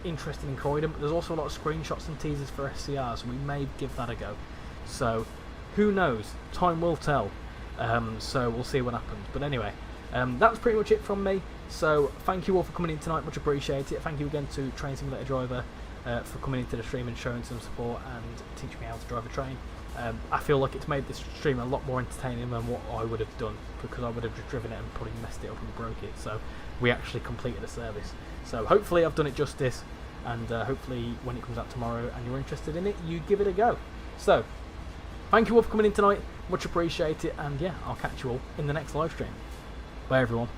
interested in Croydon, but there's also a lot of screenshots and teasers for SCR, so we may give that a go. So who knows? Time will tell. So we'll see what happens. But anyway, that's pretty much it from me. So thank you all for coming in tonight, much appreciated. Thank you again to Train Simulator Driver for coming into the stream and showing some support and teaching me how to drive a train. I feel like it's made this stream a lot more entertaining than what I would have done, because I would have just driven it and probably messed it up and broke it. So we actually completed a service. So hopefully I've done it justice, and hopefully when it comes out tomorrow and you're interested in it, you give it a go. So thank you all for coming in tonight, much appreciated, and yeah, I'll catch you all in the next live stream. Bye everyone.